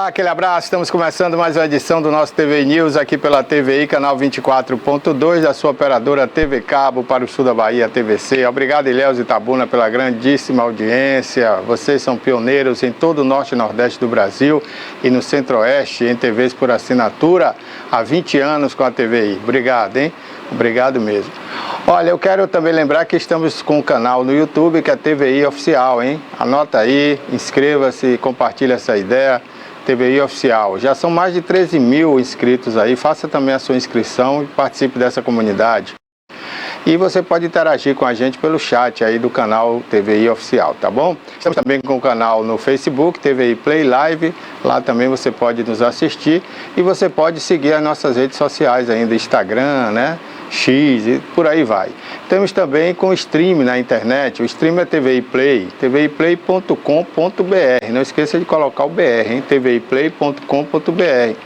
Olá, aquele abraço. Estamos começando mais uma edição do nosso TV News aqui pela TVI, canal 24.2 da sua operadora TV Cabo para o sul da Bahia, TVC. Obrigado, Ilhéus e Itabuna, pela grandíssima audiência. Vocês são pioneiros em todo o norte e nordeste do Brasil e no centro-oeste em TVs por assinatura há 20 anos com a TVI. Obrigado, hein? Obrigado mesmo. Olha, eu quero também lembrar que estamos com um canal no YouTube que é TVI Oficial, hein? Anota aí, inscreva-se, compartilhe essa ideia. TVI Oficial. Já são mais de 13 mil inscritos aí. Faça também a sua inscrição e participe dessa comunidade. E você pode interagir com a gente pelo chat aí do canal TVI Oficial, tá bom? Estamos também com o canal no Facebook, TVI Play Live. Lá também você pode nos assistir. E você pode seguir as nossas redes sociais ainda, Instagram, né? X e por aí vai. Temos também com o stream na internet. O stream é TVI Play, tviplay.com.br. Não esqueça de colocar o BR, hein? tviplay.com.br.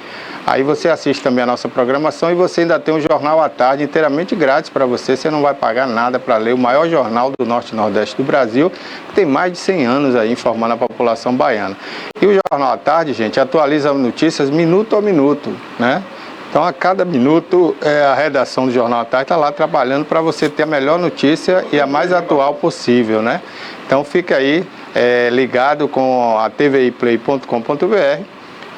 Aí você assiste também a nossa programação e você ainda tem um jornal à tarde inteiramente grátis para você. Você não vai pagar nada para ler o maior jornal do Norte e Nordeste do Brasil, que tem mais de 100 anos aí informando a população baiana. E o jornal à tarde, gente, atualiza notícias minuto a minuto, né? Então, a cada minuto, a redação do Jornal à Tarde está lá trabalhando para você ter a melhor notícia e a mais atual possível, né? Então, fica aí ligado com a tviplay.com.br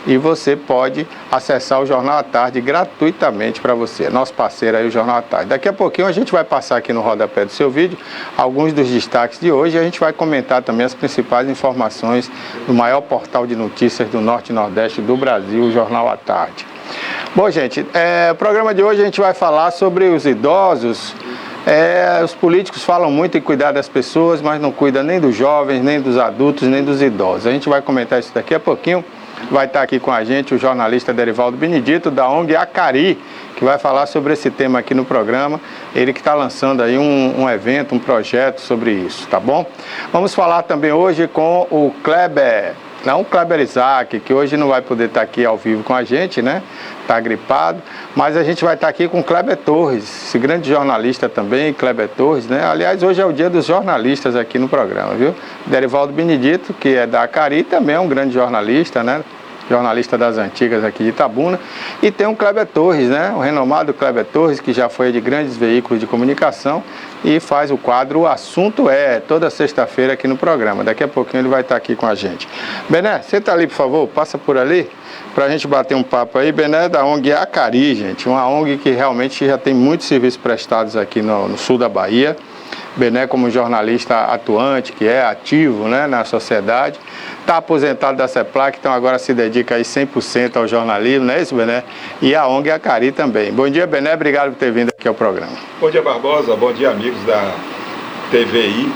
e você pode acessar o Jornal à Tarde gratuitamente para você. Nosso parceiro aí, o Jornal à Tarde. Daqui a pouquinho a gente vai passar aqui no rodapé do seu vídeo alguns dos destaques de hoje e a gente vai comentar também as principais informações do maior portal de notícias do Norte e Nordeste do Brasil, o Jornal à Tarde. Bom, gente, o programa de hoje a gente vai falar sobre os idosos. Os políticos falam muito em cuidar das pessoas, mas não cuidam nem dos jovens, nem dos adultos, nem dos idosos. A gente vai comentar isso daqui a pouquinho. Vai estar aqui com a gente o jornalista Derivaldo Benedito, da ONG Acari, que vai falar sobre esse tema aqui no programa. Ele que está lançando aí um evento, um projeto sobre isso, tá bom? Vamos falar também hoje com o Kleber. Não o Kleber Isaac, que hoje não vai poder estar aqui ao vivo com a gente, né? Está gripado. Mas a gente vai estar aqui com o Kleber Torres, esse grande jornalista também, Kleber Torres, né? Aliás, hoje é o dia dos jornalistas aqui no programa, viu? Derivaldo Benedito, que é da Acari, também é um grande jornalista, né? Jornalista das antigas aqui de Itabuna. E tem o Kleber Torres, né? O renomado Kleber Torres, que já foi de grandes veículos de comunicação e faz o quadro O Assunto toda sexta-feira aqui no programa. Daqui a pouquinho ele vai estar aqui com a gente. Bené, senta ali, por favor, passa por ali para a gente bater um papo aí. Bené é da ONG Acari, gente, uma ONG que realmente já tem muitos serviços prestados aqui no sul da Bahia. Bené, como jornalista atuante, que é ativo, né, na sociedade, está aposentado da CEPLAC, então agora se dedica aí 100% ao jornalismo, não é isso, Bené? E a ONG Acari também. Bom dia, Bené, obrigado por ter vindo aqui ao programa. Bom dia, Barbosa, bom dia, amigos da TVI.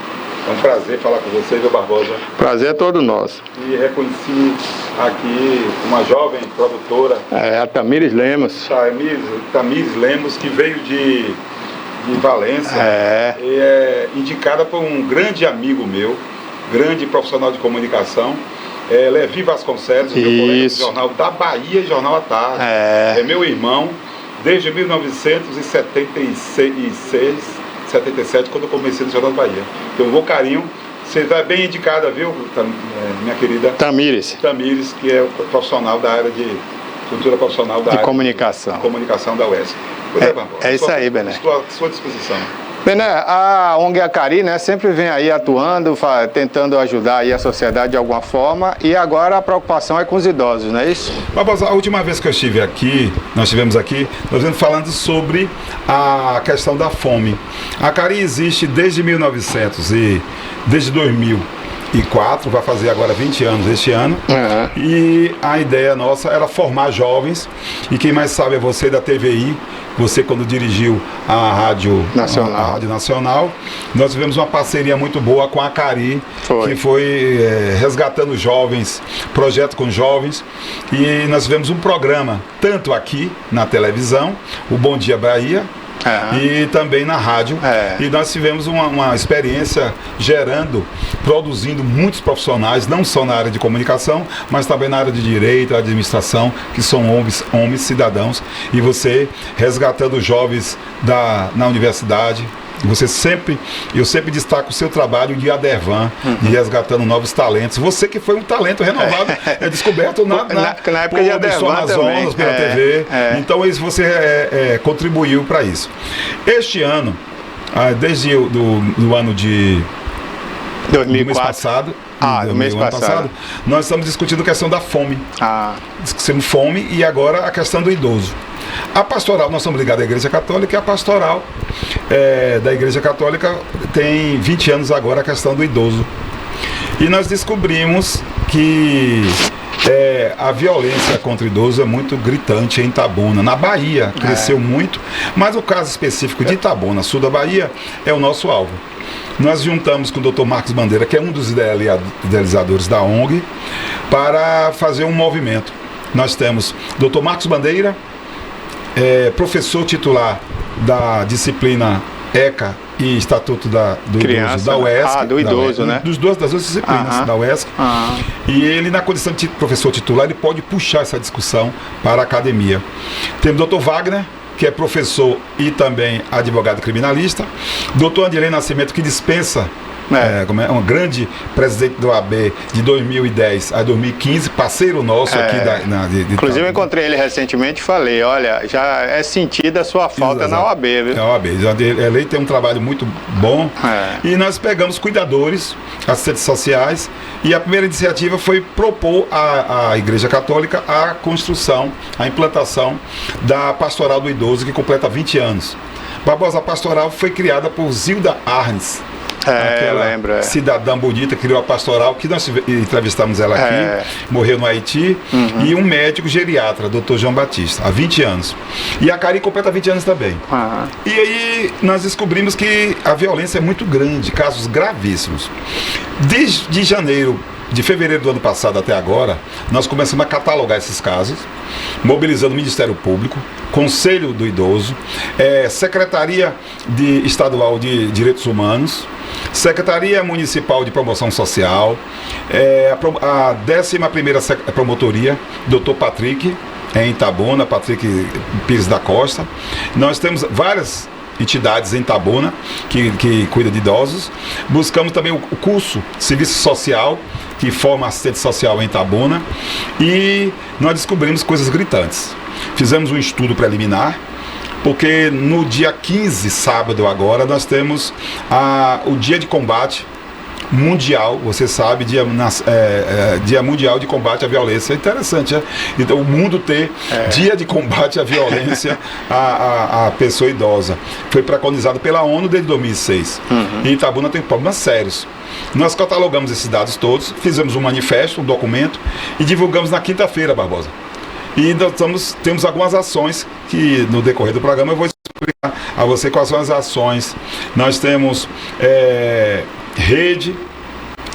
É um prazer falar com você, viu, Barbosa? Prazer é todo nosso. E reconheci aqui uma jovem produtora. A Tamires Lemos. Tamires Lemos, que veio de Valência, e é indicada por um grande amigo meu, grande profissional de comunicação, Levi Vasconcelos, meu colega do Jornal da Bahia e Jornal à Tarde. É meu irmão desde 1976, 77, quando eu comecei no Jornal da Bahia. Então, eu vou carinho. Você está bem indicada, viu, minha querida Tamires, que é profissional da área de cultura profissional da área comunicação. De comunicação da UESC. É isso aí, Bené. Estou à sua disposição. Bené, a ONG Acari, né, sempre vem aí atuando, tentando ajudar aí a sociedade de alguma forma, e agora a preocupação é com os idosos, não é isso? Barbosa, a última vez que eu estive aqui, nós vimos falando sobre a questão da fome. A Acari existe desde 2004, vai fazer agora 20 anos este ano, e a ideia nossa era formar jovens, e quem mais sabe é você da TVI, você quando dirigiu a Rádio Nacional, nós tivemos uma parceria muito boa com a Acari, que foi resgatando jovens, projeto com jovens, e nós tivemos um programa, tanto aqui na televisão, o Bom Dia Bahia, e também na rádio. E nós tivemos uma experiência produzindo muitos profissionais, não só na área de comunicação, mas também na área de direito, administração, que são homens cidadãos, e você resgatando jovens na universidade, Eu sempre destaco o seu trabalho de Adervan, de resgatando novos talentos. Você que foi um talento renovado, descoberto na época de Adervan Amazonas, pela TV. Então você contribuiu para isso. Este ano, desde o ano de 2004. do mês passado, do mês passado, nós estamos discutindo a questão da fome. Discutimos fome e agora a questão do idoso. A pastoral, nós somos ligados à Igreja Católica, e a pastoral da Igreja Católica tem 20 anos agora a questão do idoso. E nós descobrimos que a violência contra o idoso é muito gritante em Itabuna. Na Bahia cresceu muito, mas o caso específico de Itabuna, sul da Bahia, é o nosso alvo. Nós juntamos com o Dr. Marcos Bandeira, que é um dos idealizadores da ONG, para fazer um movimento. Nós temos Dr. Marcos Bandeira, professor titular da disciplina ECA e Estatuto do Idoso da UESC. Do idoso, né? Das duas disciplinas da UESC. E ele, na condição de professor titular, ele pode puxar essa discussão para a academia. Temos o Dr. Wagner, que é professor e também advogado criminalista. Dr. Andirley Nascimento, que dispensa, um grande presidente do AB de 2010 a 2015, parceiro nosso aqui inclusive eu encontrei ele recentemente e falei, olha, já é sentida a sua falta na OAB, viu? A OAB, ele tem um trabalho muito bom. E nós pegamos cuidadores, assistentes sociais, e a primeira iniciativa foi propor à Igreja Católica a construção, a implantação da Pastoral do Idoso, que completa 20 anos. Barbosa, a Pastoral foi criada por Zilda Arnes, aquela cidadã bonita, criou a pastoral, que nós entrevistamos ela aqui, morreu no Haiti, e um médico geriatra, Dr. João Batista, há 20 anos. E a Cari completa 20 anos também. E aí nós descobrimos que a violência é muito grande, casos gravíssimos. De fevereiro do ano passado até agora, nós começamos a catalogar esses casos, mobilizando o Ministério Público, Conselho do Idoso, Secretaria Estadual de Direitos Humanos, Secretaria Municipal de Promoção Social, a 11ª Promotoria, Dr. Patrick, em Itabuna, Patrick Pires da Costa. Nós temos várias entidades em Itabuna que cuida de idosos. Buscamos também o curso Serviço Social, que forma assistente social em Itabuna, e nós descobrimos coisas gritantes. Fizemos um estudo preliminar, porque no dia 15, sábado agora, nós temos o Dia de Combate Mundial, você sabe, Dia Mundial de Combate à Violência. É interessante, Então, o mundo ter Dia de Combate à Violência à pessoa idosa. Foi preconizado pela ONU desde 2006. E Itabuna tem problemas sérios. Nós catalogamos esses dados todos, fizemos um manifesto, um documento, e divulgamos na quinta-feira, Barbosa. E nós temos algumas ações que, no decorrer do programa, eu vou explicar a você quais são as ações. Nós temos rede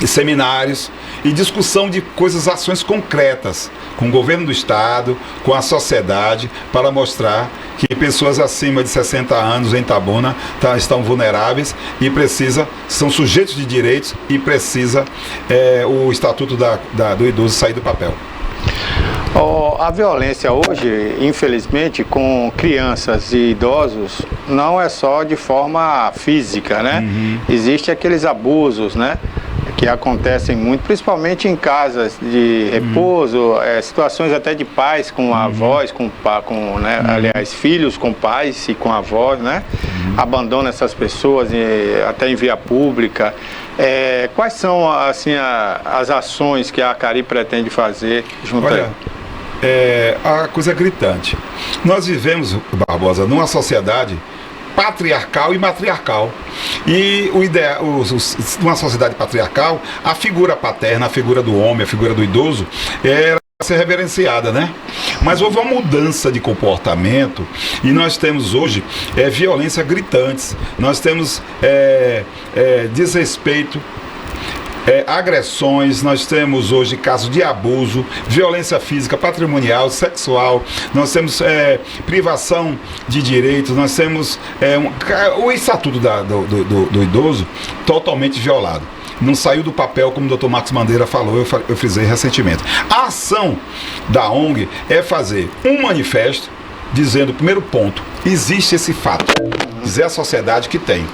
e seminários e discussão de ações concretas com o governo do estado, com a sociedade, para mostrar que pessoas acima de 60 anos em Itabuna estão vulneráveis e são sujeitos de direitos, e precisa o Estatuto do Idoso sair do papel. A violência hoje, infelizmente, com crianças e idosos, não é só de forma física, né? Existem aqueles abusos, né? Que acontecem muito, principalmente em casas de repouso, situações até de pais com avós, aliás, filhos com pais e com avós, né? Abandonam essas pessoas até em via pública. Quais são, assim, as ações que a Cari pretende fazer junto a ele? A coisa é gritante. Nós vivemos, Barbosa, numa sociedade patriarcal e matriarcal. E numa sociedade patriarcal, a figura paterna, a figura do homem, a figura do idoso, era ser reverenciada, né? Mas houve uma mudança de comportamento, e nós temos hoje violência gritantes, nós temos desrespeito, agressões, nós temos hoje casos de abuso, violência física, patrimonial, sexual, nós temos privação de direitos, nós temos o Estatuto do Idoso totalmente violado. Não saiu do papel, como o Dr. Marcos Bandeira falou, eu frisei recentemente. A ação da ONG é fazer um manifesto dizendo, primeiro ponto, existe esse fato dizer à sociedade que tem.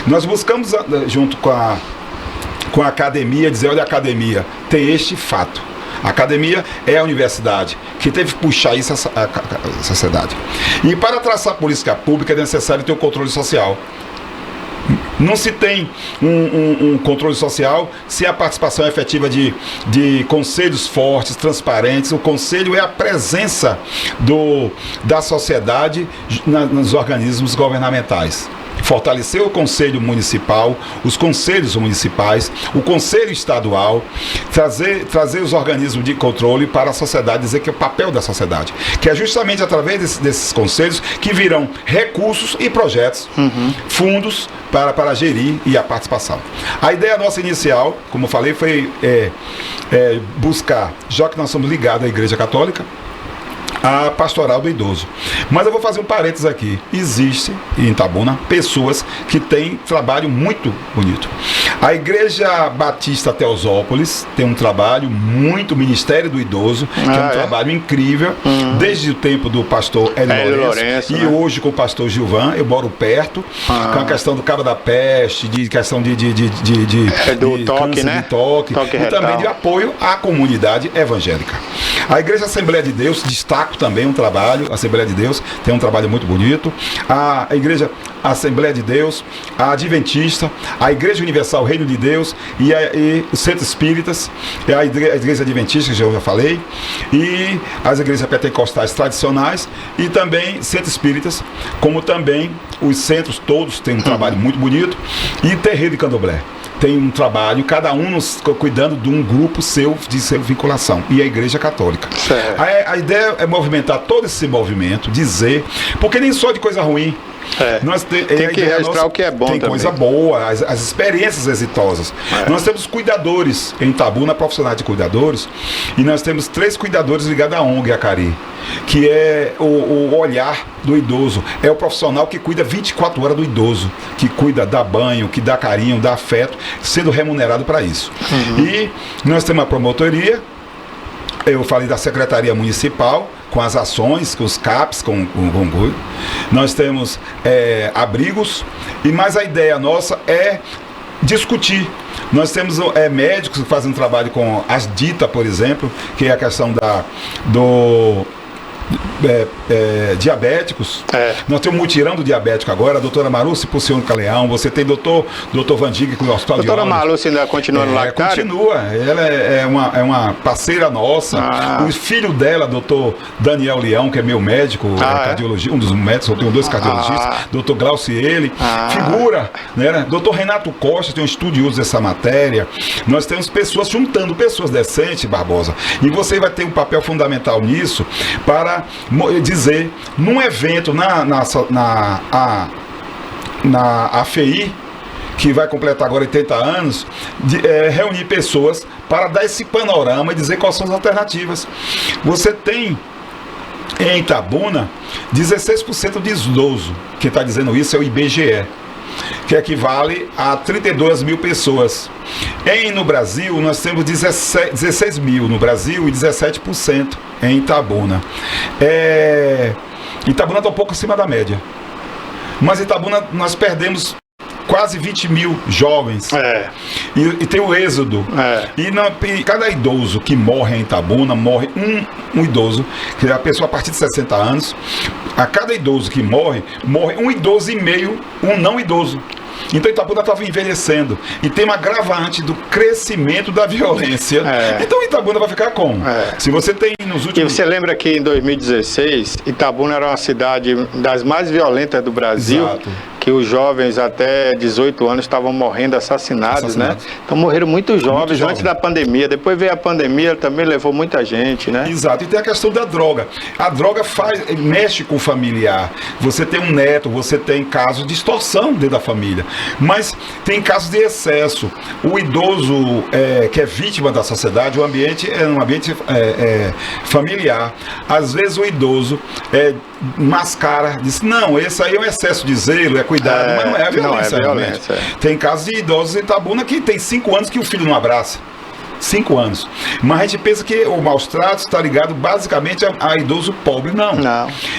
Nós buscamos, junto com a academia, dizer, olha, a academia tem este fato. A academia é a universidade que teve que puxar isso à sociedade. E para traçar política pública é necessário ter o controle social. Não se tem um controle social sem a participação efetiva de conselhos fortes, transparentes. O conselho é a presença da sociedade nos organismos governamentais. Fortalecer o Conselho Municipal, os conselhos municipais, o Conselho Estadual, trazer os organismos de controle para a sociedade, dizer que é o papel da sociedade, que é justamente através desses conselhos que virão recursos e projetos, fundos para gerir e a participação. A ideia nossa inicial, como eu falei, foi buscar, já que nós somos ligados à Igreja Católica, a pastoral do idoso. Mas eu vou fazer um parênteses aqui. Existe em Itabuna pessoas que têm trabalho muito bonito. A Igreja Batista Teosópolis tem um trabalho muito, Ministério do Idoso, que é um trabalho incrível, desde o tempo do pastor Hélio Lourenço, e hoje com o pastor Gilvan. Eu moro perto, com a questão do cabo da peste, de questão de toque, né? Toque e também de apoio à comunidade evangélica. A Igreja Assembleia de Deus destaca também um trabalho, a Assembleia de Deus tem um trabalho muito bonito, a Igreja Assembleia de Deus, a Adventista, a Igreja Universal Reino de Deus e os Centros Espíritas, a Igreja Adventista, que eu já falei, e as igrejas pentecostais tradicionais e também Centros Espíritas, como também os centros todos têm um trabalho muito bonito, e Terreiro de Candomblé tem um trabalho, cada um cuidando de um grupo seu, de seu vinculação, e a Igreja Católica. A ideia é movimentar todo esse movimento, dizer, porque nem só de coisa ruim. Tem que registrar o que é bom também. Tem coisa boa, as experiências exitosas. Nós temos cuidadores em Itabuna, profissionais de cuidadores, e nós temos 3 cuidadores ligados à ONG Acari, que é o olhar do idoso. É o profissional que cuida 24 horas do idoso, que cuida, dá banho, que dá carinho, dá afeto, sendo remunerado para isso. E nós temos a promotoria, eu falei da Secretaria Municipal, com as ações, com os CAPs, nós temos abrigos, e mais a ideia nossa é discutir. Nós temos médicos que fazem um trabalho com as DITA, por exemplo, que é a questão diabéticos. Nós temos um mutirão do diabético agora, a doutora Maruce Pulcione Caleão, você tem doutor Vandiga com o Hospital de Olhos. Doutora Maruce ainda continua no lactário? Continua, ela é uma parceira nossa. O filho dela, doutor Daniel Leão, que é meu médico, cardiologista, um dos médicos, eu tenho 2 cardiologistas, doutor Glauciele, figura, né? Doutor Renato Costa, tem um estudioso dessa matéria. Nós temos pessoas, juntando pessoas decentes, Barbosa, e você vai ter um papel fundamental nisso, para dizer, num evento na AFI, que vai completar agora 80 anos, reunir pessoas para dar esse panorama e dizer quais são as alternativas. Você tem em Itabuna 16% de idoso. Quem está dizendo isso é o IBGE, que equivale a 32 mil pessoas. No Brasil, nós temos 16 mil no Brasil e 17% em Itabuna. Itabuna está um pouco acima da média. Mas Itabuna, nós perdemos quase 20 mil jovens. E tem o êxodo. E cada idoso que morre em Itabuna, morre um idoso, que é a pessoa a partir de 60 anos. A cada idoso que morre um idoso e meio, um não idoso. Então Itabuna estava envelhecendo. E tem uma agravante do crescimento da violência. Então Itabuna vai ficar como? Se você tem nos últimos... E você lembra que em 2016, Itabuna era uma cidade das mais violentas do Brasil? Exato. Que os jovens até 18 anos estavam morrendo assassinados, né? Então morreram muitos jovens antes da pandemia. Depois veio a pandemia, também levou muita gente, né? Exato. E tem a questão da droga. A droga mexe com o familiar. Você tem um neto, você tem casos de extorsão dentro da família. Mas tem casos de excesso. O idoso que é vítima da sociedade, o ambiente é um ambiente familiar. Às vezes o idoso mascara, diz, não, esse aí é um excesso de zelo, cuidado, mas não é a violência. Tem casos de idosos em Itabuna que tem 5 anos que o filho não abraça. 5 anos. Mas a gente pensa que o maus tratos está ligado basicamente a idoso pobre. Não.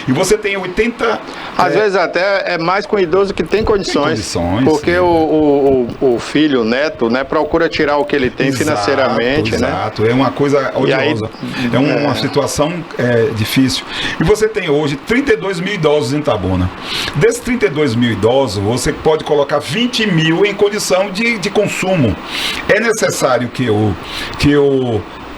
E você tem 80... Às vezes até é mais com idoso que tem condições. Porque o filho, o neto, né, procura tirar o que ele tem financeiramente. Exato, né? É uma coisa odiosa. É uma situação difícil. E você tem hoje 32 mil idosos em Itabuna. Desses 32 mil idosos, você pode colocar 20 mil em condição de consumo. É necessário que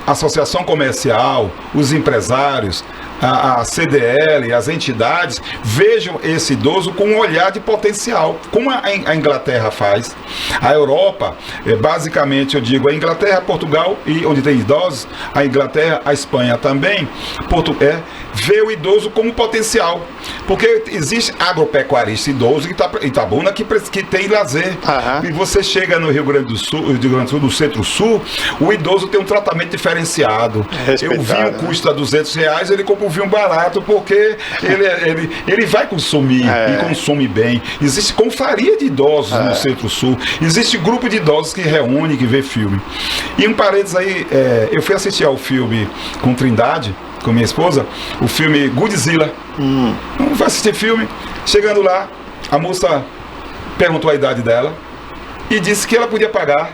a associação comercial, os empresários, a CDL, as entidades vejam esse idoso com um olhar de potencial, como a Inglaterra faz. A Europa, basicamente eu digo, a Inglaterra, Portugal, e onde tem idosos, a Inglaterra, a Espanha também, vê o idoso como potencial, porque existe agropecuarista idoso em Itabuna que tem lazer. E você chega no Rio Grande do Sul, no Centro-Sul, o idoso tem um tratamento diferenciado. O vinho custa R$200, ele compra um vinho barato porque ele vai consumir e consome bem. Existe confraria de idosos no Centro-Sul, existe grupo de idosos que reúne, que vê filme. E um parênteses aí, eu fui assistir ao filme com Trindade, com minha esposa, o filme Godzilla. Vamos assistir filme. Chegando lá, a moça perguntou a idade dela e disse que ela podia pagar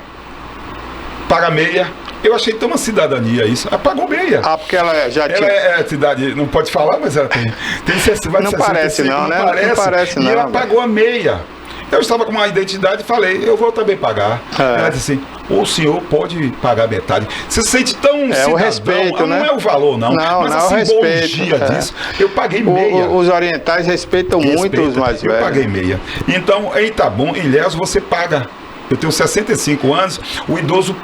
meia. Eu achei tão uma cidadania isso. Ela pagou meia. Porque ela já tinha... Ela é cidade, não pode falar, mas ela tem não parece não, né? Não parece não. E ela pagou a meia. Eu estava com uma identidade e falei, eu vou também pagar. Ela disse assim, o senhor pode pagar metade. Você se sente tão cidadão, o respeito, não é o valor não, mas a simbologia disso. Eu paguei meia. Os orientais respeitam muito os mais velhos. Eu paguei meia. Então, em Itabuna, em Ilhéus, você paga. Eu tenho 65 anos, o idoso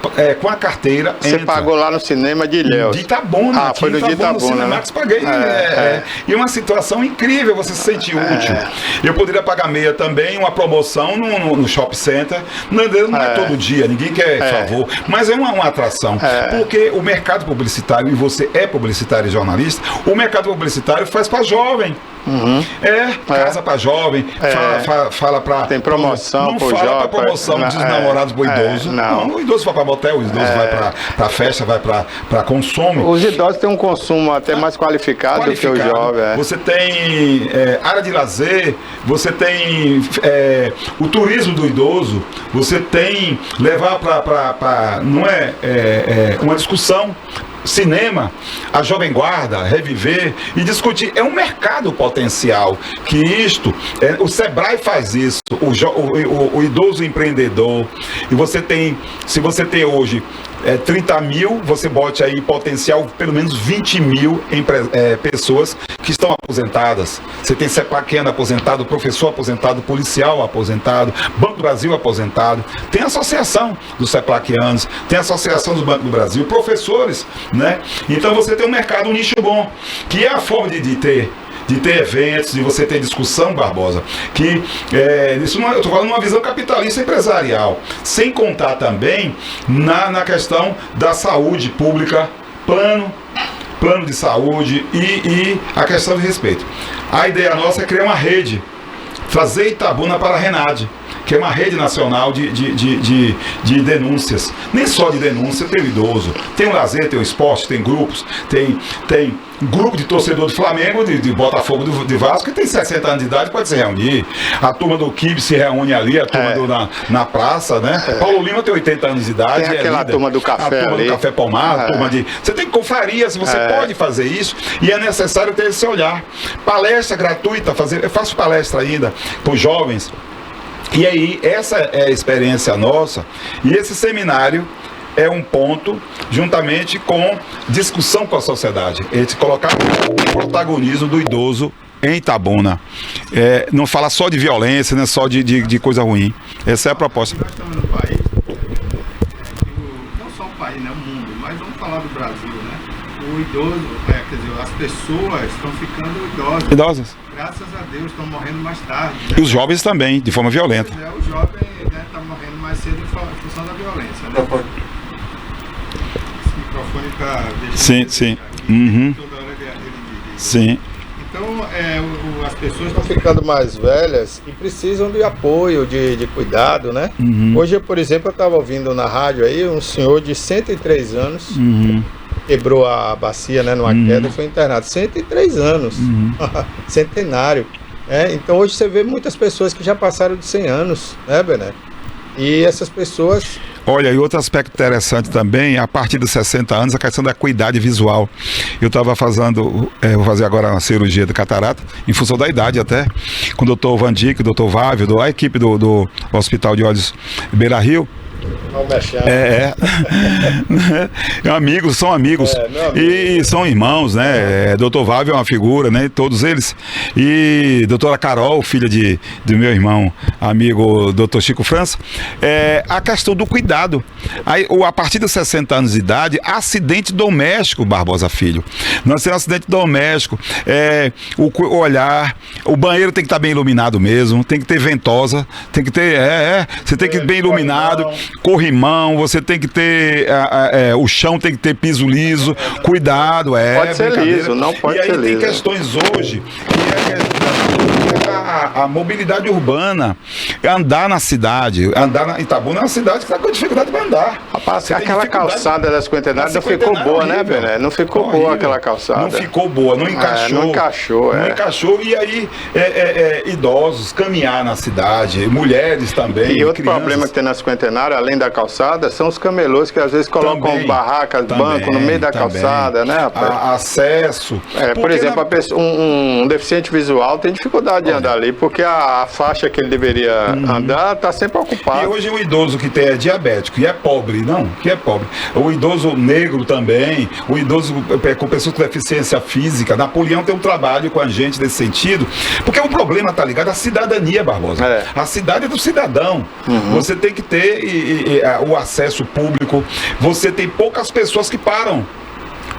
com a carteira Você pagou lá no cinema de Ilhéus? De Itabuna. Foi no de Itabuna, no Cinemax, paguei. E uma situação incrível, você se sente útil. Eu poderia pagar meia também, uma promoção no shopping center. Não é todo dia, ninguém quer favor, mas é uma atração. Porque o mercado publicitário, e você é publicitário e jornalista, o mercado publicitário faz para jovem. Casa para jovem, fala para... Tem promoção não fala para promoção dos namorados pro idoso. Não, o idoso vai para motel, o idoso vai para festa, vai para consumo. Os idosos têm um consumo até mais qualificado do que o jovem. Você tem área de lazer, você tem o turismo do idoso, você tem levar para não é uma discussão. Cinema, a Jovem Guarda, reviver e discutir. É um mercado potencial que o Sebrae faz isso, o idoso empreendedor. E você tem, se você tem hoje 30 mil, você bote aí potencial pelo menos 20 mil pessoas que estão aposentadas. Você tem CEPAQUENA aposentado, professor aposentado, policial aposentado, Banco do Brasil aposentado. Tem a associação dos CEPLAQUianos, tem a associação do Banco do Brasil, professores, né? Então você tem um mercado, um nicho bom, que é a forma de ter eventos, de você ter discussão, Barbosa, que isso não, eu estou falando uma visão capitalista empresarial, sem contar também na questão da saúde pública, plano de saúde e a questão de respeito. A ideia nossa é criar uma rede, trazer Itabuna para a RENADE, que é uma rede nacional de denúncias. Nem só de denúncia, tem o idoso, tem o lazer, tem o esporte, tem grupos, tem grupo de torcedor do Flamengo, de Botafogo, de Vasco, que tem 60 anos de idade, pode se reunir. A turma do Kibe se reúne ali, a turma na praça, né? Paulo Lima tem 80 anos de idade. Tem aquela turma do café, a turma do Café Palmar, a turma de... Você tem confrarias, você pode fazer isso, e é necessário ter esse olhar. Palestra gratuita, eu faço palestra ainda para os jovens. E aí, essa é a experiência nossa, e esse seminário é um ponto, juntamente com discussão com a sociedade, colocar o protagonismo do idoso em Itabuna. Não falar só de violência, não só de coisa ruim. Essa é a proposta. Nós estamos no país, não só o país, né, o mundo, mas vamos falar do Brasil, né? O idoso, quer dizer, as pessoas estão ficando idosas. Graças a Deus, estão morrendo mais tarde. Né? E os jovens também, de forma violenta. O jovem está morrendo mais cedo em função da violência. Né? Esse microfone está... Sim. Uhum. Sim. Então, as pessoas estão ficando mais velhas e precisam de apoio, de cuidado, né? Hoje, por exemplo, eu estava ouvindo na rádio aí um senhor de 103 anos, quebrou a bacia, né, numa queda e foi internado. 103 anos, centenário. Então, hoje você vê muitas pessoas que já passaram de 100 anos, né, Bené? E essas pessoas... Olha, e outro aspecto interessante também, a partir dos 60 anos, a questão da acuidade visual. Eu estava vou fazer agora uma cirurgia de catarata, em função da idade até, com o doutor Vandic, o doutor Vávio, a equipe do Hospital de Olhos Beira Rio. Amigos, são amigos e são irmãos, né? Doutor Vávio é uma figura, né? Todos eles. E doutora Carol, filha do meu irmão, amigo doutor Chico França. A questão do cuidado. Aí, a partir dos 60 anos de idade, acidente doméstico, Barbosa Filho. Nós temos acidente doméstico, o olhar, o banheiro tem que estar bem iluminado mesmo, tem que ter ventosa, tem que ter, você tem que ir bem iluminado. Corrimão, você tem que ter o chão tem que ter piso liso, cuidado, pode ser liso, não pode ser liso. E aí tem questões hoje que a mobilidade urbana, andar na cidade, andar na Itabuna é uma cidade que está com dificuldade para andar. Rapaz, aquela calçada da Cinquentenária não ficou boa, né, Bené? Não ficou boa aquela calçada. Não ficou boa, não encaixou. Não encaixou. E aí, idosos, caminhar na cidade, mulheres também. E outro problema que tem na Cinquentenária, além da calçada, são os camelôs que às vezes colocam barracas, banco no meio da calçada, né, rapaz? Acesso. Por exemplo, um deficiente visual tem dificuldade de andar ali, porque a faixa que ele deveria andar está sempre ocupada. E hoje o idoso que é diabético e é pobre, o idoso negro também, o idoso com pessoas com deficiência física, Napoleão tem um trabalho com a gente nesse sentido, porque o problema está ligado à cidadania, Barbosa. A cidade é do cidadão. Você tem que ter o acesso público, você tem poucas pessoas que param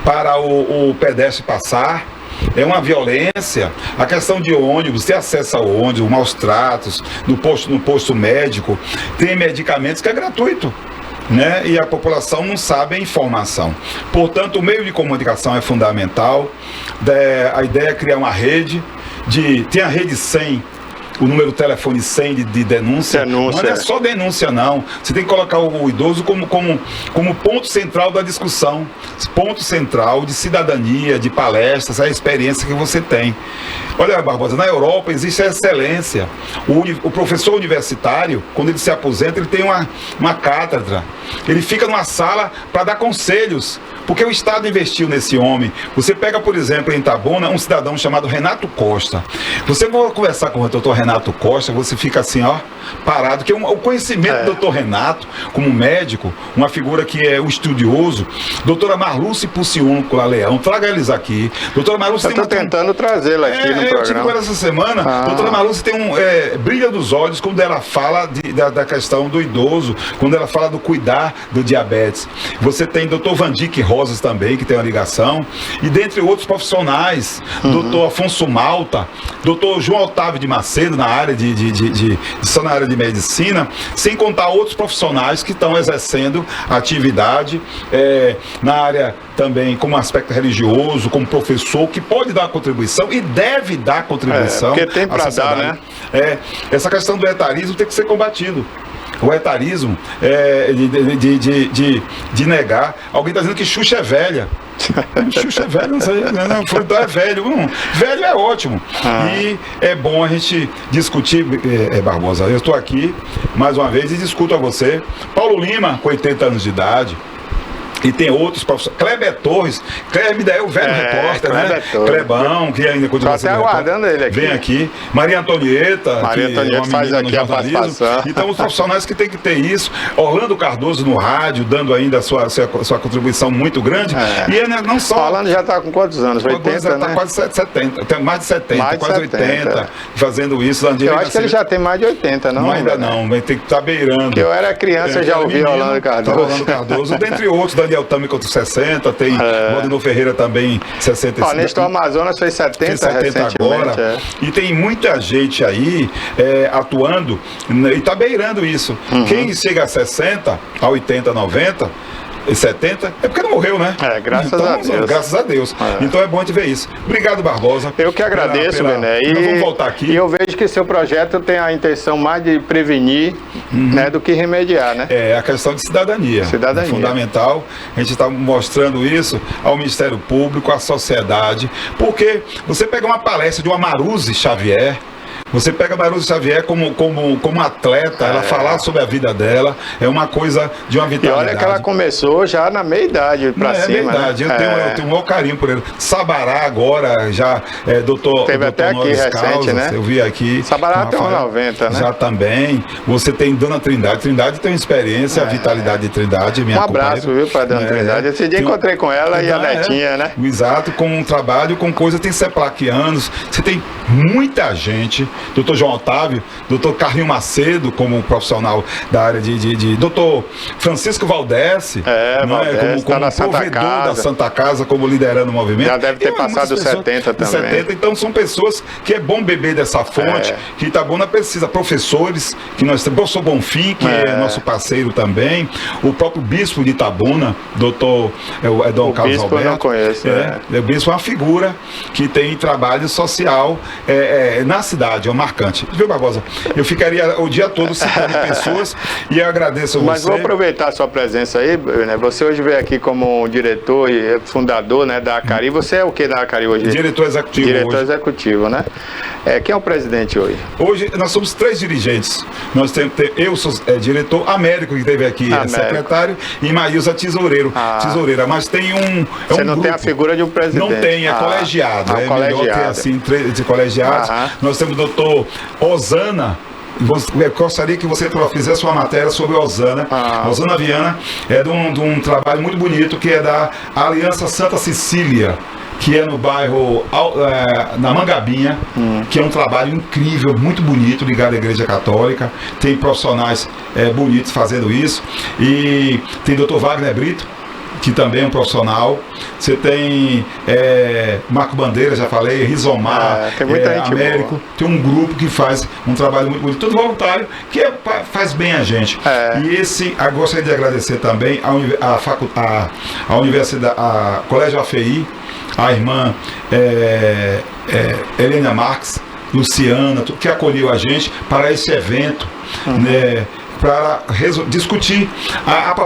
para o pedestre passar. É uma violência. A questão de ônibus, ter acesso ao ônibus, maus tratos, no posto médico, tem medicamentos que é gratuito, né? E a população não sabe a informação. Portanto, o meio de comunicação é fundamental. A ideia é criar uma rede, tem a rede 100, o número de telefone 100 de denúncia. Não é só denúncia, não. Você tem que colocar o idoso como ponto central da discussão, ponto central de cidadania, de palestras, a experiência que você tem. Olha, Barbosa, na Europa existe a excelência. O professor universitário, quando ele se aposenta, ele tem uma cátedra. Ele fica numa sala para dar conselhos, porque o Estado investiu nesse homem. Você pega, por exemplo, em Itabuna, um cidadão chamado Renato Costa. Você vai conversar com o doutor Renato Costa, você fica assim, parado, que o conhecimento do doutor Renato, como médico, uma figura que é um estudioso, doutora Marluce Puciúncula Leão, traga eles aqui. Doutora Marluce estou tentando trazê-la aqui no programa. Eu tive com ela essa semana. Doutora Marluce tem brilha dos olhos quando ela fala da questão do idoso, quando ela fala do cuidar do diabetes. Você tem doutor Vandic Rosas também, que tem uma ligação, e dentre outros profissionais, doutor Afonso Malta, doutor João Otávio de Macedo, na área só na área de medicina, sem contar outros profissionais que estão exercendo atividade na área também como aspecto religioso, como professor, que pode dar contribuição e deve dar contribuição. Porque tem para dar, né? Essa questão do etarismo tem que ser combatido. O etarismo de negar. Alguém está dizendo que Xuxa é velha. Xuxa é velha, não sei, não, Frutal é velho. Velho é ótimo. E é bom a gente discutir, Barbosa. Eu estou aqui mais uma vez e discuto a você. Paulo Lima, com 80 anos de idade. E tem outros professores. Kleber Torres. Kleber daí é o velho repórter, né? Klebão, que ainda continua sendo aguardando ele aqui. Vem aqui. Maria Antonieta. Maria Antonieta faz aqui a participação. Então, os profissionais que tem que ter isso. Orlando Cardoso no rádio, dando ainda a sua contribuição muito grande. E não só. Orlando já está com quantos anos? 80, já está quase 70. Tem mais de 70, quase 80. Fazendo isso. Eu acho que ele já tem mais de 80, não? Ainda não, mas tem que estar beirando. Porque eu era criança, já ouvi Orlando Cardoso. Orlando Cardoso, dentre outros, Daniel também contra 60, tem Valdemar Ferreira também 65. Nestor Amazonas fez 70 agora. E tem muita gente aí atuando e está beirando isso. Quem chega a 60, a 80, 90, 70, é porque não morreu, né? Graças a Deus. Graças a Deus. Então é bom de ver isso. Obrigado, Barbosa. Eu que agradeço, Bené. Nós vamos voltar aqui. E eu vejo que seu projeto tem a intenção mais de prevenir, né, do que remediar, né? É a questão de cidadania. É fundamental. A gente está mostrando isso ao Ministério Público, à sociedade, porque você pega uma palestra de uma Maruse Xavier. Você pega a Maruse Xavier como atleta, ela falar sobre a vida dela, é uma coisa de uma vitalidade. E olha que ela começou já na meia-idade pra cima. É verdade, né? eu tenho um maior carinho por ele. Sabará agora, já doutor. Teve até aqui recente, Causas, né? Eu vi aqui. Sabará tem uns 90, né? Já também. Você tem Dona Trindade. Trindade tem uma experiência, a vitalidade de Trindade, minha abraço, viu, pra Dona Trindade. Esse dia encontrei com ela e a netinha, né? Exato, com um trabalho, com coisa, tem seplaquianos, você tem muita gente. Doutor João Otávio, doutor Carlinho Macedo, como profissional da área doutor Francisco Valdesse, Valdesse, como tá provedor da Santa Casa, como liderando o movimento. Já deve ter passado dos 70 também. 70, então são pessoas que é bom beber dessa fonte, que Itabuna precisa. Professores, que nós temos, professor Bonfim, que é nosso parceiro também, o próprio bispo de Itabuna, doutor Dom Carlos Alberto. Eu não conheço. O bispo é uma figura que tem trabalho social na cidade, é um marcante. Viu, Barbosa? Eu ficaria o dia todo citando pessoas e eu agradeço a você. Mas vou aproveitar a sua presença aí, né? Você hoje veio aqui como diretor e fundador, né, da Acari. Você é o que da Acari hoje? Diretor executivo. Diretor executivo, né? Quem é o presidente hoje? Hoje nós somos 3 dirigentes. Nós temos, eu sou diretor, Américo, que esteve aqui, é secretário, e Maísa tesoureira. Mas tem Você não tem a figura de um presidente? Não tem, é colegiado. É colegiado. Melhor ter assim, 3 de colegiados. Nós temos o doutor Osana. Eu gostaria que você fizesse uma matéria sobre Osana. Osana Viana é de um trabalho muito bonito, que é da Aliança Santa Cecília, que é no bairro, na Mangabinha, que é um trabalho incrível, muito bonito, ligado à Igreja Católica. Tem profissionais bonitos fazendo isso. E tem o Dr. Wagner Brito, que também é um profissional. Você tem Marco Bandeira, já falei, Rizomar, tem muita gente Américo. boa. Tem um grupo que faz um trabalho muito bonito, todo voluntário, que faz bem a gente. E gostaria de agradecer também a Universidade, a Colégio AFI, a irmã Helena Marques, Luciana, que acolheu a gente para esse evento, né? Para discutir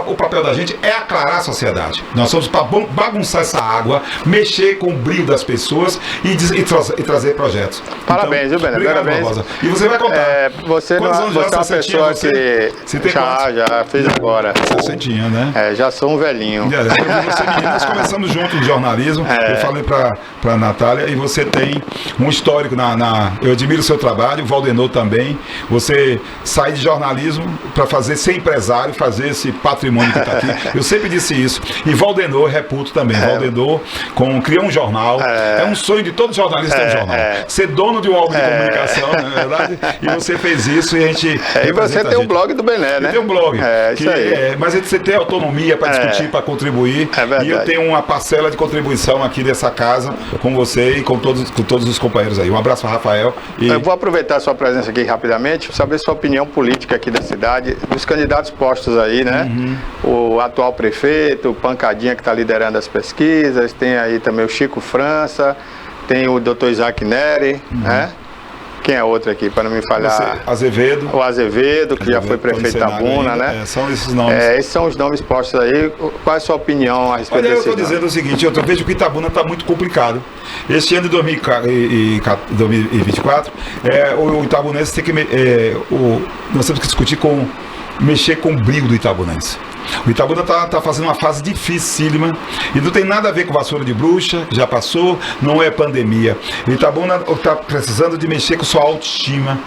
o papel da gente é aclarar a sociedade. Nós somos para bagunçar essa água, mexer com o brilho das pessoas e trazer projetos. Parabéns, viu, Bené? Parabéns. E você vai contar. Você é uma pessoa que já fez agora. 60, né? Já sou um velhinho. Nós começamos juntos no jornalismo. Eu falei para a Natália, e você tem um histórico eu admiro o seu trabalho, o Valdenor também. Você sai de jornalismo para ser empresário, fazer esse patrimônio que está aqui. Eu sempre disse isso. E Valdenor, reputo também. Valdenor criou um jornal. É um sonho de todo jornalista ter um jornal. Ser dono de um órgão de comunicação, não é verdade? E você fez isso e a gente... E você tem um blog do Bené, né? Eu tenho um blog. Isso aí. Mas você tem autonomia para discutir, para contribuir. E eu tenho uma parcela de contribuição aqui dessa casa com você e com todos os companheiros aí. Um abraço para Rafael. Eu vou aproveitar a sua presença aqui rapidamente, saber sua opinião política aqui da cidade, dos candidatos postos aí, né? O atual prefeito, o Pancadinha, que está liderando as pesquisas, tem aí também o Chico França, tem o Dr. Isaac Neri, né? Quem é outro aqui, para não me falhar? Azevedo. O Azevedo, que já foi prefeito da Itabuna, né? São esses nomes. Esses são os nomes postos aí. Qual é a sua opinião a respeito desses nomes? Eu estou dizendo o seguinte, eu vejo que Itabuna está muito complicado. Este ano de 2024, o itabunense tem que... nós temos que discutir mexer com o brilho do itabunense. O Itabuna está fazendo uma fase dificílima e não tem nada a ver com vassoura de bruxa, já passou, não é pandemia. O Itabuna está precisando de mexer com sua autoestima.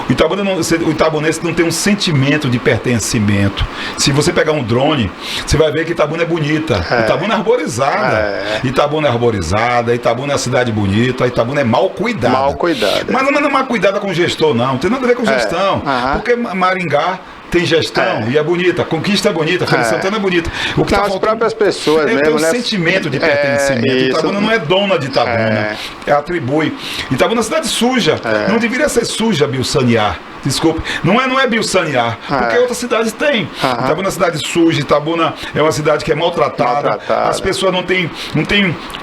O itabunense não tem um sentimento de pertencimento. Se você pegar um drone, você vai ver que Itabuna é bonita. Itabuna é arborizada. Itabuna é arborizada, Itabuna é uma cidade bonita, Itabuna é mal cuidada. Mal cuidada. Mas não é mal cuidada com gestor, não tem nada a ver com gestão. Porque Maringá tem gestão e é bonita, Conquista é bonita, Feira de Santana é bonita. O que as próprias pessoas mesmo, tem um né? sentimento de pertencimento. Itabuna não é dona de Itabuna, atribui. Itabuna é uma cidade suja, não deveria ser suja, Bilsaniar. desculpe, não é biosanear, porque outras cidades têm. Itabuna é uma cidade suja, Itabuna é uma cidade que é maltratada. As pessoas não têm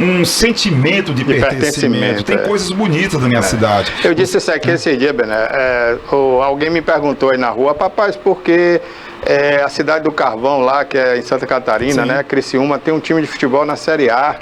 um sentimento de pertencimento. Tem coisas bonitas na minha cidade. Eu disse isso aqui esse dia, Bené. Alguém me perguntou aí na rua, papai, porque a cidade do Carvão lá, que é em Santa Catarina, né, Criciúma, tem um time de futebol na Série A.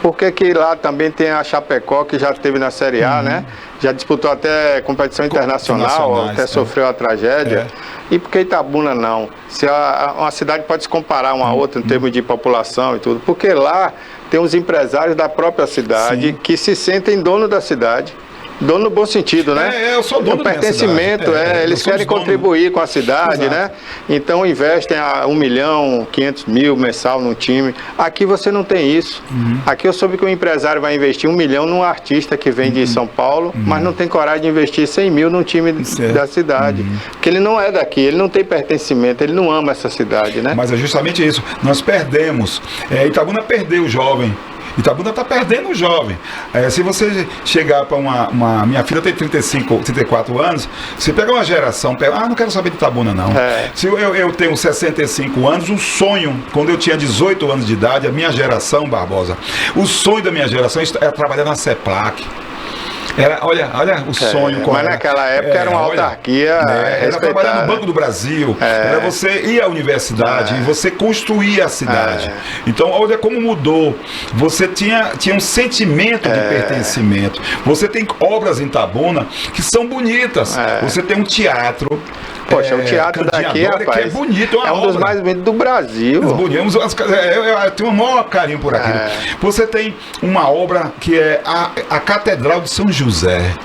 Por que lá também tem a Chapecó, que já esteve na Série A, né? Já disputou até competição internacional, até sofreu a tragédia. E por que Itabuna não? Se uma cidade pode se comparar uma a outra em termos de população e tudo. Porque lá tem os empresários da própria cidade que se sentem dono da cidade. Dono no bom sentido, né? Eu sou dono do pertencimento, eles querem contribuir com a cidade, né? Então investem a 1.500.000 mensal num time. Aqui você não tem isso. Aqui eu soube que o empresário vai investir 1 milhão num artista que vem de São Paulo, mas não tem coragem de investir 100 mil num time da cidade. Porque ele não é daqui, ele não tem pertencimento, ele não ama essa cidade, né? Mas é justamente isso. Nós perdemos. Itabuna perdeu o jovem. Itabuna está perdendo o jovem. Se você chegar para minha filha tem 34 anos, você pega uma geração, não quero saber de Itabuna não. Se eu tenho 65 anos, o sonho, quando eu tinha 18 anos de idade, a minha geração, Barbosa, o sonho da minha geração era trabalhar na CEPLAC. Olha o sonho. Mas naquela época era uma autarquia era trabalhar no Banco do Brasil, era você ir à universidade e você construir a cidade. Então, olha como mudou. Você tinha um sentimento de pertencimento. Você tem obras em Itabuna que são bonitas. Você tem um teatro. Poxa, o teatro daqui, rapaz, que é bonito, um dos mais bonitos do Brasil. Eu tenho um maior carinho por aquilo. Você tem uma obra que é a Catedral de São José.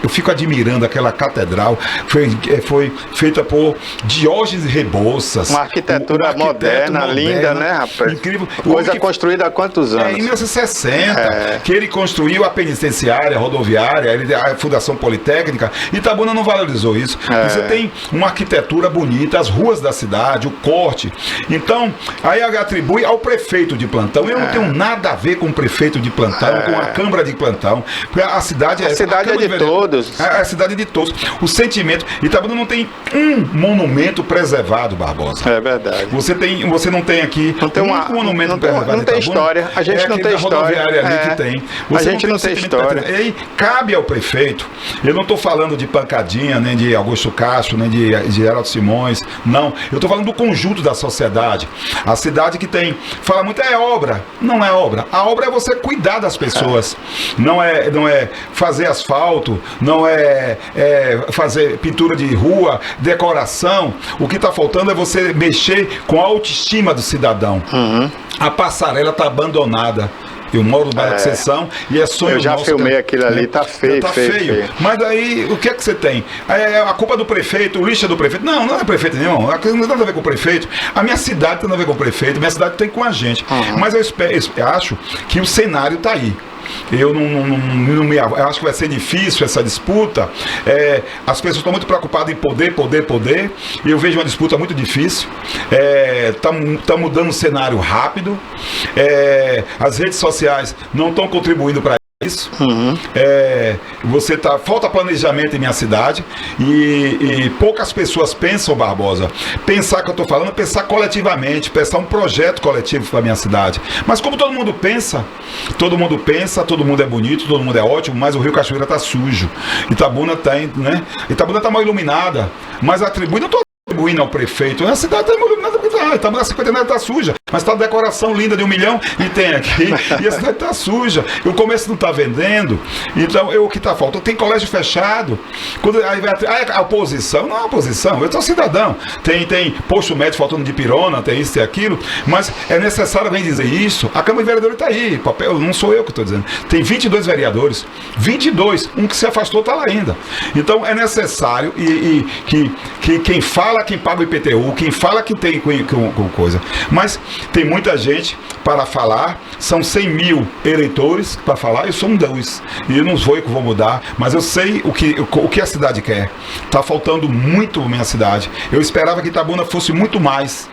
Eu fico admirando aquela catedral. Foi feita por Diógenes Rebouças. Uma arquitetura moderna, linda, né, rapaz? Incrível. Coisa construída há quantos anos? Em 1960, que ele construiu a penitenciária, a rodoviária, a Fundação Politécnica. Itabuna não valorizou isso. Você tem uma arquitetura bonita, as ruas da cidade, o corte. Então, aí atribui ao prefeito de plantão. Eu não tenho nada a ver com o prefeito de plantão, com a Câmara de plantão. Porque a cidade é de todos. A cidade de todos. O sentimento. Itabuna não tem um monumento preservado, Barbosa. É verdade. Você não tem aqui um monumento preservado. Não tem história. A gente não tem história. Ali que tem. A gente não tem história. E aí, cabe ao prefeito. Eu não estou falando de Pancadinha, nem de Augusto Castro, nem de Geraldo Simões, não. Eu estou falando do conjunto da sociedade. A cidade que fala muito obra. Não é obra. A obra é você cuidar das pessoas. Não é fazer asfalto, não é fazer pintura de rua, decoração. O que está faltando é você mexer com a autoestima do cidadão. A passarela está abandonada. Eu moro no bairro de Seção e é sonho nosso. Eu já filmei aquilo ali, tá feio. Tá feio. Mas daí, o que é que você tem? A culpa do prefeito, o lixo é do prefeito. Não é prefeito nenhum. Não tem nada a ver com o prefeito. A minha cidade tem nada a ver com o prefeito, minha cidade tem com a gente. Mas eu acho que o cenário está aí. Eu eu acho que vai ser difícil essa disputa. As pessoas estão muito preocupadas em poder. E eu vejo uma disputa muito difícil. Tá mudando o cenário rápido. As redes sociais não estão contribuindo para isso. Falta planejamento em minha cidade e poucas pessoas pensam, Barbosa. Pensar que eu estou falando, pensar coletivamente, pensar um projeto coletivo para a minha cidade. Mas como todo mundo pensa, todo mundo é bonito, todo mundo é ótimo, mas o Rio Cachoeira está sujo. Itabuna né? Itabuna está mal iluminada, mas atribui, não estou atribuindo ao prefeito. A cidade está iluminada porque Itabuna 59 está suja, mas está a decoração linda de 1 milhão e tem aqui, e a cidade está suja, o comércio não está vendendo. Então, o que está faltando? Tem colégio fechado. A oposição, não é oposição, eu sou cidadão. Tem posto médico faltando de pirona, tem isso e aquilo, mas é necessário alguém dizer isso. A Câmara de Vereadores está aí, papel, não sou eu que estou dizendo. Tem 22 vereadores, 22, um que se afastou está lá ainda. Então, é necessário que quem fala, quem paga o IPTU, quem fala que tem com coisa. Mas tem muita gente para falar, são 100 mil eleitores para falar, eu sou um deus. E eu não vou mudar, mas eu sei o que a cidade quer. Está faltando muito a minha cidade. Eu esperava que Itabuna fosse muito mais.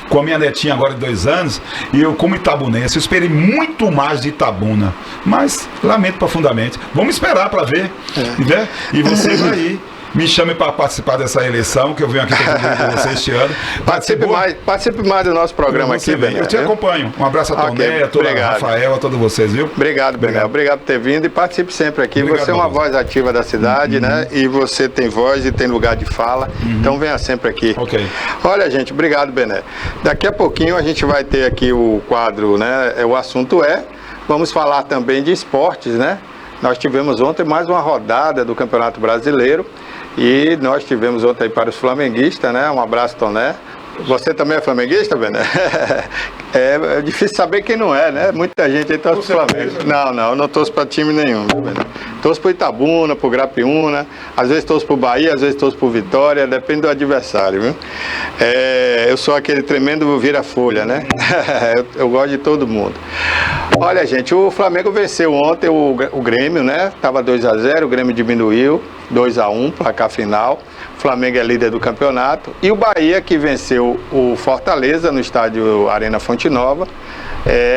Com a minha netinha agora de 2 anos, e eu como itabunense, eu esperei muito mais de Itabuna. Mas lamento profundamente. Vamos esperar para ver. Né? E você vai ir. me chame para participar dessa eleição, que eu venho aqui com você este ano. Participe mais do nosso programa aqui, Bené. Eu te acompanho. Um abraço a Toné, a toda a Rafael, a todos vocês, viu? Obrigado, Bené. Obrigado por ter vindo e participe sempre aqui. Obrigado, você é uma voz ativa da cidade, né? E você tem voz e tem lugar de fala. Então venha sempre aqui. Ok. Olha, gente, obrigado, Bené. Daqui a pouquinho a gente vai ter aqui o quadro, né? O assunto vamos falar também de esportes, né? Nós tivemos ontem mais uma rodada do Campeonato Brasileiro e nós tivemos ontem para os flamenguistas, né? Um abraço, Toné. Você também é flamenguista, Bené? É difícil saber quem não é, né? Muita gente aí torce pro Flamengo. Não, eu não torço para time nenhum, Bené. Torço pro Itabuna, pro Grapiúna, às vezes torço pro Bahia, às vezes torço pro Vitória, depende do adversário, viu? Eu sou aquele tremendo vira-folha, né? Eu gosto de todo mundo. Olha, gente, o Flamengo venceu ontem o Grêmio, né? Tava 2-0, o Grêmio diminuiu, 2-1, placar final. O Flamengo é líder do campeonato. E o Bahia, que venceu o Fortaleza no estádio Arena Fonte Nova,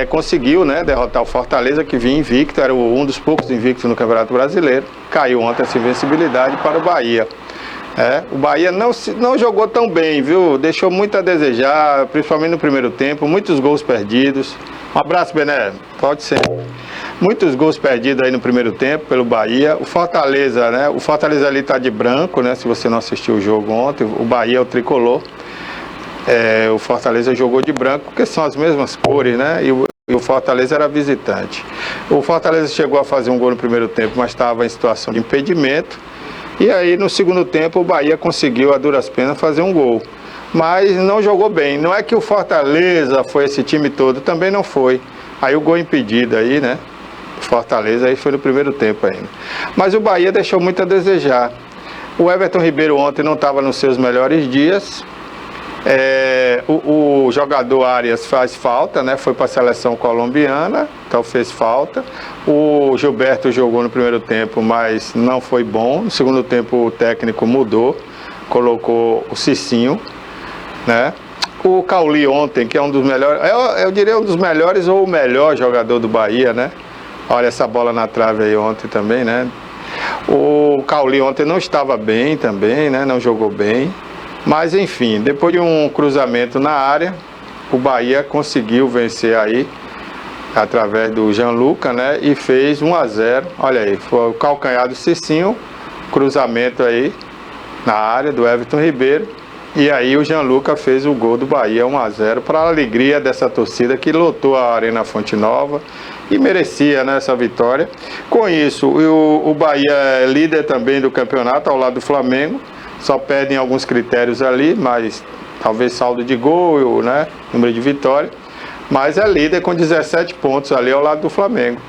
conseguiu, né, derrotar o Fortaleza, que vinha invicto, era um dos poucos invictos no Campeonato Brasileiro. Caiu ontem essa invencibilidade para o Bahia. O Bahia não jogou tão bem, viu? Deixou muito a desejar, principalmente no primeiro tempo, muitos gols perdidos. Um abraço, Bené. Pode ser. Muitos gols perdidos aí no primeiro tempo pelo Bahia. O Fortaleza, né? O Fortaleza ali tá de branco, né? Se você não assistiu o jogo ontem, o Bahia é o tricolor. O Fortaleza jogou de branco, porque são as mesmas cores, né? E o Fortaleza era visitante. O Fortaleza chegou a fazer um gol no primeiro tempo, mas estava em situação de impedimento. E aí no segundo tempo o Bahia conseguiu a duras penas fazer um gol. Mas não jogou bem. Não é que o Fortaleza foi esse time todo, também não foi. Aí o gol impedido aí, né? O Fortaleza aí foi no primeiro tempo ainda. Mas o Bahia deixou muito a desejar. O Everton Ribeiro ontem não estava nos seus melhores dias. O jogador Arias faz falta, né? Foi para a seleção colombiana, então fez falta. O Gilberto jogou no primeiro tempo, mas não foi bom. No segundo tempo o técnico mudou, colocou o Cicinho, né? O Cauli ontem, que é um dos melhores, eu diria um dos melhores ou o melhor jogador do Bahia, né? Olha essa bola na trave aí ontem também, né? O Cauli ontem não estava bem também, né? Não jogou bem. Mas enfim, depois de um cruzamento na área, o Bahia conseguiu vencer aí, através do Gianluca, né? E fez 1-0. Olha aí, foi o calcanhar do Cicinho, cruzamento aí na área do Everton Ribeiro. E aí o Gianluca fez o gol do Bahia, 1-0, para a alegria dessa torcida que lotou a Arena Fonte Nova e merecia, né, essa vitória. Com isso, o Bahia é líder também do campeonato, ao lado do Flamengo. Só perdem alguns critérios ali, mas talvez saldo de gol, né, número de vitória. Mas é líder com 17 pontos ali ao lado do Flamengo.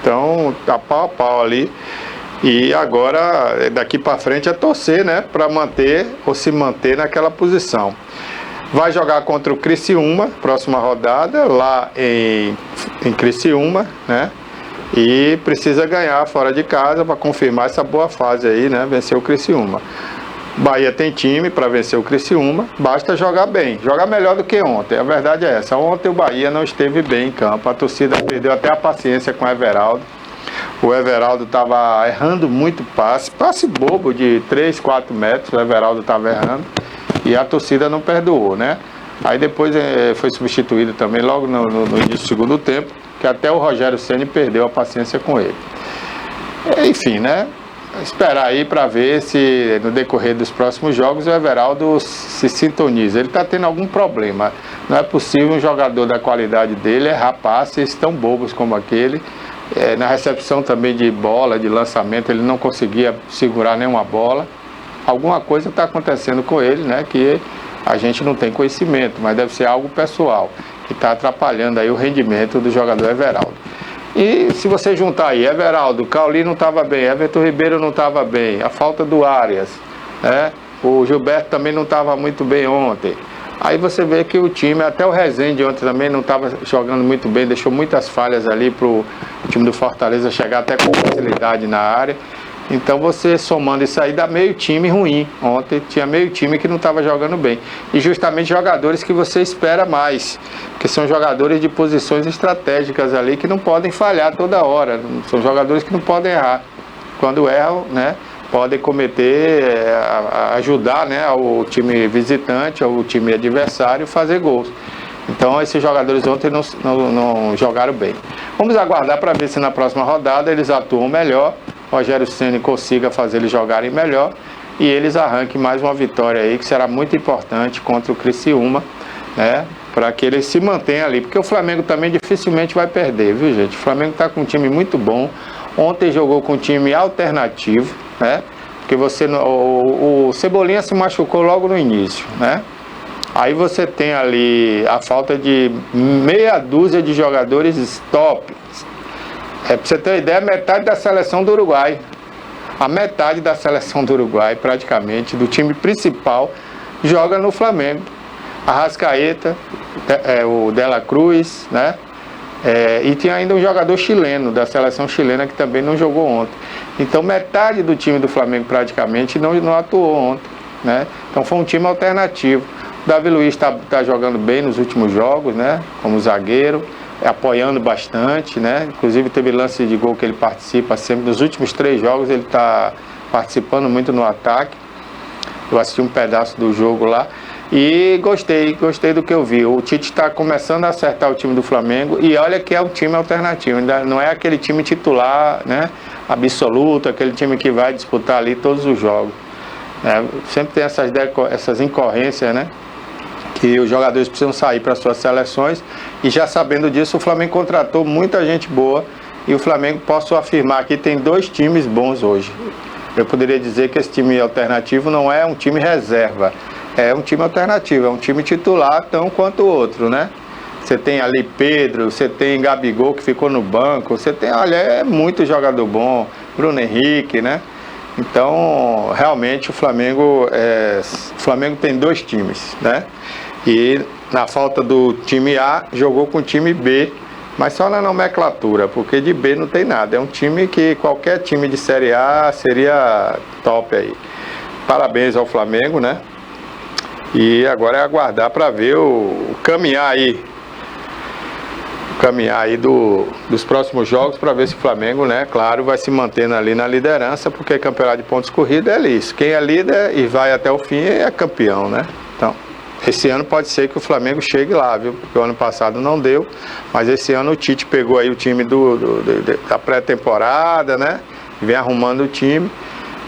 Então, tá pau a pau ali. E agora, daqui para frente é torcer, né, para manter ou se manter naquela posição. Vai jogar contra o Criciúma, próxima rodada, lá em Criciúma, né? E precisa ganhar fora de casa para confirmar essa boa fase aí, né? Vencer o Criciúma. Bahia tem time para vencer o Criciúma, basta jogar bem, jogar melhor do que ontem, a verdade é essa. Ontem o Bahia não esteve bem em campo, a torcida perdeu até a paciência com o Everaldo. O Everaldo estava errando muito passe bobo de 3, 4 metros, o Everaldo estava errando e a torcida não perdoou, né? Aí depois foi substituído também logo no início do segundo tempo, que até o Rogério Ceni perdeu a paciência com ele. Enfim, né? Esperar aí para ver se no decorrer dos próximos jogos o Everaldo se sintoniza. Ele está tendo algum problema. Não é possível um jogador da qualidade dele errar passes tão bobos como aquele. Na recepção também de bola, de lançamento, ele não conseguia segurar nenhuma bola. Alguma coisa está acontecendo com ele, né? Que a gente não tem conhecimento, mas deve ser algo pessoal que está atrapalhando aí o rendimento do jogador Everaldo. E se você juntar aí, Everaldo, Cauli não estava bem, Everton Ribeiro não estava bem, a falta do Arias, né? O Gilberto também não estava muito bem ontem. Aí você vê que o time, até o Rezende ontem também não estava jogando muito bem, deixou muitas falhas ali para o time do Fortaleza chegar até com facilidade na área. Então você somando isso aí dá meio time ruim. Ontem tinha meio time que não estava jogando bem. E justamente jogadores que você espera mais, que são jogadores de posições estratégicas ali que não podem falhar toda hora. São jogadores que não podem errar. Quando erram, né, podem cometer, ajudar, né, o time visitante, ou o time adversário fazer gols. Então esses jogadores ontem não jogaram bem. Vamos aguardar para ver se na próxima rodada eles atuam melhor, Rogério Ceni consiga fazer eles jogarem melhor e eles arranquem mais uma vitória aí, que será muito importante contra o Criciúma, né, para que eles se mantenham ali, porque o Flamengo também dificilmente vai perder, viu, gente? O Flamengo está com um time muito bom. Ontem jogou com um time alternativo, né? Porque o Cebolinha se machucou logo no início, né? Aí você tem ali a falta de meia dúzia de jogadores top. Pra você ter uma ideia, metade da seleção do Uruguai. A metade da seleção do Uruguai, praticamente, do time principal, joga no Flamengo. Arrascaeta, o Dela Cruz, né? E tem ainda um jogador chileno, da seleção chilena, que também não jogou ontem. Então metade do time do Flamengo praticamente não atuou ontem, né? Então foi um time alternativo. O Davi Luiz tá jogando bem nos últimos jogos, né? Como zagueiro, apoiando bastante, né? Inclusive teve lance de gol que ele participa sempre. Nos últimos 3 jogos ele está participando muito no ataque. Eu assisti um pedaço do jogo lá. E gostei do que eu vi. O Tite está começando a acertar o time do Flamengo e olha que é um time alternativo, ainda não é aquele time titular, né, absoluto, aquele time que vai disputar ali todos os jogos. Sempre tem essas incorrências, né, que os jogadores precisam sair para suas seleções e já sabendo disso o Flamengo contratou muita gente boa e o Flamengo, posso afirmar que tem 2 times bons hoje. Eu poderia dizer que esse time alternativo não é um time reserva. É um time alternativo, é um time titular tão quanto o outro, né? Você tem ali Pedro, você tem Gabigol que ficou no banco, você tem, olha, é muito jogador bom, Bruno Henrique, né? Então, realmente o Flamengo tem 2 times, né? E na falta do time A, jogou com o time B, mas só na nomenclatura, porque de B não tem nada. É um time que qualquer time de Série A seria top aí. Parabéns ao Flamengo, né? E agora é aguardar para ver o caminhar aí dos próximos jogos, para ver se o Flamengo, né, claro, vai se mantendo ali na liderança, porque campeonato de pontos corridos é isso. Quem é líder e vai até o fim é campeão, né? Então, esse ano pode ser que o Flamengo chegue lá, viu? Porque o ano passado não deu, mas esse ano o Tite pegou aí o time da pré-temporada, né? Vem arrumando o time.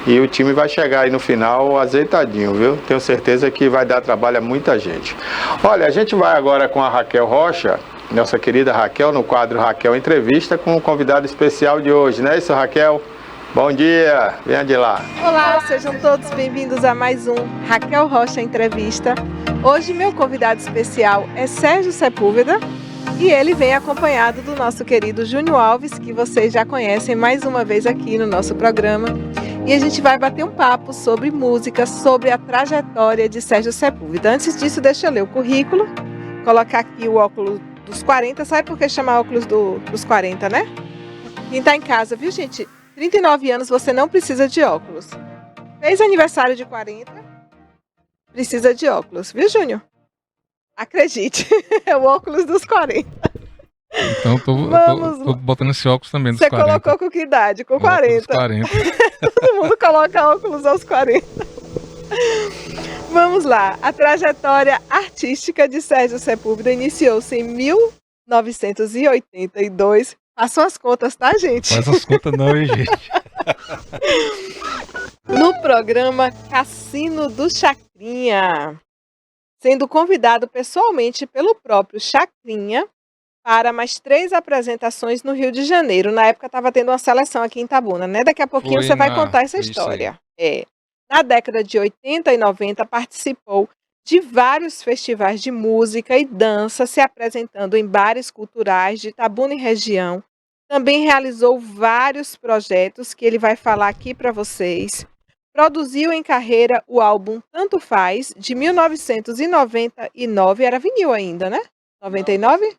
E o time vai chegar aí no final azeitadinho, viu? Tenho certeza que vai dar trabalho a muita gente. Olha, a gente vai agora com a Raquel Rocha, nossa querida Raquel, no quadro Raquel Entrevista, com o convidado especial de hoje, não é isso, Raquel? Bom dia, venha de lá. Olá, sejam todos bem-vindos a mais um Raquel Rocha Entrevista. Hoje meu convidado especial é Sérgio Sepúlveda e ele vem acompanhado do nosso querido Júnior Alves, que vocês já conhecem mais uma vez aqui no nosso programa. E a gente vai bater um papo sobre música, sobre a trajetória de Sérgio Sepúlveda. Antes disso, deixa eu ler o currículo, colocar aqui o óculos dos 40. Sabe por que chamar óculos dos 40, né? Quem tá em casa, viu, gente? 39 anos, você não precisa de óculos. Fez aniversário de 40, precisa de óculos, viu, Júnior? Acredite, é o óculos dos 40. Então tô botando esse óculos também dos 40. Você colocou com que idade? Com 40. 40. Todo mundo coloca óculos aos 40. Vamos lá. A trajetória artística de Sérgio Sepúlveda iniciou-se em 1982. Façam as contas, tá, gente? Faz as contas não, hein, gente? No programa Cassino do Chacrinha, sendo convidado pessoalmente pelo próprio Chacrinha para mais 3 apresentações no Rio de Janeiro. Na época estava tendo uma seleção aqui em Itabuna, né? Daqui a pouquinho você vai contar essa história. Na década de 80 e 90 participou de vários festivais de música e dança, se apresentando em bares culturais de Itabuna e região. Também realizou vários projetos que ele vai falar aqui para vocês. Produziu em carreira o álbum Tanto Faz, de 1999. Era vinil ainda, né? 99?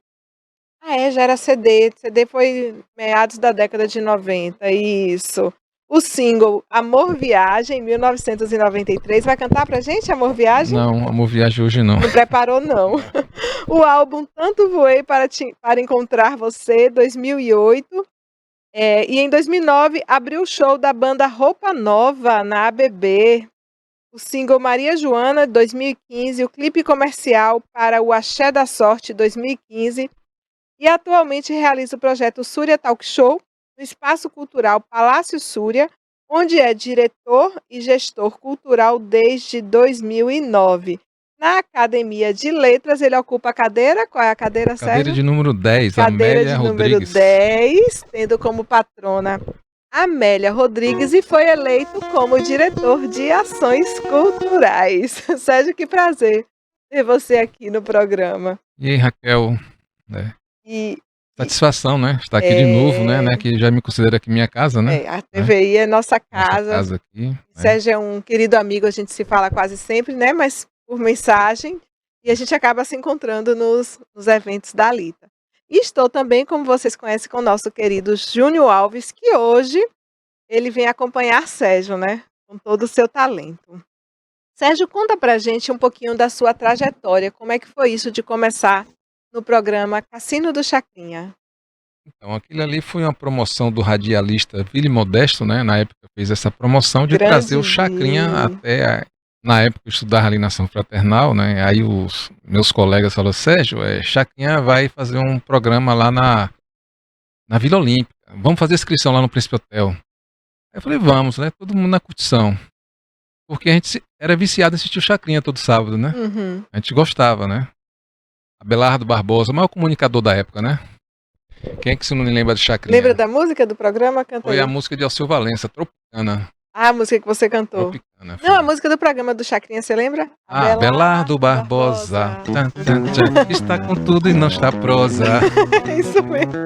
Já era CD. CD foi meados da década de 90, isso. O single Amor Viagem, em 1993. Vai cantar pra gente, Amor Viagem? Não, Amor Viagem hoje não. Não preparou, não. O álbum Tanto Voei para Encontrar Você, 2008. E em 2009 abriu o show da banda Roupa Nova na ABB. O single Maria Joana, 2015, o clipe comercial para o Axé da Sorte, 2015, e atualmente realiza o projeto Súria Talk Show no Espaço Cultural Palácio Súria, onde é diretor e gestor cultural desde 2009. Na Academia de Letras, ele ocupa a cadeira, qual é a cadeira, Sérgio? Cadeira de número 10, cadeira Amélia de Rodrigues. Número 10, tendo como patrona Amélia Rodrigues, e foi eleito como diretor de ações culturais. Sérgio, que prazer ter você aqui no programa. E aí, Raquel? Satisfação, né? Estar aqui de novo, né? Que já me considera aqui minha casa, né? A TVI é nossa casa. Nossa casa aqui. Sérgio é um querido amigo, a gente se fala quase sempre, né? Mas por mensagem, e a gente acaba se encontrando nos eventos da Alita. E estou também, como vocês conhecem, com o nosso querido Júnior Alves, que hoje ele vem acompanhar Sérgio, né? Com todo o seu talento. Sérgio, conta pra gente um pouquinho da sua trajetória. Como é que foi isso de começar no programa Cassino do Chacrinha? Então, aquilo ali foi uma promoção do radialista Vili Modesto, né? Na época fez essa promoção de Grande trazer o Chacrinha até... Na época eu estudava ali na Ação Fraternal, né? Aí os meus colegas falaram, Sérgio, Chacrinha vai fazer um programa lá na Vila Olímpica. Vamos fazer inscrição lá no Príncipe Hotel. Aí eu falei, vamos, né? Todo mundo na curtição. Porque a gente era viciado em assistir o Chacrinha todo sábado, né? Uhum. A gente gostava, né? Abelardo Barbosa, o maior comunicador da época, né? Quem é que se não lembra de Chacrinha? Lembra da música do programa? Canta Foi aí. a música de Alceu Valença, Tropicana. Ah, a música que você cantou. Tropicana. Não, a música do programa do Chacrinha, você lembra? Abelardo Barbosa. Está com tudo e não está prosa. É isso mesmo.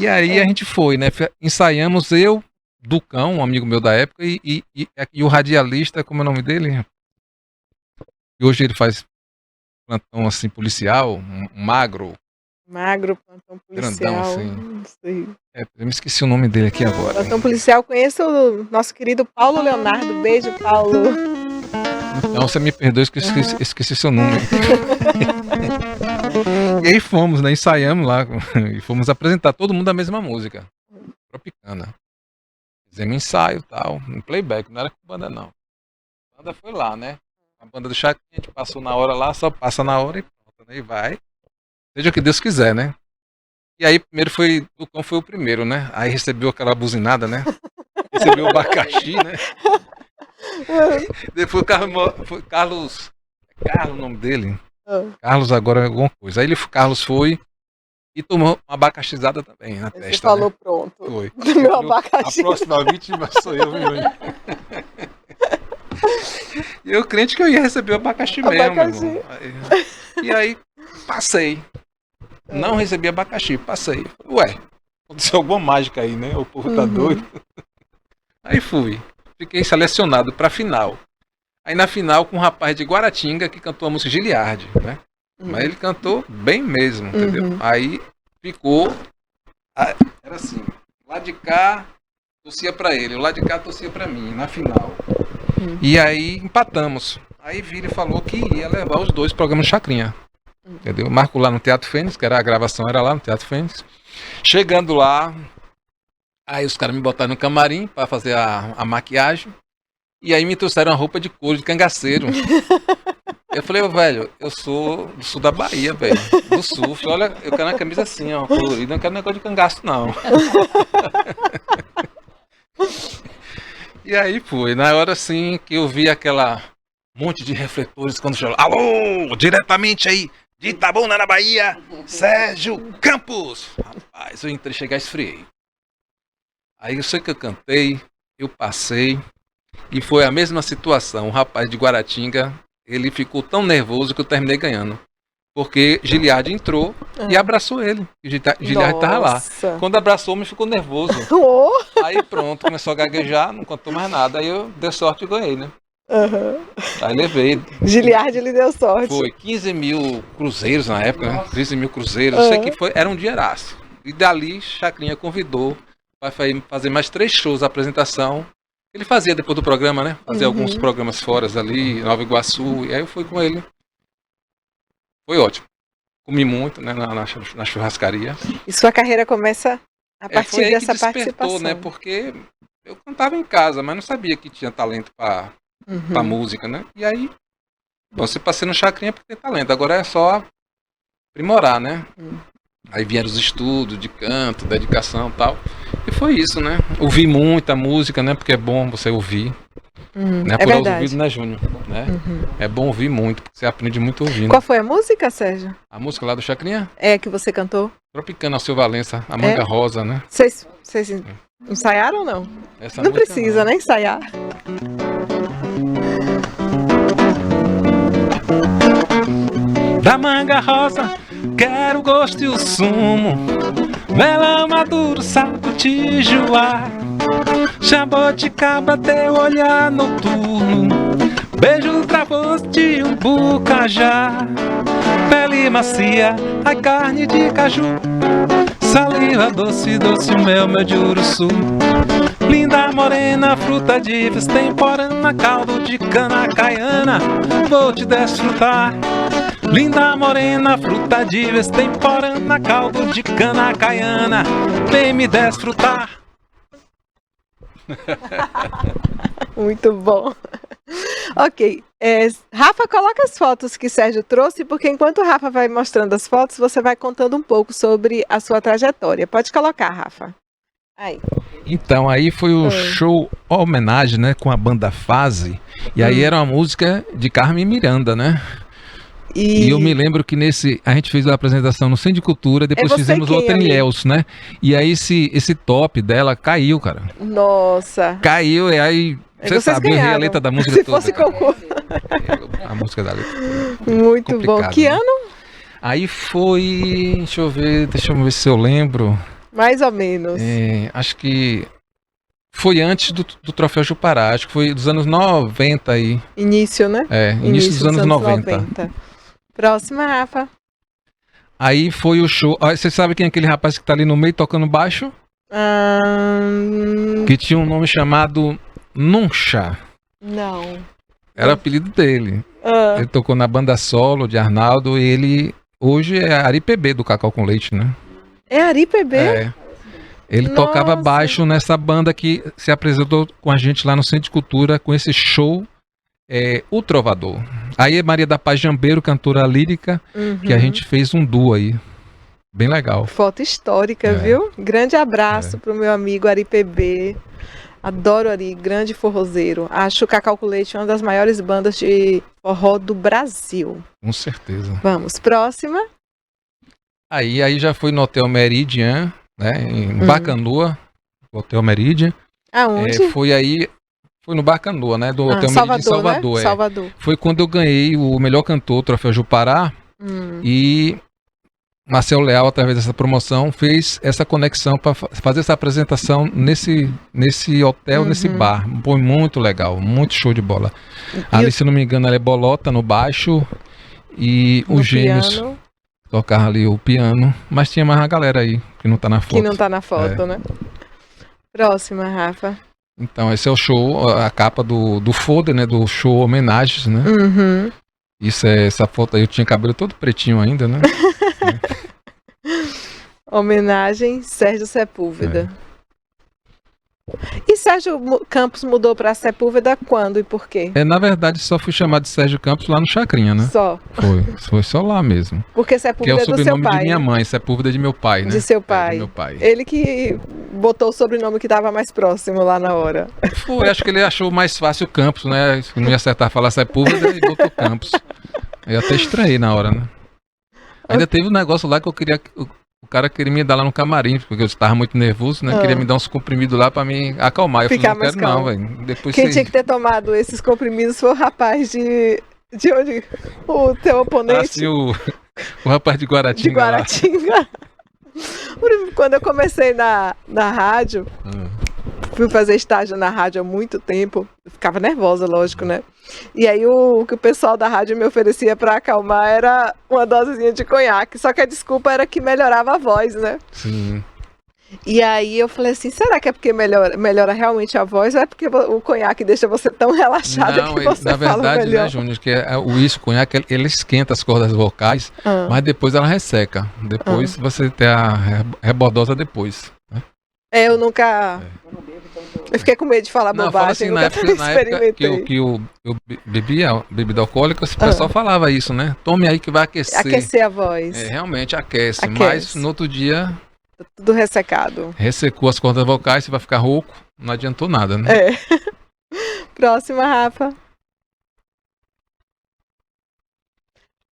E aí a gente foi, né? Ensaiamos eu, Ducão, um amigo meu da época, e o radialista, como é o nome dele? E hoje ele faz plantão assim, policial, um magro. Magro, plantão policial. Grandão, assim. Não sei. Eu me esqueci o nome dele aqui agora. Plantão policial, conheço o nosso querido Paulo Leonardo. Beijo, Paulo. Então você me perdoe, esqueci seu nome. E aí fomos, né? Ensaiamos lá e fomos apresentar todo mundo a mesma música. Tropicana. Fizemos ensaio e tal, no playback, não era com banda não. A banda foi lá, né? A banda do Chacrinha, a gente passou na hora lá, só passa na hora e pronto, né? E vai. Seja o que Deus quiser, né? E aí primeiro foi, o Ducão foi o primeiro, né? Aí recebeu aquela buzinada, né? Recebeu o abacaxi, né? Depois foi Carlos o nome dele? Carlos agora é alguma coisa. Aí Carlos foi e tomou uma abacaxizada também na testa. Você falou, né? Pronto. Foi. Meu abacaxi. A próxima vítima sou eu, viu? E eu crente que eu ia receber o abacaxi mesmo, irmão. E aí passei. Não recebi abacaxi, passei. Ué, aconteceu alguma mágica aí, né? O povo tá doido. Aí fui. Fiquei selecionado pra final. Aí na final com um rapaz de Guaratinga que cantou a música Giliardi, né? Mas ele cantou bem mesmo, entendeu? Aí ficou... Era assim, lá de cá torcia pra ele, o lá de cá torcia pra mim, na final. E aí empatamos. Aí Vili falou que ia levar os dois programas de Chacrinha. Entendeu? Marco lá no Teatro Fênix, que era a gravação, era lá no Teatro Fênix. Chegando lá, aí os caras me botaram no camarim pra fazer a maquiagem. E aí me trouxeram uma roupa de couro de cangaceiro. Eu falei, velho, eu sou do sul da Bahia, velho. Do sul. Olha, eu quero uma camisa assim, ó, colorida, não quero negócio de cangaço, não. E aí foi, na hora assim que eu vi aquela monte de refletores quando chegou. Alô, diretamente aí de Itabuna, na Bahia, Sérgio Campos. Rapaz, eu entrei, chegar, esfriei. Aí eu sei que eu cantei, eu passei, e foi a mesma situação. O rapaz de Guaratinga, ele ficou tão nervoso que eu terminei ganhando. Porque Giliardi entrou e abraçou ele. Giliardi estava lá. Quando abraçou, me ficou nervoso. Aí pronto, começou a gaguejar, não contou mais nada. Aí eu dei sorte e ganhei, né? Aí levei. Giliardi lhe deu sorte. Foi 15 mil cruzeiros na época, né? 15 mil cruzeiros. Eu sei que era um dinheiraço. E dali, Chacrinha convidou para fazer mais 3 shows de apresentação. Ele fazia depois do programa, né? Fazia alguns programas fora ali, Nova Iguaçu. E aí eu fui com ele. Foi ótimo. Comi muito, né? Na churrascaria. E sua carreira começa A partir foi aí dessa que despertou, participação. né? Porque eu cantava em casa, mas não sabia que tinha talento pra música, né? E aí, você passei no Chacrinha porque tem talento. Agora é só aprimorar, né? Aí vieram os estudos de canto, dedicação e tal. E foi isso, né? Ouvi muita música, né? Porque é bom você ouvir. Não é por aos ouvidos, né, Júnior? Né? É bom ouvir muito, porque você aprende muito ouvindo. Qual foi a música, Sérgio? A música lá do Chacrinha? É que você cantou? Tropicana Alceu Valença, a Manga Rosa, né? Vocês ensaiaram ou não? Essa Não música precisa, né, ensaiar. Da manga rosa, quero o gosto e o sumo. Melão maduro, saco tijuá. Jaboticaba, teu olhar noturno. Beijo travoso de um bucajá. Pele macia, a carne de caju. Saliva doce, doce o mel, meu de uruçu. Linda morena, fruta de extemporânea, caldo de cana caiana, vou te desfrutar. Linda morena, fruta de extemporânea, caldo de cana caiana, vem me desfrutar. Muito bom. Ok. Rafa, coloca as fotos que Sérgio trouxe, porque enquanto o Rafa vai mostrando as fotos, você vai contando um pouco sobre a sua trajetória. Pode colocar, Rafa. Aí. Então, aí foi o show homenagem, né, com a banda Fase. E aí era uma música de Carmen Miranda, né? E eu me lembro que a gente fez a apresentação no Centro de Cultura, depois fizemos outra em Ilhéus, né? E aí esse top dela caiu, cara. Nossa. Caiu, e aí você sabe, eu errei a letra da música Se toda. fosse concurso. A música da letra. Muito bom. Que ano? Aí foi, deixa eu ver se eu lembro. Mais ou menos. Acho que foi antes do Troféu Jupará, acho que foi dos anos 90 aí. Início, né? Início dos anos 90. Próxima, Rafa. Aí foi o show. Você sabe quem é aquele rapaz que tá ali no meio tocando baixo? Que tinha um nome chamado Nuncha. Não. Era o apelido dele. Ele tocou na banda solo de Arnaldo e ele hoje é Ari PB do Cacau com Leite, né? É Ari PB? Ele tocava baixo nessa banda que se apresentou com a gente lá no Centro de Cultura com esse show O Trovador. Aí é Maria da Paz Jambeiro, cantora lírica, que a gente fez um duo aí. Bem legal. Foto histórica, viu? Grande abraço pro meu amigo Ari PB. Adoro Ari, grande forrozeiro. Acho o Cacau com Leite uma das maiores bandas de forró do Brasil. Com certeza. Vamos, próxima. Aí já foi no Hotel Meridian, né? Em Bacanoa, Hotel Meridian. Aonde? Foi no Bacanoa, né? Do Hotel Salvador, Meridian em Salvador. Né? Salvador. Foi quando eu ganhei o melhor cantor, o Troféu Jupará. E Marcel Leal, através dessa promoção, fez essa conexão para fazer essa apresentação nesse hotel, nesse bar. Foi muito legal, muito show de bola. Ali, se não me engano, ela é Bolota no baixo e os Gêmeos tocaram ali o piano. Mas tinha mais uma galera aí que não tá na foto. Que não tá na foto, né? Próxima, Rafa. Então, esse é o show, a capa do folder, né? Do show Homenagens, né? Essa foto aí, eu tinha cabelo todo pretinho ainda, né? Homenagem Sérgio Sepúlveda. E Sérgio Campos mudou para Sepúlveda quando e por quê? Na verdade, só fui chamado de Sérgio Campos lá no Chacrinha, né? Só? Foi só lá mesmo. Porque Sepúlveda é o do seu pai. sobrenome de minha mãe, Sepúlveda de meu pai, né? De seu pai. De meu pai. Ele que botou o sobrenome que estava mais próximo lá na hora. Foi, acho que ele achou mais fácil Campos, né? Não ia acertar falar Sepúlveda e botou Campos. Eu até estranhei na hora, né? Ainda teve um negócio lá que eu queria... O cara queria me dar lá no camarim, porque eu estava muito nervoso, né? Queria me dar uns comprimidos lá para me acalmar. Eu Ficar falei, não quero não, velho. Quem tinha que ter tomado esses comprimidos foi o rapaz de onde? O teu oponente? O rapaz de Guaratinga. De Guaratinga. Quando eu comecei na rádio, fui fazer estágio na rádio há muito tempo, eu ficava nervosa, lógico, né? E aí o que o pessoal da rádio me oferecia para acalmar era uma dosezinha de conhaque, só que a desculpa era que melhorava a voz, né? Sim. E aí eu falei assim, será que é porque melhora realmente a voz ou é porque o conhaque deixa você tão relaxada que você na verdade, fala melhor? né, Júnior, que o uísque, o conhaque, ele esquenta as cordas vocais, mas depois ela resseca. Depois você tem a rebordosa depois. Né? Eu nunca... Eu fiquei com medo de falar Não, bobagem, fala assim, na época que eu bebia bebida alcoólica, o pessoal falava isso, né? Tome aí que vai aquecer. Aquecer a voz. Realmente aquece, mas no outro dia... Tudo ressecado. Ressecou as cordas vocais, você vai ficar rouco, não adiantou nada, né? Próxima, Rafa.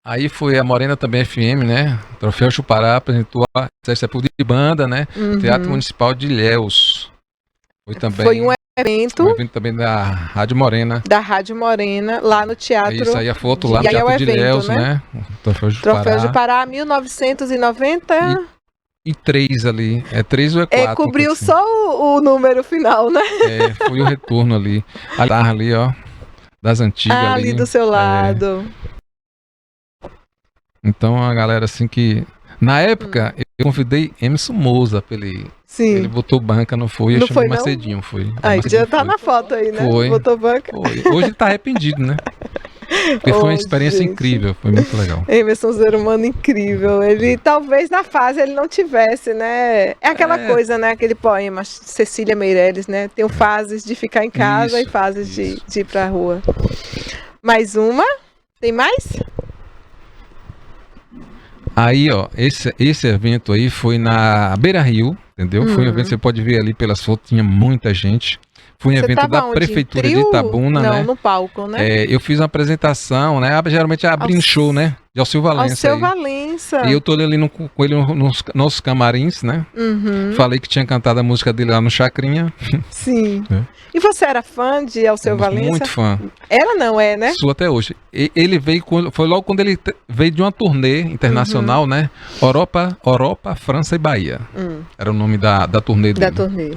Aí foi a Morena também FM, né? Troféu Chupará apresentou a Sérgio Sepúlveda de banda, né? Teatro Municipal de Ilhéus. Foi um evento também da Rádio Morena. Da Rádio Morena, lá no teatro. Isso aí, a foto lá no Teatro de Ilhéus, né? Troféu Chupará, 1993 ali. É 3 ou é 4? Cobriu assim. Só o número final, né? Foi o retorno ali. Ali, ó. Das antigas ali. Ali do seu lado. Então, a galera assim que... Na época, eu convidei Emerson Moza pra ele... Sim. Ele botou banca, não foi? Eu chamei Macedinho, foi. Aí já tá na foto aí, né? Foi. Botou banca. Foi. Hoje ele tá arrependido, né? Porque foi uma experiência incrível, foi muito legal. Emerson, um ser humano incrível. Ele talvez na fase ele não tivesse, né? É aquela coisa, né? Aquele poema, Cecília Meirelles, né? Tem fases de ficar em casa e fases de ir pra rua. Mais uma? Tem mais? Aí, ó, esse evento aí foi na Beira Rio, entendeu? Foi um evento, você pode ver ali pelas fotos, tinha muita gente. Foi um evento da Prefeitura de Itabuna, né? No palco, né? Eu fiz uma apresentação, né? Geralmente abrindo show, né? De Alceu Valença. Alceu Valença. E eu tô ali com ele nos nossos camarins, né? Falei que tinha cantado a música dele lá no Chacrinha. Sim. E você era fã de Alceu Valença? Muito fã. Era não, né? Sou até hoje. Ele veio, foi logo quando ele veio de uma turnê internacional, né? Europa, França e Bahia. Era o nome da turnê dele. Da turnê.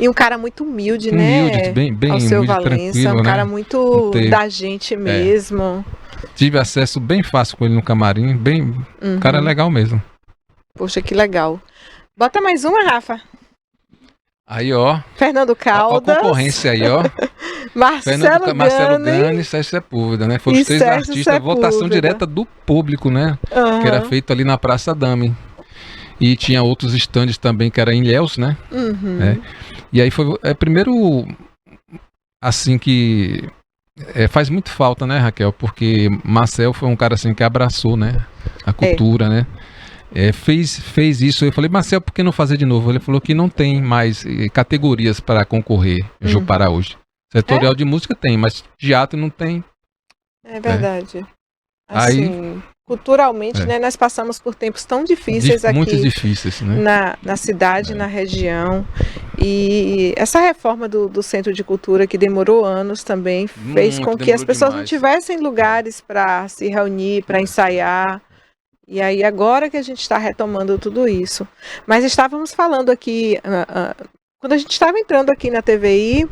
E um cara muito humilde, né? Bem Alceu humilde, Valença, um cara muito da gente mesmo. Tive acesso bem fácil com ele no camarim, um cara legal mesmo. Poxa, que legal. Bota mais uma, Rafa. Aí, ó. Fernando Caldas. A concorrência aí, ó. Marcelo Gani e Sérgio Sepúlveda, né? Foram os 3 artistas, votação direta do público, né? Que era feito ali na Praça Dame. E tinha outros estandes também, que era em Ilhéus, né? E aí foi primeiro, assim que... faz muito falta, né, Raquel? Porque Marcel foi um cara assim que abraçou, né? A cultura, né? Fez isso. Eu falei, Marcel, por que não fazer de novo? Ele falou que não tem mais categorias para concorrer em Jupará hoje. Setorial de música tem, mas teatro não tem. É verdade. Assim, culturalmente, né, nós passamos por tempos tão difíceis aqui. Muito difíceis, né? Na cidade, na região. E essa reforma do Centro de Cultura, que demorou anos também, fez com que as pessoas não tivessem lugares para se reunir, para ensaiar. E aí agora que a gente está retomando tudo isso. Mas estávamos falando aqui, quando a gente estava entrando aqui na TVI,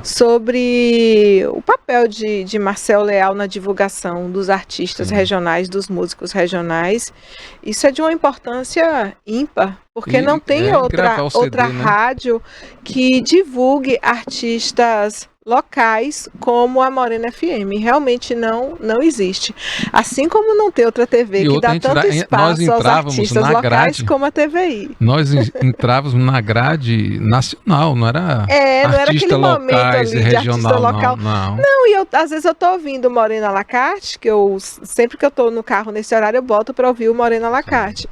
sobre o papel de Marcel Leal na divulgação dos artistas regionais, dos músicos regionais. Isso é de uma importância ímpar, porque não tem outra rádio que divulgue artistas locais como a Morena FM. Realmente não existe. Assim como não tem outra TV que dá tanto espaço aos artistas locais como a TVI. Nós entrávamos na grade nacional, não era não era aquele momento ali de artista local. Não, e às vezes eu tô ouvindo Morena Lacarte, que sempre que eu tô no carro nesse horário eu boto para ouvir o Morena Lacarte.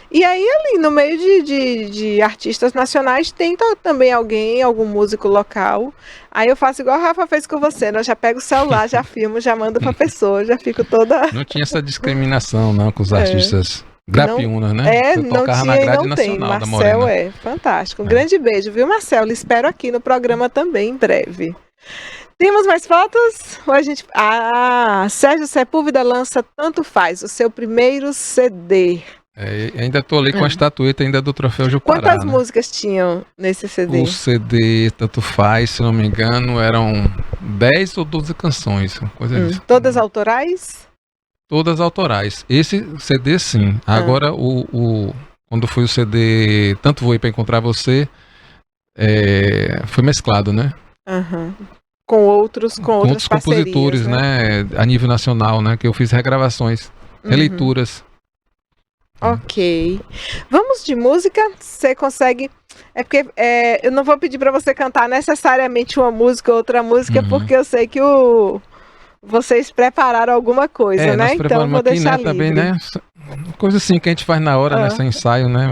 E aí ali no meio de artistas nacionais tem também algum músico local. Aí eu faço igual a Rafa fez com você, né? Eu já pego o celular, já filmo, já mando pra pessoa, já fico toda... Não tinha essa discriminação não com os artistas grapiúnas, né? Não tinha na grade e não tem. Marcel Morena. Fantástico. Um grande beijo, viu, Marcelo? Espero aqui no programa também em breve. Temos mais fotos? Ou a gente... Sérgio Sepúlveda lança Tanto Faz, o seu primeiro CD. Ainda estou ali com a estatueta ainda do Troféu Jupará. Quantas músicas tinham nesse CD? O CD, Tanto Faz, se não me engano, eram 10 ou 12 canções. Coisa disso. Todas autorais? Todas autorais. Esse CD, sim. Agora, quando foi o CD Tanto Voei para Encontrar Você, foi mesclado, né? Com outros compositores, né? A nível nacional, né? Que eu fiz regravações, releituras. Ok. Vamos de música? Você consegue É porque eu não vou pedir para você cantar necessariamente uma música ou outra música, porque eu sei que vocês prepararam alguma coisa, né? Então vou deixar livre. Também, né? Coisa assim que a gente faz na hora, né? Sem ensaio, né?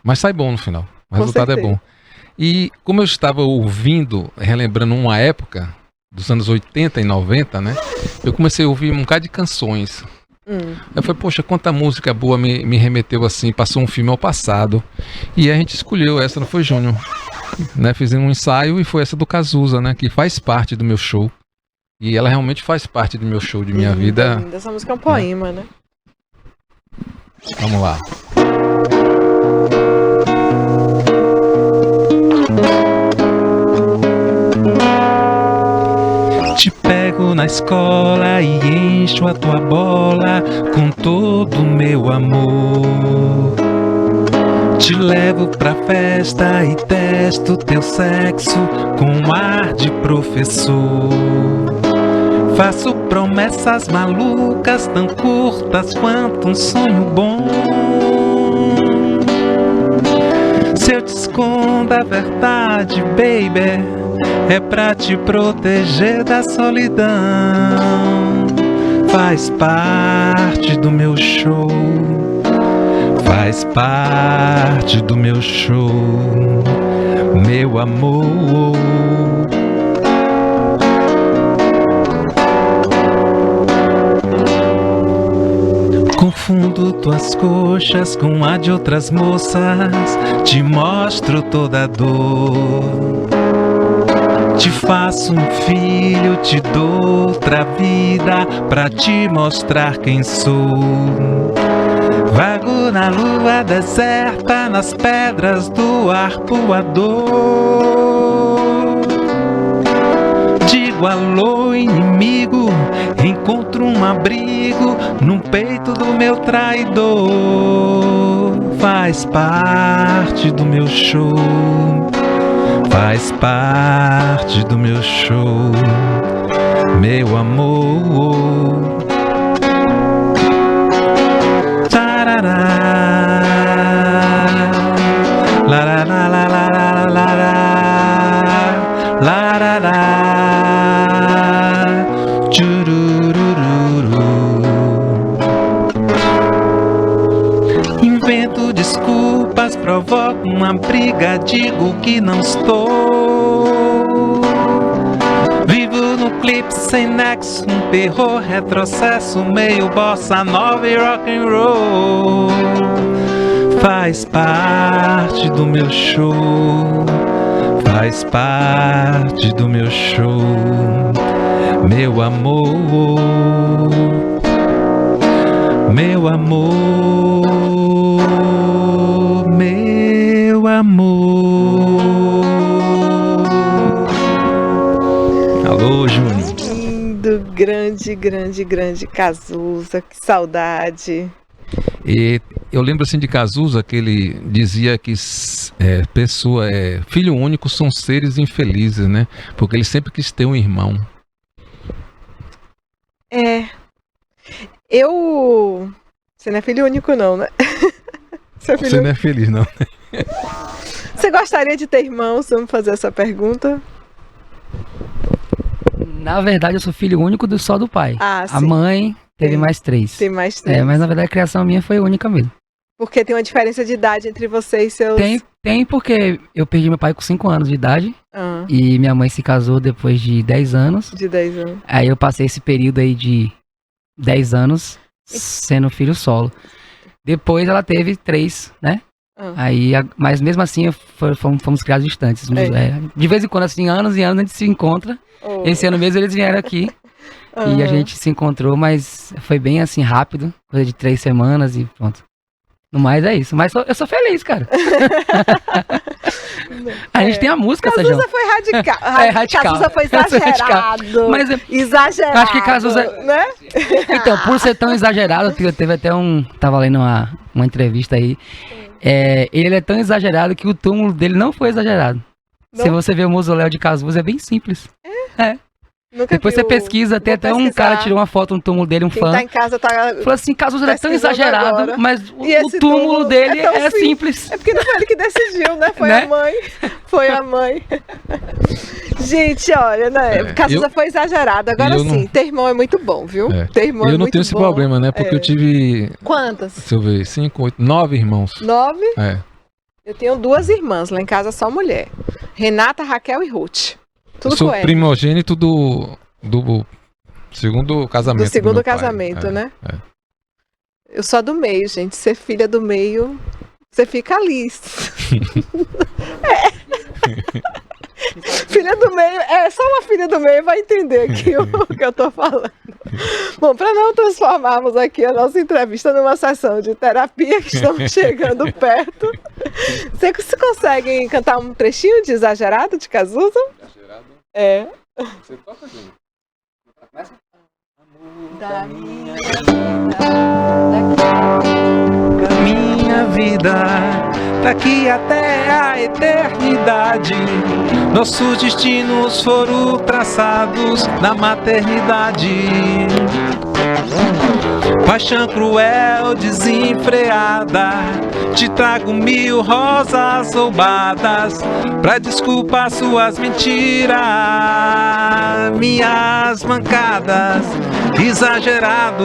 Mas sai bom no final. O resultado é bom. E como eu estava ouvindo, relembrando uma época dos anos 80 e 90, né? Eu comecei a ouvir um bocado de canções. Eu falei, poxa, quanta música boa me remeteu assim, passou um filme ao passado. E a gente escolheu essa, não foi, Júnior? Né? Fizemos um ensaio e foi essa do Cazuza, né? Que faz parte do meu show. E ela realmente faz parte do meu show, de minha vida. Essa música é um poema, né? Vamos lá. Te pego na escola e encho a tua bola com todo o meu amor. Te levo pra festa e testo teu sexo com ar de professor. Faço promessas malucas tão curtas quanto um sonho bom. Se eu te escondo a verdade, baby, é pra te proteger da solidão. Faz parte do meu show. Faz parte do meu show, meu amor. Confundo tuas coxas com a de outras moças, te mostro toda a dor. Te faço um filho, te dou outra vida pra te mostrar quem sou. Vago na lua deserta, nas pedras do arpoador. Digo alô, inimigo, encontro um abrigo no peito do meu traidor. Faz parte do meu show. Faz parte do meu show, meu amor. Tarará, larará, larará, larará, larará, tchururururu. Invento desculpas, provoco uma briga, digo que não estou. Vivo no clipe sem nexo, um terror, retrocesso, meio bossa nova e rock and roll. Faz parte do meu show. Faz parte do meu show, meu amor. Meu amor. Meu amor. Alô, Júnior. Lindo, grande Cazuza, que saudade. E eu lembro assim de Cazuza que ele dizia que filho único são seres infelizes, né? Porque ele sempre quis ter um irmão. Você não é filho único não, né? Você não é feliz não, né? Você gostaria de ter irmãos? Vamos fazer essa pergunta. Na verdade, eu sou filho único só do pai. Ah, sim. A mãe teve mais 3. Tem mais 3. Mas na verdade a criação minha foi única mesmo. Porque tem uma diferença de idade entre você e seus... Tem porque eu perdi meu pai com 5 anos de idade. E minha mãe se casou depois de 10 anos. De 10 anos. Aí eu passei esse período aí de 10 anos sendo filho solo. Depois ela teve 3, né? Aí, mas mesmo assim fomos criados distantes. De vez em quando, assim, anos e anos a gente se encontra. Esse ano mesmo eles vieram aqui. E a gente se encontrou, mas foi bem assim rápido. Coisa de 3 semanas e pronto. No mais é isso. Mas eu sou feliz, cara. A gente tem a música, Sérgio. Cazuza foi radical. Radical. Cazuza foi exagerado. Mas exagerado. Acho que Cazuza... Né? Então, por ser tão exagerado, teve até tava lendo uma entrevista aí. Ele é tão exagerado que o túmulo dele não foi exagerado. Não? Se você ver o mausoléu de Cazuza, é bem simples. Depois você pesquisa, tem até um cara tirou uma foto no túmulo dele, um Quem fã. tá em casa tá... Falou assim, Cazuza é tão exagerado, agora. mas o túmulo dele é simples. É porque não foi ele que decidiu, né? Foi a mãe. Foi a mãe. Gente, olha, né? Cazuza foi exagerado. Agora sim, ter irmão é muito bom, viu? Ter irmão é muito bom. Eu não tenho esse problema, né? Porque eu tive... Quantas? Deixa eu ver, 5, 8, 9 irmãos. 9? É. Eu tenho 2 irmãs, lá em casa só mulher. Renata, Raquel e Ruth. Tudo eu sou com primogênito do segundo casamento. Do segundo casamento, né? Eu sou do meio, gente. Ser filha do meio, você fica ali. Filha do meio, só uma filha do meio vai entender aqui o que eu tô falando. Bom, para não transformarmos aqui a nossa entrevista numa sessão de terapia, que estamos chegando perto, vocês conseguem cantar um trechinho de Exagerado de Cazuza? Exagerado? É. Você toca, gente? Da minha vida, daqui até a eternidade, nossos destinos foram traçados na maternidade. Paixão cruel, desenfreada, te trago 1000 rosas roubadas pra desculpar suas mentiras, minhas mancadas. Exagerado,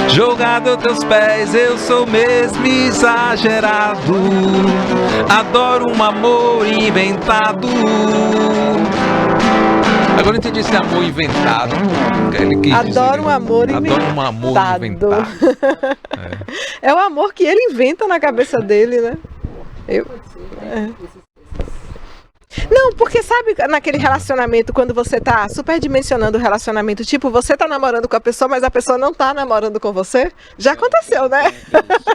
jogado aos teus pés, eu sou mesmo exagerado. Adoro um amor inventado. Agora eu entendi esse amor inventado. Adoro um amor inventado. Adoro um amor inventado. É o amor que ele inventa na cabeça dele, né? Não, porque sabe naquele relacionamento, quando você tá superdimensionando o relacionamento, tipo, você tá namorando com a pessoa, mas a pessoa não tá namorando com você? Já aconteceu, né?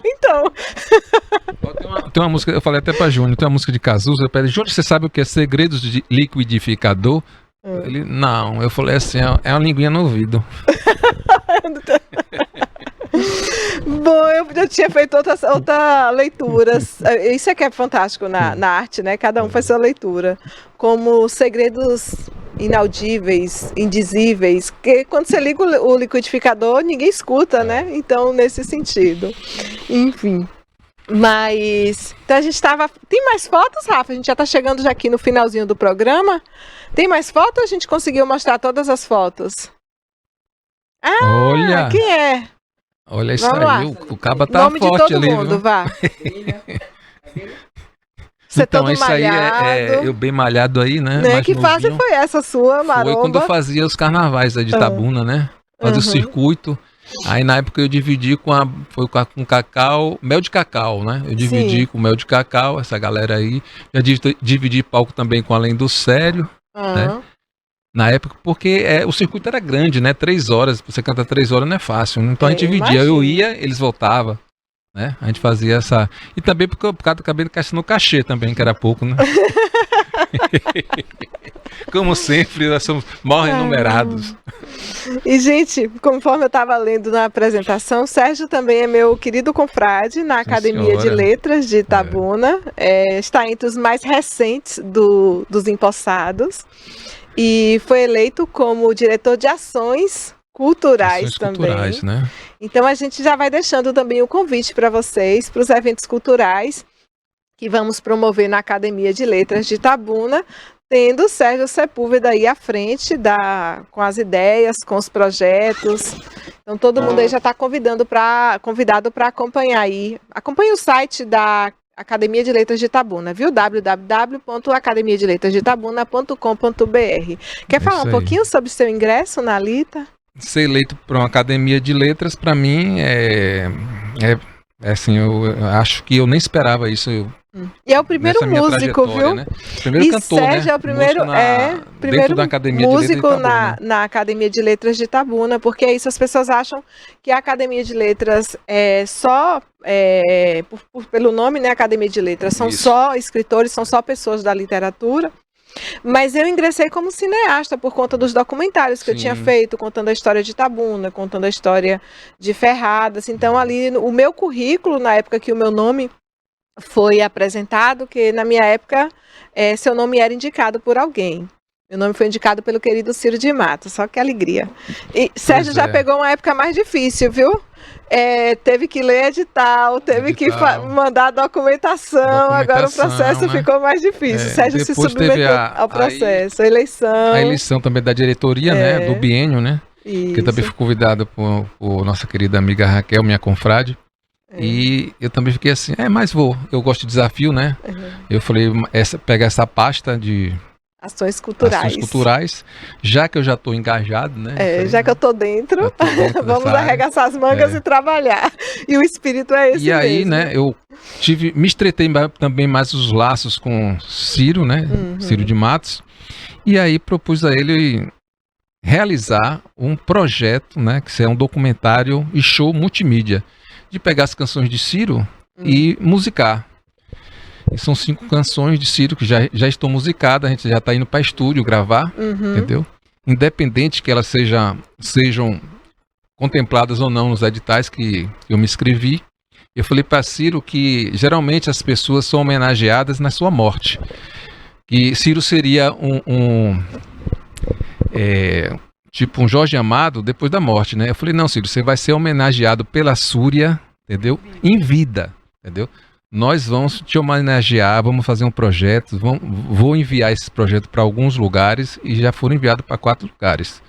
Então. Tem uma música, eu falei até pra Júnior, tem uma música de Cazuza, eu falei, Júnior, você sabe o que é segredos de liquidificador? Ele, não, eu falei assim, é uma linguinha no ouvido. Bom, eu tinha feito outra leitura. Isso é que é fantástico na arte, né? Cada um faz sua leitura. Como segredos inaudíveis, indizíveis, que quando você liga o liquidificador, ninguém escuta, né? Então, nesse sentido. Enfim. Mas, então a gente estava... Tem mais fotos, Rafa? A gente já está chegando já aqui no finalzinho do programa. Tem mais fotos ou a gente conseguiu mostrar todas as fotos? Ah, olha! Quem é? Olha isso aí, o caba tá nome forte de todo ali, mundo, viu? vá. Você então, todo isso malhado. aí eu bem malhado aí, né? Né? Que fase foi essa sua, maromba? Foi quando eu fazia os carnavais aí de Itabuna, né? Fazia o circuito. Aí na época eu dividi com cacau, mel de cacau, né? Eu dividi com mel de cacau, essa galera aí. Já dividi palco também com Além do Sério, né? Na época, porque o circuito era grande, né? 3 horas, você canta 3 horas não é fácil. Então a gente dividia, eu ia, eles voltavam, né? A gente fazia essa... E também por causa do cabelo no cachê também, que era pouco, né? Como sempre, nós somos mal renumerados. E, gente, conforme eu estava lendo na apresentação, o Sérgio também é meu querido confrade na Academia de Letras de Itabuna. Está entre os mais recentes dos empossados. E foi eleito como diretor de ações culturais também. Culturais, né? Então a gente já vai deixando também o convite para vocês, para os eventos culturais que vamos promover na Academia de Letras de Itabuna, tendo o Sérgio Sepúlveda aí à frente com as ideias, com os projetos. Então todo mundo aí já está convidado para acompanhar aí. Acompanhe o site da Academia de Letras de Itabuna, viu? www.academiadeletrasdeitabuna.com.br. Quer falar um pouquinho sobre o seu ingresso na Alita? Ser eleito para uma Academia de Letras, para mim, assim, eu acho que eu nem esperava isso. E é o primeiro músico, viu? Né? Primeiro cantor, Sérgio, né? É o primeiro da Academia músico de Letras na Academia de Letras de Itabuna, porque é isso, as pessoas acham que a Academia de Letras é só, pelo nome, né, Academia de Letras, são só escritores, são só pessoas da literatura. Mas eu ingressei como cineasta por conta dos documentários que eu tinha feito, contando a história de Itabuna, contando a história de Ferradas. Então, ali, o meu currículo, na época que o meu nome foi apresentado, que na minha época seu nome era indicado por alguém. Meu nome foi indicado pelo querido Ciro de Matos, só que alegria. E Sérgio já pegou uma época mais difícil, viu? Teve que ler edital, teve que mandar documentação, agora o processo ficou mais difícil. Sérgio se submeteu ao processo, a eleição. A eleição também da diretoria, né, do biênio, né? Isso. Que também fui convidado por nossa querida amiga Raquel, minha confrade. E eu também fiquei assim, mas eu gosto de desafio, né? Eu falei, pegar essa pasta de ações culturais, já que eu já estou engajado, né? Já que eu estou dentro, vamos arregaçar as mangas e trabalhar. E o espírito é esse mesmo. E aí, né, eu me estreitei também mais os laços com Ciro, né? Ciro de Matos. E aí propus a ele realizar um projeto, né? Que é um documentário e show multimídia. De pegar as canções de Ciro e musicar. E são 5 canções de Ciro que já estão musicadas, a gente já está indo para estúdio gravar, entendeu? Independente que elas sejam contempladas ou não nos editais que eu me inscrevi, eu falei para Ciro que geralmente as pessoas são homenageadas na sua morte. Que Ciro seria tipo um Jorge Amado depois da morte, né? Eu falei, não, Ciro, você vai ser homenageado pela Súria, entendeu? Em vida, entendeu? Nós vamos te homenagear, vamos fazer um projeto, vou enviar esse projeto para alguns lugares e já foram enviados para 4 lugares.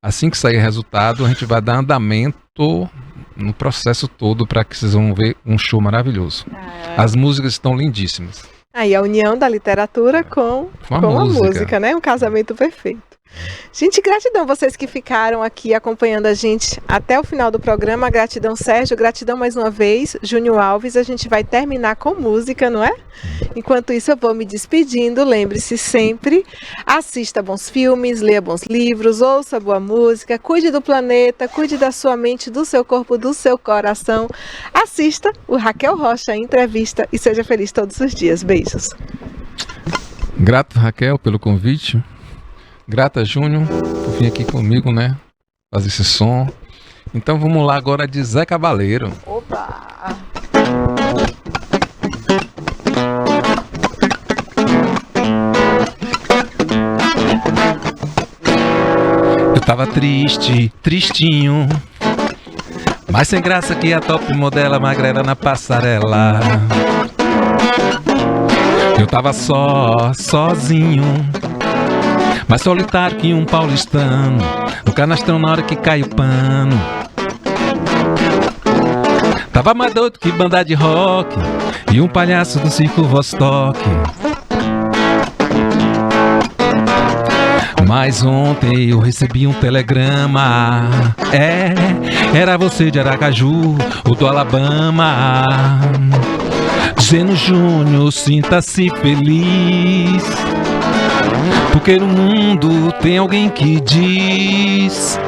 Assim que sair o resultado, a gente vai dar andamento no processo todo para que vocês vão ver um show maravilhoso. As músicas estão lindíssimas. Aí a união da literatura com a música, né? Um casamento perfeito. Gente, gratidão vocês que ficaram aqui acompanhando a gente até o final do programa. Gratidão, Sérgio, gratidão mais uma vez, Júnior Alves. A gente vai terminar com música, não é? Enquanto isso eu vou me despedindo. Lembre-se sempre, assista bons filmes, leia bons livros, ouça boa música, cuide do planeta, cuide da sua mente, do seu corpo, do seu coração. Assista o Raquel Rocha Entrevista e seja feliz todos os dias. Beijos. Grato, Raquel, pelo convite. Grata, Júnior, por vir aqui comigo, né? Fazer esse som. Então vamos lá agora de Zé Cabaleiro. Opa! Eu tava triste, tristinho, mas sem graça que a top modela magrela na passarela. Eu tava sozinho, mais solitário que um paulistano, no canastrão na hora que cai o pano. Tava mais doido que banda de rock e um palhaço do circo Vostok. Mas ontem eu recebi um telegrama, era você de Aracaju ou do Alabama, dizendo: Júnior, sinta-se feliz, porque no mundo tem alguém que diz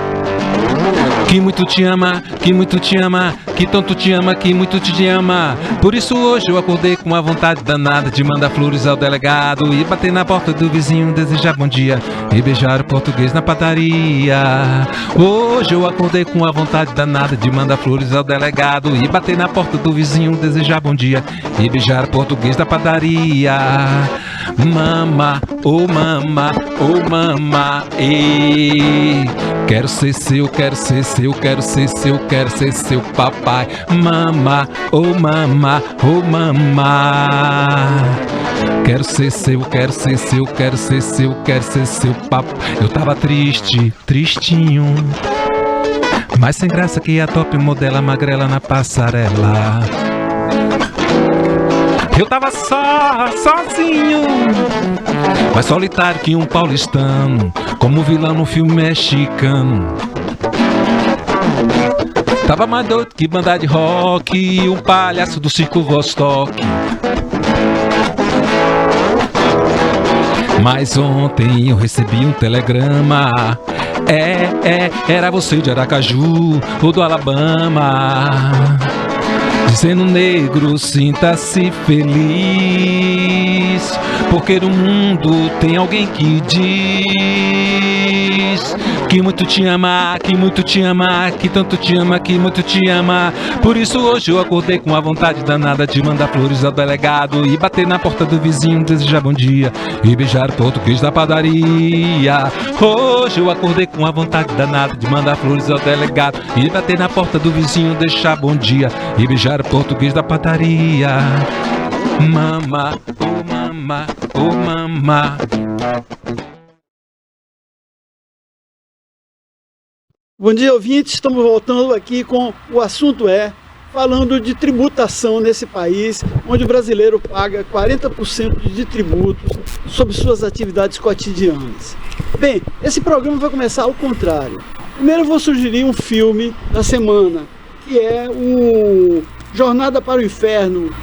que muito te ama, que muito te ama, que tanto te ama, que muito te ama. Por isso hoje eu acordei com a vontade danada de mandar flores ao delegado e bater na porta do vizinho, desejar bom dia e beijar o português na padaria. Hoje eu acordei com a vontade danada de mandar flores ao delegado e bater na porta do vizinho, desejar bom dia e beijar o português na padaria. Mama, oh mama, oh mama, ei. Quero ser seu, quero ser seu, quero ser seu, quero ser seu papai. Mama, oh mama, oh mama. Quero ser seu, quero ser seu, quero ser seu, quero ser seu papai. Eu tava triste, tristinho, mas sem graça que a top modela magrela na passarela. Eu tava sozinho, mais solitário que um paulistano, como vilão no filme mexicano. Tava mais doido que banda de rock e um palhaço do circo Vostok. Mas ontem eu recebi um telegrama, era você de Aracaju ou do Alabama, dizendo: negro, sinta-se feliz, porque no mundo tem alguém que diz que muito te ama, que muito te ama, que tanto te ama, que muito te ama. Por isso hoje eu acordei com a vontade danada de mandar flores ao delegado e bater na porta do vizinho, desejar bom dia e beijar o português da padaria. Hoje eu acordei com a vontade danada de mandar flores ao delegado e bater na porta do vizinho, deixar bom dia e beijar o português da padaria. Mama, oh mama, oh mama. Bom dia, ouvintes. Estamos voltando aqui com o assunto falando de tributação nesse país, onde o brasileiro paga 40% de tributos sobre suas atividades cotidianas. Bem, esse programa vai começar ao contrário. Primeiro eu vou sugerir um filme da semana, que é o Jornada para o Inferno,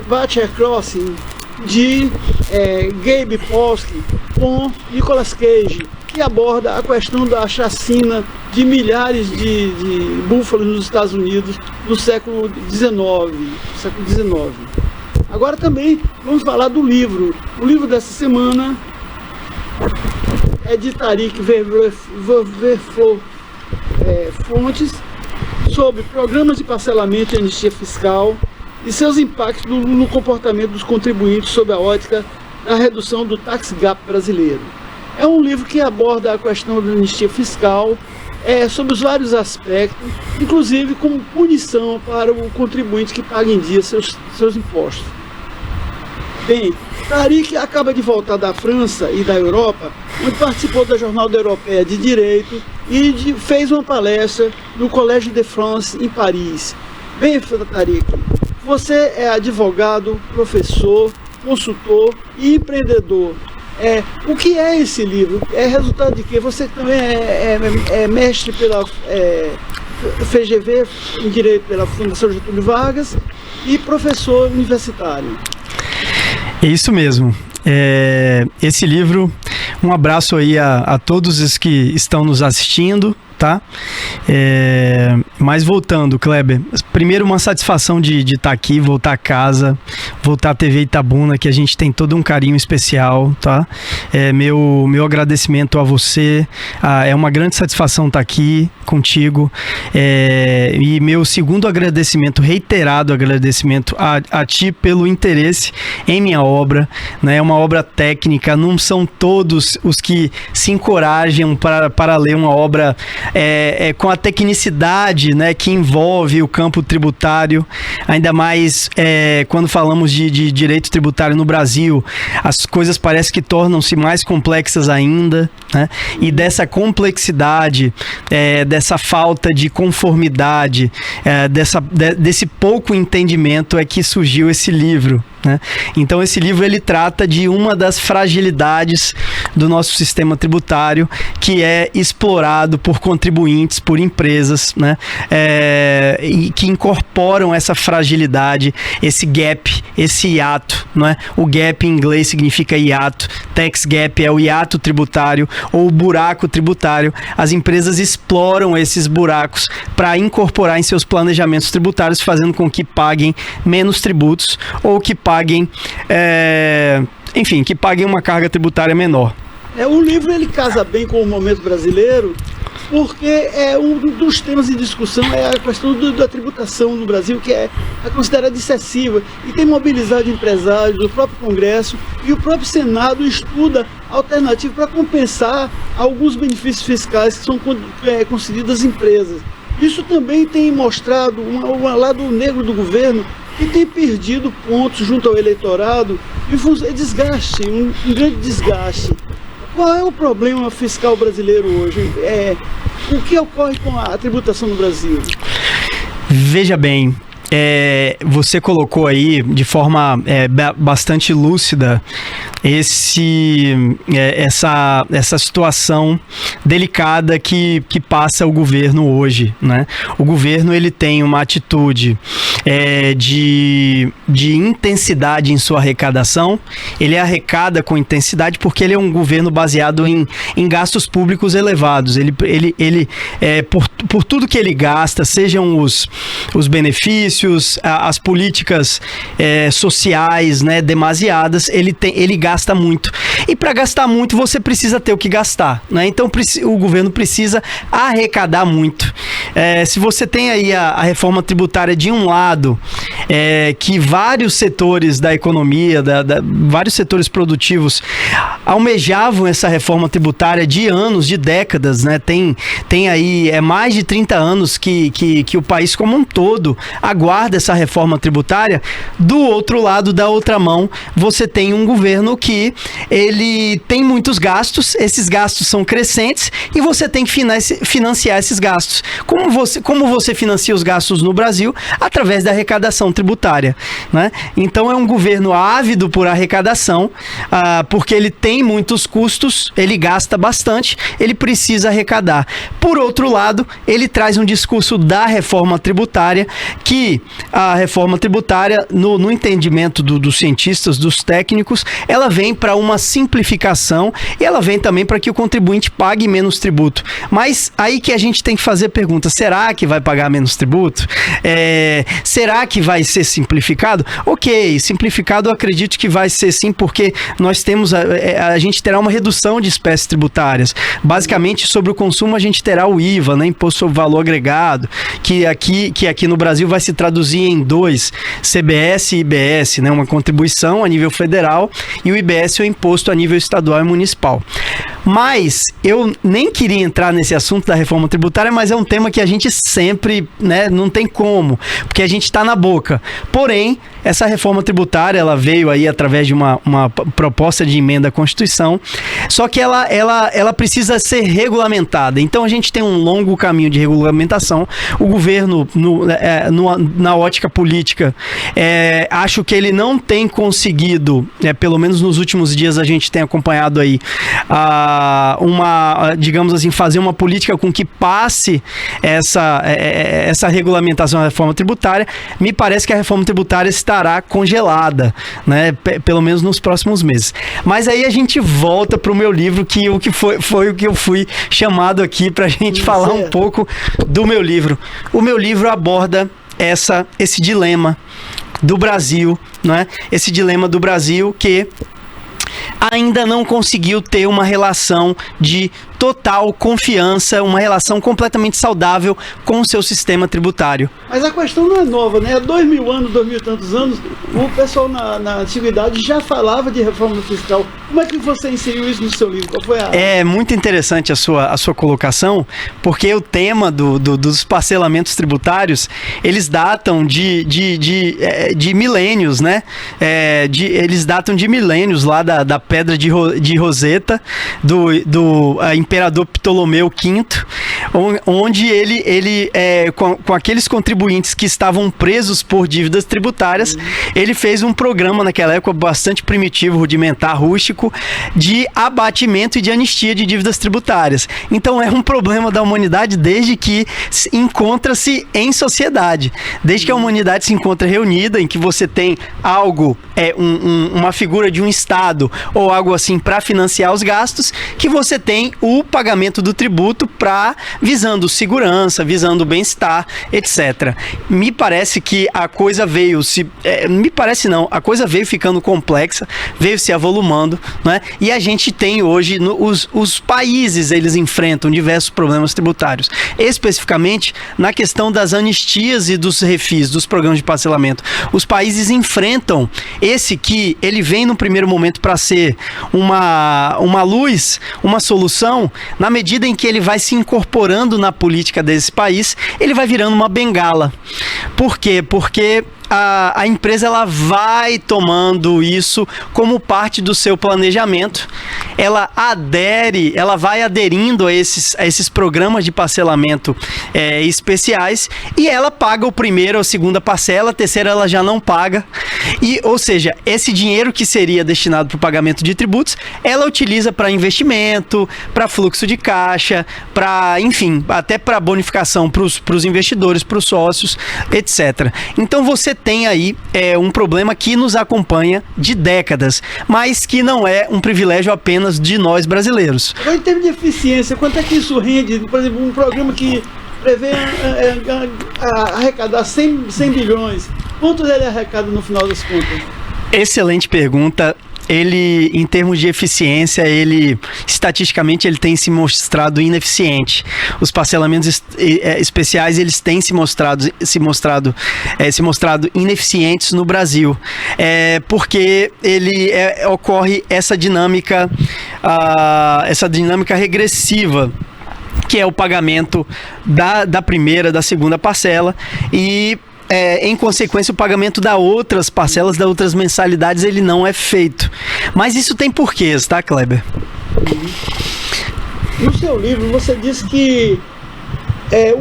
Butcher Crossing, de Gabe Polsky, com Nicolas Cage, que aborda a questão da chacina de milhares de búfalos nos Estados Unidos no século XIX. Agora também vamos falar do livro. O livro dessa semana é de Tariq Verflo Fontes, sobre programas de parcelamento e anistia fiscal e seus impactos no comportamento dos contribuintes sob a ótica da redução do tax gap brasileiro. É um livro que aborda a questão da anistia fiscal sobre os vários aspectos, inclusive como punição para o contribuinte que paga em dia seus impostos. Bem, Tariq acaba de voltar da França e da Europa, onde participou da Jornada Europeia de Direito e fez uma palestra no Collège de France, em Paris. Bem, Tariq, você é advogado, professor, consultor e empreendedor. O que é esse livro? É resultado de quê? Você também é mestre pela FGV, em Direito pela Fundação Getúlio Vargas, e professor universitário. É isso mesmo. Esse livro, um abraço aí a todos os que estão nos assistindo, tá? Mas voltando, Kleber, primeiro uma satisfação de estar aqui, voltar a casa, voltar à TV Itabuna, que a gente tem todo um carinho especial, tá? Meu agradecimento a você, é uma grande satisfação estar aqui contigo, e meu segundo agradecimento, reiterado agradecimento a ti pelo interesse em minha obra, né? É uma obra técnica, não são todos os que se encorajam para ler uma obra com a tecnicidade, né, que envolve o campo tributário, ainda mais quando falamos de direito tributário no Brasil, as coisas parecem que tornam-se mais complexas ainda, né? E dessa complexidade, dessa falta de conformidade, desse pouco entendimento é que surgiu esse livro, né? Então esse livro ele trata de uma das fragilidades do nosso sistema tributário, que é explorado por contribuintes, por empresas, né? E que incorporam essa fragilidade, esse gap, esse hiato, né? O gap em inglês significa hiato, tax gap é o hiato tributário ou o buraco tributário. As empresas exploram esses buracos para incorporar em seus planejamentos tributários, fazendo com que paguem menos tributos ou que paguem, que paguem uma carga tributária menor. O livro ele casa bem com o momento brasileiro, porque um dos temas em discussão é a questão da tributação no Brasil, que é considerada excessiva e tem mobilizado empresários, o próprio Congresso e o próprio Senado estuda alternativas para compensar alguns benefícios fiscais que são concedidos às empresas. Isso também tem mostrado um lado negro do governo, que tem perdido pontos junto ao eleitorado e desgaste, um grande desgaste. Qual é o problema fiscal brasileiro hoje? O que ocorre com a tributação no Brasil? Veja bem, você colocou aí de forma bastante lúcida essa situação delicada que passa o governo hoje, né? O governo ele tem uma atitude de intensidade em sua arrecadação. Ele arrecada com intensidade porque ele é um governo baseado em gastos públicos elevados. Ele por tudo que ele gasta, sejam os benefícios, benefícios, as políticas sociais, né, demasiadas, ele gasta muito. E para gastar muito, você precisa ter o que gastar, né? Então o governo precisa arrecadar muito. Se você tem aí a reforma tributária de um lado, que vários setores da economia, vários setores produtivos almejavam essa reforma tributária de anos, de décadas, né? Tem aí mais de 30 anos que o país como um todo aguarda essa reforma tributária. Do outro lado, da outra mão, você tem um governo que ele tem muitos gastos, esses gastos são crescentes e você tem que financiar esses gastos. Como você financia os gastos no Brasil? Através da arrecadação tributária, né? Então é um governo ávido por arrecadação, porque ele tem muitos custos, ele gasta bastante, ele precisa arrecadar. Por outro lado, ele traz um discurso da reforma tributária, que a reforma tributária, no entendimento dos cientistas, dos técnicos, ela vem para uma simplificação e ela vem também para que o contribuinte pague menos tributo. Mas aí que a gente tem que fazer a pergunta, será que vai pagar menos tributo? Será que vai ser simplificado? Ok, simplificado eu acredito que vai ser sim, porque nós temos, a gente terá uma redução de espécies tributárias. Basicamente, sobre o consumo a gente terá o IVA, né, Imposto sobre Valor Agregado, que aqui no Brasil vai se traduzir em dois, CBS e IBS, né, uma contribuição a nível federal e o IBS é o imposto a nível estadual e municipal. Mas eu nem queria entrar nesse assunto da reforma tributária, mas é um tema que a gente sempre, né, não tem como, porque a gente está na boca. Porém, essa reforma tributária, ela veio aí através de uma proposta de emenda à Constituição, só que ela precisa ser regulamentada. Então a gente tem um longo caminho de regulamentação. O governo, na ótica política, acho que ele não tem conseguido, pelo menos nos últimos dias a gente tem acompanhado aí, digamos assim, fazer uma política com que passe essa regulamentação da reforma tributária. Me parece que a reforma tributária estará congelada, né, pelo menos nos próximos meses. Mas aí a gente volta para o meu livro, que foi o que eu fui chamado aqui para a gente falar um pouco do meu livro. O meu livro aborda esse dilema do Brasil, né? Esse dilema do Brasil que ainda não conseguiu ter uma relação de total confiança, uma relação completamente saudável com o seu sistema tributário. Mas a questão não é nova, né? Há 2000 anos, 2000 e tantos anos, o pessoal na antiguidade já falava de reforma fiscal. Como é que você inseriu isso no seu livro? Qual foi É muito interessante a sua colocação, porque o tema dos parcelamentos tributários, eles datam de milênios, né? Eles datam de milênios lá da Pedra de Roseta, do imperador Ptolomeu V, onde ele com aqueles contribuintes que estavam presos por dívidas tributárias, ele fez um programa naquela época bastante primitivo, rudimentar, rústico, de abatimento e de anistia de dívidas tributárias. Então é um problema da humanidade desde que encontra-se em sociedade, desde que a humanidade se encontra reunida, em que você tem algo, uma figura de um Estado ou algo assim para financiar os gastos, que você tem o pagamento do tributo visando segurança, visando bem-estar, etc. Me parece que a coisa veio a coisa veio ficando complexa, veio se avolumando, né? E a gente tem hoje, os países, eles enfrentam diversos problemas tributários, especificamente na questão das anistias e dos refis, dos programas de parcelamento. Os países enfrentam que ele vem no primeiro momento para ser uma luz, uma solução. Na medida em que ele vai se incorporando na política desse país, ele vai virando uma bengala. Por quê? Porque a empresa ela vai tomando isso como parte do seu planejamento, ela vai aderindo a esses programas de parcelamento especiais, e ela paga o primeiro ou a segunda parcela, a terceira ela já não paga, ou seja, esse dinheiro que seria destinado para o pagamento de tributos, ela utiliza para investimento, para fluxo de caixa, enfim, até para bonificação para os investidores, para os sócios, etc. Então você tem aí um problema que nos acompanha de décadas, mas que não é um privilégio apenas de nós brasileiros. Agora, em termos de eficiência, quanto é que isso rende? Por exemplo, um programa que prevê arrecadar 100 bilhões. Quanto ele arrecada no final das contas? Excelente pergunta. Ele, em termos de eficiência, estatisticamente ele tem se mostrado ineficiente. Os parcelamentos especiais eles têm se mostrado ineficientes no Brasil, porque ocorre essa dinâmica regressiva, que é o pagamento da primeira, da segunda parcela e em consequência, o pagamento das outras parcelas, das outras mensalidades, ele não é feito. Mas isso tem porquês, tá, Kleber? No seu livro, você diz que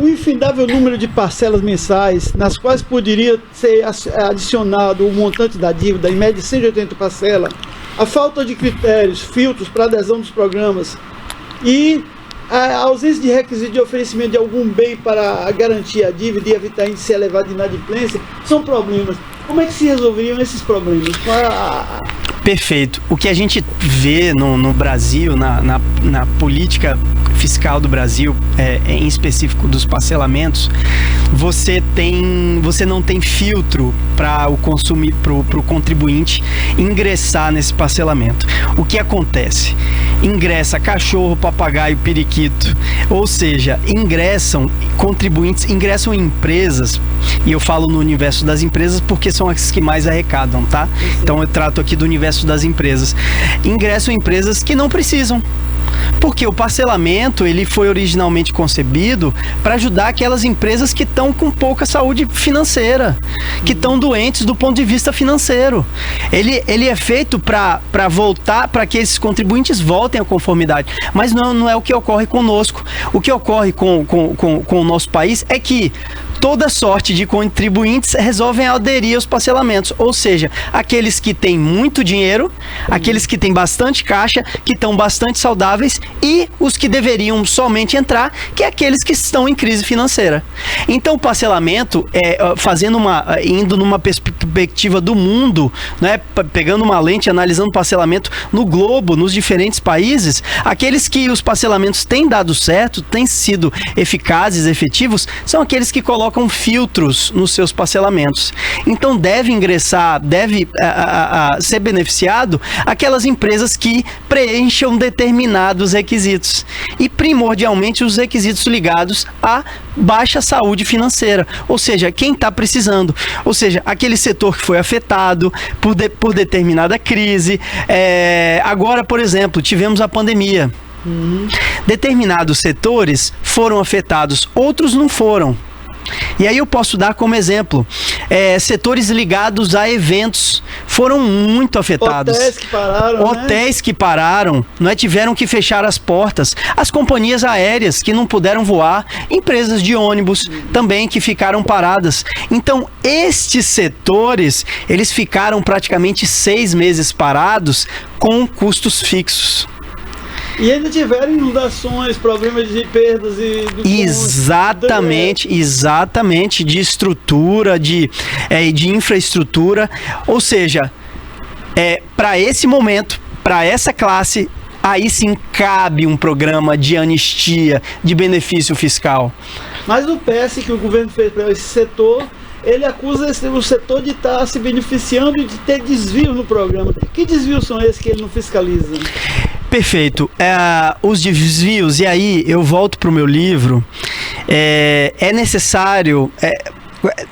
o infindável número de parcelas mensais, nas quais poderia ser adicionado o montante da dívida, em média de 180 parcelas, a falta de critérios, filtros para adesão dos programas e a ausência de requisito de oferecimento de algum bem para garantir a dívida e evitar índice elevado de inadimplência são problemas. Como é que se resolveriam esses problemas? Perfeito. O que a gente vê no Brasil, na política fiscal do Brasil, em específico dos parcelamentos, você não tem filtro para o contribuinte ingressar nesse parcelamento. O que acontece? Ingressa cachorro, papagaio, periquito, ou seja, ingressam empresas, e eu falo no universo das empresas porque são as que mais arrecadam, tá? Então eu trato aqui do universo das empresas. Ingressam empresas que não precisam. Porque o parcelamento ele foi originalmente concebido para ajudar aquelas empresas que estão com pouca saúde financeira, que estão doentes do ponto de vista financeiro. Ele é feito para voltar, para que esses contribuintes voltem à conformidade. Mas não é o que ocorre conosco. O que ocorre com o nosso país é que toda sorte de contribuintes resolvem aderir aos parcelamentos, ou seja, aqueles que têm muito dinheiro, aqueles que têm bastante caixa, que estão bastante saudáveis e os que deveriam somente entrar, que é aqueles que estão em crise financeira. Então o parcelamento, indo numa perspectiva do mundo, né, pegando uma lente, analisando o parcelamento no globo, nos diferentes países, aqueles que os parcelamentos têm dado certo, têm sido eficazes, efetivos, são aqueles que colocam filtros nos seus parcelamentos. Então deve ser beneficiado aquelas empresas que preencham determinados requisitos e primordialmente os requisitos ligados à baixa saúde financeira, ou seja, quem está precisando, ou seja, aquele setor que foi afetado por determinada crise. Agora, por exemplo, tivemos a pandemia. Determinados setores foram afetados, outros não foram. E aí eu posso dar como exemplo, setores ligados a eventos foram muito afetados. Hotéis que pararam, tiveram que fechar as portas. As companhias aéreas que não puderam voar, empresas de ônibus também que ficaram paradas. Então, estes setores, eles ficaram praticamente 6 meses parados com custos fixos. E ainda tiveram inundações, problemas de perdas e... Exatamente, de estrutura, de infraestrutura. Ou seja, para esse momento, para essa classe, aí sim cabe um programa de anistia, de benefício fiscal. Mas o PS que o governo fez para esse setor, ele acusa o setor de estar se beneficiando e de ter desvios no programa. Que desvios são esses que ele não fiscaliza? Perfeito. Os desvios, e aí eu volto para o meu livro, é necessário...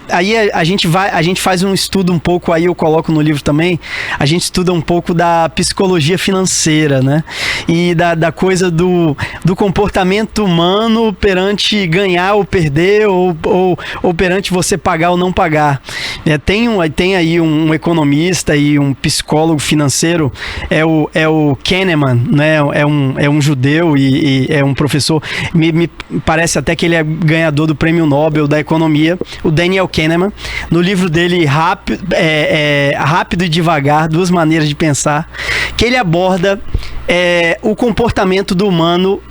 Aí a gente faz um estudo um pouco, aí eu coloco no livro também, a gente estuda um pouco da psicologia financeira, né? E da coisa do comportamento humano perante ganhar ou perder, ou perante você pagar ou não pagar. Tem aí um economista e um psicólogo financeiro, é o Kahneman, né? É um judeu e é um professor, me parece até que ele é ganhador do Prêmio Nobel da Economia, o Daniel Kahneman. No livro dele, Rápido e Devagar, Duas Maneiras de Pensar, que ele aborda o comportamento do humano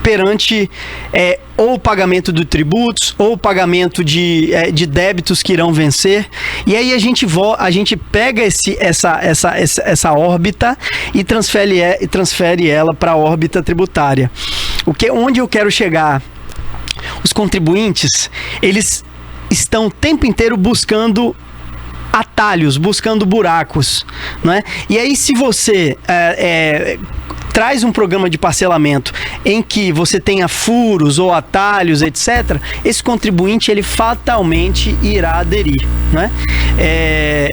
perante ou o pagamento de tributos, ou o pagamento de débitos que irão vencer. E aí a gente pega essa órbita e transfere ela para a órbita tributária. Onde eu quero chegar? os contribuintes, eles estão o tempo inteiro buscando atalhos, buscando buracos, né? E aí, se você traz um programa de parcelamento em que você tenha furos ou atalhos, etc., esse contribuinte, ele fatalmente irá aderir, né?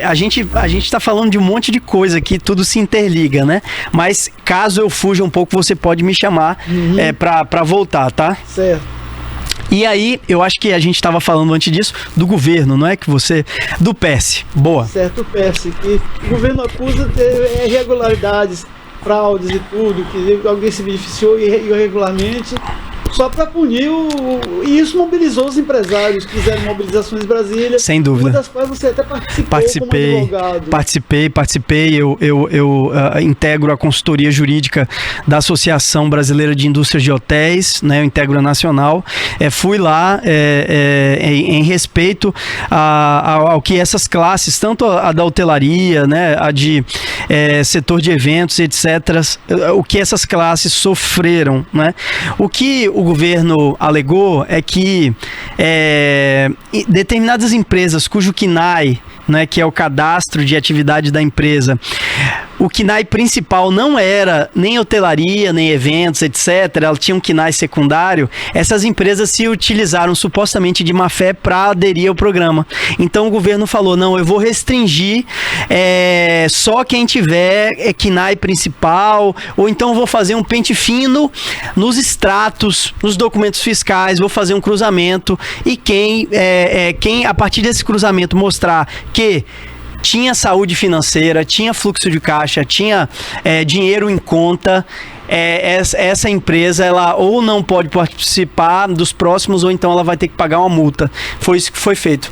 A gente está falando de um monte de coisa aqui, tudo se interliga, né? Mas caso eu fuja um pouco, você pode me chamar para voltar, tá? Certo. E aí, eu acho que a gente estava falando antes disso do governo, não é? Do PES. Boa. Certo, o PES. Que o governo acusa de irregularidades, fraudes e tudo, que alguém se beneficiou irregularmente, só para punir E isso mobilizou os empresários que fizeram mobilizações em Brasília. Sem dúvida. Uma das quais você até participou como advogado. Participei. Eu integro a consultoria jurídica da Associação Brasileira de Indústrias de Hotéis, né? Eu integro a nacional. Fui lá em respeito ao que essas classes, tanto a da hotelaria, né? A de setor de eventos, etc., o que essas classes sofreram, né? O que o governo alegou é que determinadas empresas cujo CNAE, né, que é o cadastro de atividade da empresa, o CNAE principal não era nem hotelaria, nem eventos, etc. Ela tinha um CNAE secundário. Essas empresas se utilizaram supostamente de má fé para aderir ao programa. Então o governo falou, não, eu vou restringir só quem tiver CNAE principal, ou então vou fazer um pente fino nos extratos, nos documentos fiscais, vou fazer um cruzamento, e quem a partir desse cruzamento mostrar que tinha saúde financeira, tinha fluxo de caixa, tinha dinheiro em conta, essa empresa ela ou não pode participar dos próximos, ou então ela vai ter que pagar uma multa. Foi isso que foi feito.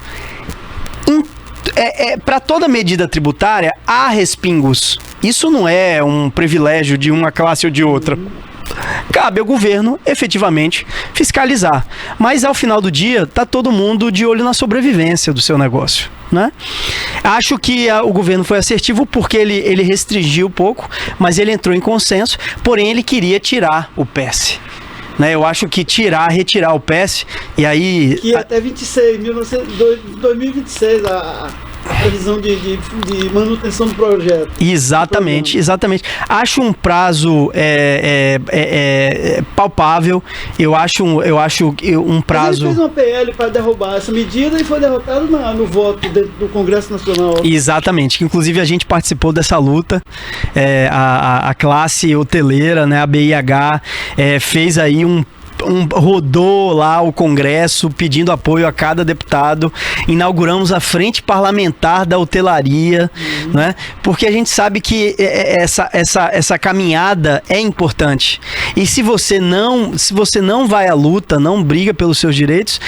Para toda medida tributária, há respingos. Isso não é um privilégio de uma classe ou de outra. Cabe ao governo, efetivamente, fiscalizar. Mas, ao final do dia, está todo mundo de olho na sobrevivência do seu negócio, né? Acho que o governo foi assertivo porque ele restringiu pouco, mas ele entrou em consenso, porém ele queria tirar o PES. Né? Eu acho que retirar o PES, e aí... Que até 2026, a previsão de manutenção do projeto. Exatamente. Acho um prazo palpável. Eu acho um prazo... Mas ele fez uma PL para derrubar essa medida e foi derrotado no voto dentro do Congresso Nacional. Exatamente. Inclusive a gente participou dessa luta. A classe hoteleira, né, a BIH, fez aí rodou lá o Congresso pedindo apoio a cada deputado. Inauguramos a frente parlamentar da hotelaria, né? Porque a gente sabe que essa caminhada é importante. E se você não vai à luta, não briga pelos seus direitos,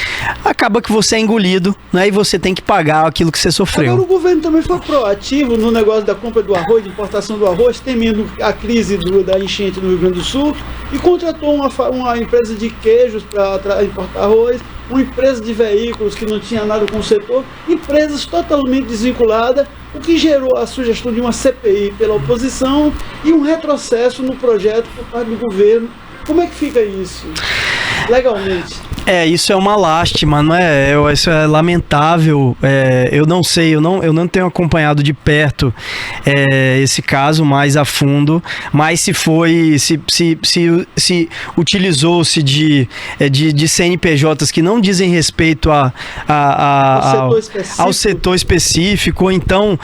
acaba que você é engolido, né? E você tem que pagar aquilo que você sofreu. Agora o governo também foi proativo no negócio da compra do arroz, de importação do arroz, temendo a crise da enchente no Rio Grande do Sul, e contratou uma empresa de queijos para importar arroz, uma empresa de veículos que não tinha nada com o setor, empresas totalmente desvinculadas, o que gerou a sugestão de uma CPI pela oposição e um retrocesso no projeto por parte do governo. Como é que fica isso, legalmente? Isso é uma lástima, não é? Isso é lamentável. Eu não sei, eu não tenho acompanhado de perto esse caso mais a fundo, mas se utilizou-se de CNPJs que não dizem respeito ao setor específico, ou então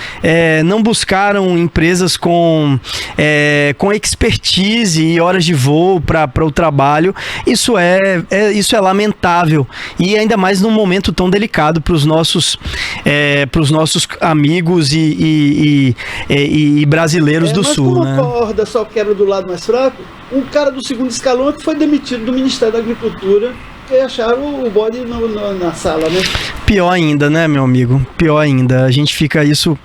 não buscaram empresas com expertise e horas de voo para o trabalho, isso é lamentável. E ainda mais num momento tão delicado para os nossos amigos e brasileiros do Sul. Mas como né? a corda só quebra do lado mais fraco, um cara do segundo escalão que foi demitido do Ministério da Agricultura, que acharam o bode na sala, né? Pior ainda, né, meu amigo? Pior ainda. A gente fica... Isso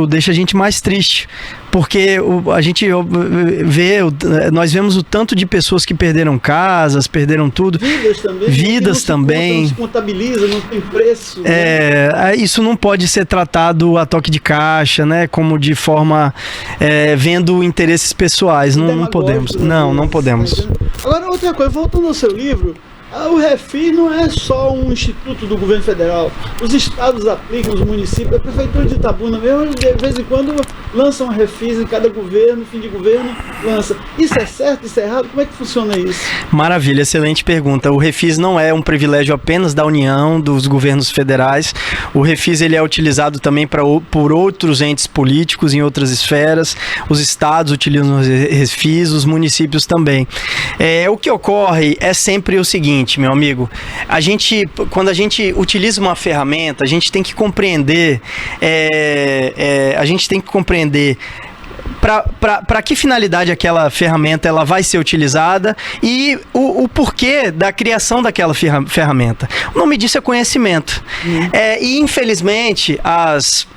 deixa a gente mais triste. Porque a gente nós vemos o tanto de pessoas que perderam casas, perderam tudo. Vidas também. Não se contabiliza, não tem preço. Isso não pode ser tratado a toque de caixa, né? Como de forma... vendo interesses pessoais. Não podemos. Não podemos. Agora, outra coisa, voltando ao seu livro, O refis não é só um instituto do governo federal. Os estados aplicam, os municípios, a prefeitura de Itabuna mesmo, de vez em quando lança um refis em cada governo, fim de governo, lança. Isso é certo, isso é errado? Como é que funciona isso? Maravilha, excelente pergunta. O refis não é um privilégio apenas da União, dos governos federais. O refis ele é utilizado também por outros entes políticos em outras esferas. Os estados utilizam os refis, os municípios também. O que ocorre é sempre o seguinte, meu amigo, quando a gente utiliza uma ferramenta, a gente tem que compreender, para que finalidade aquela ferramenta ela vai ser utilizada e o porquê da criação daquela ferramenta. O nome disso é conhecimento. E infelizmente as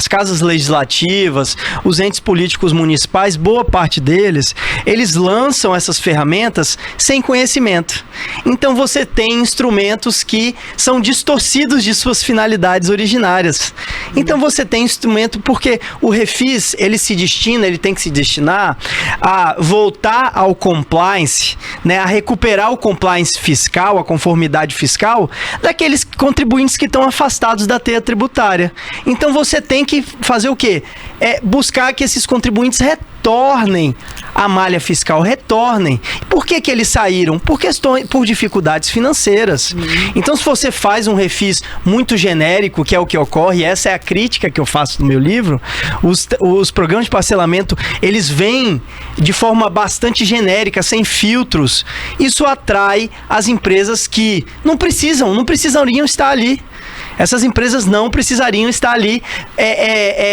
casas legislativas, os entes políticos municipais, boa parte deles, eles lançam essas ferramentas sem conhecimento. Então você tem instrumentos que são distorcidos de suas finalidades originárias. Então você tem instrumento porque o refis, ele tem que se destinar a voltar ao compliance, né, a recuperar o compliance fiscal, a conformidade fiscal daqueles contribuintes que estão afastados da teia tributária. Então você tem que fazer o quê? Buscar que esses contribuintes retornem à malha fiscal, retornem. Por que eles saíram? Por dificuldades financeiras. Então, se você faz um refis muito genérico, que é o que ocorre, essa é a crítica que eu faço no meu livro, os programas de parcelamento, eles vêm de forma bastante genérica, sem filtros. Isso atrai as empresas que não precisariam estar ali. Essas empresas não precisariam estar ali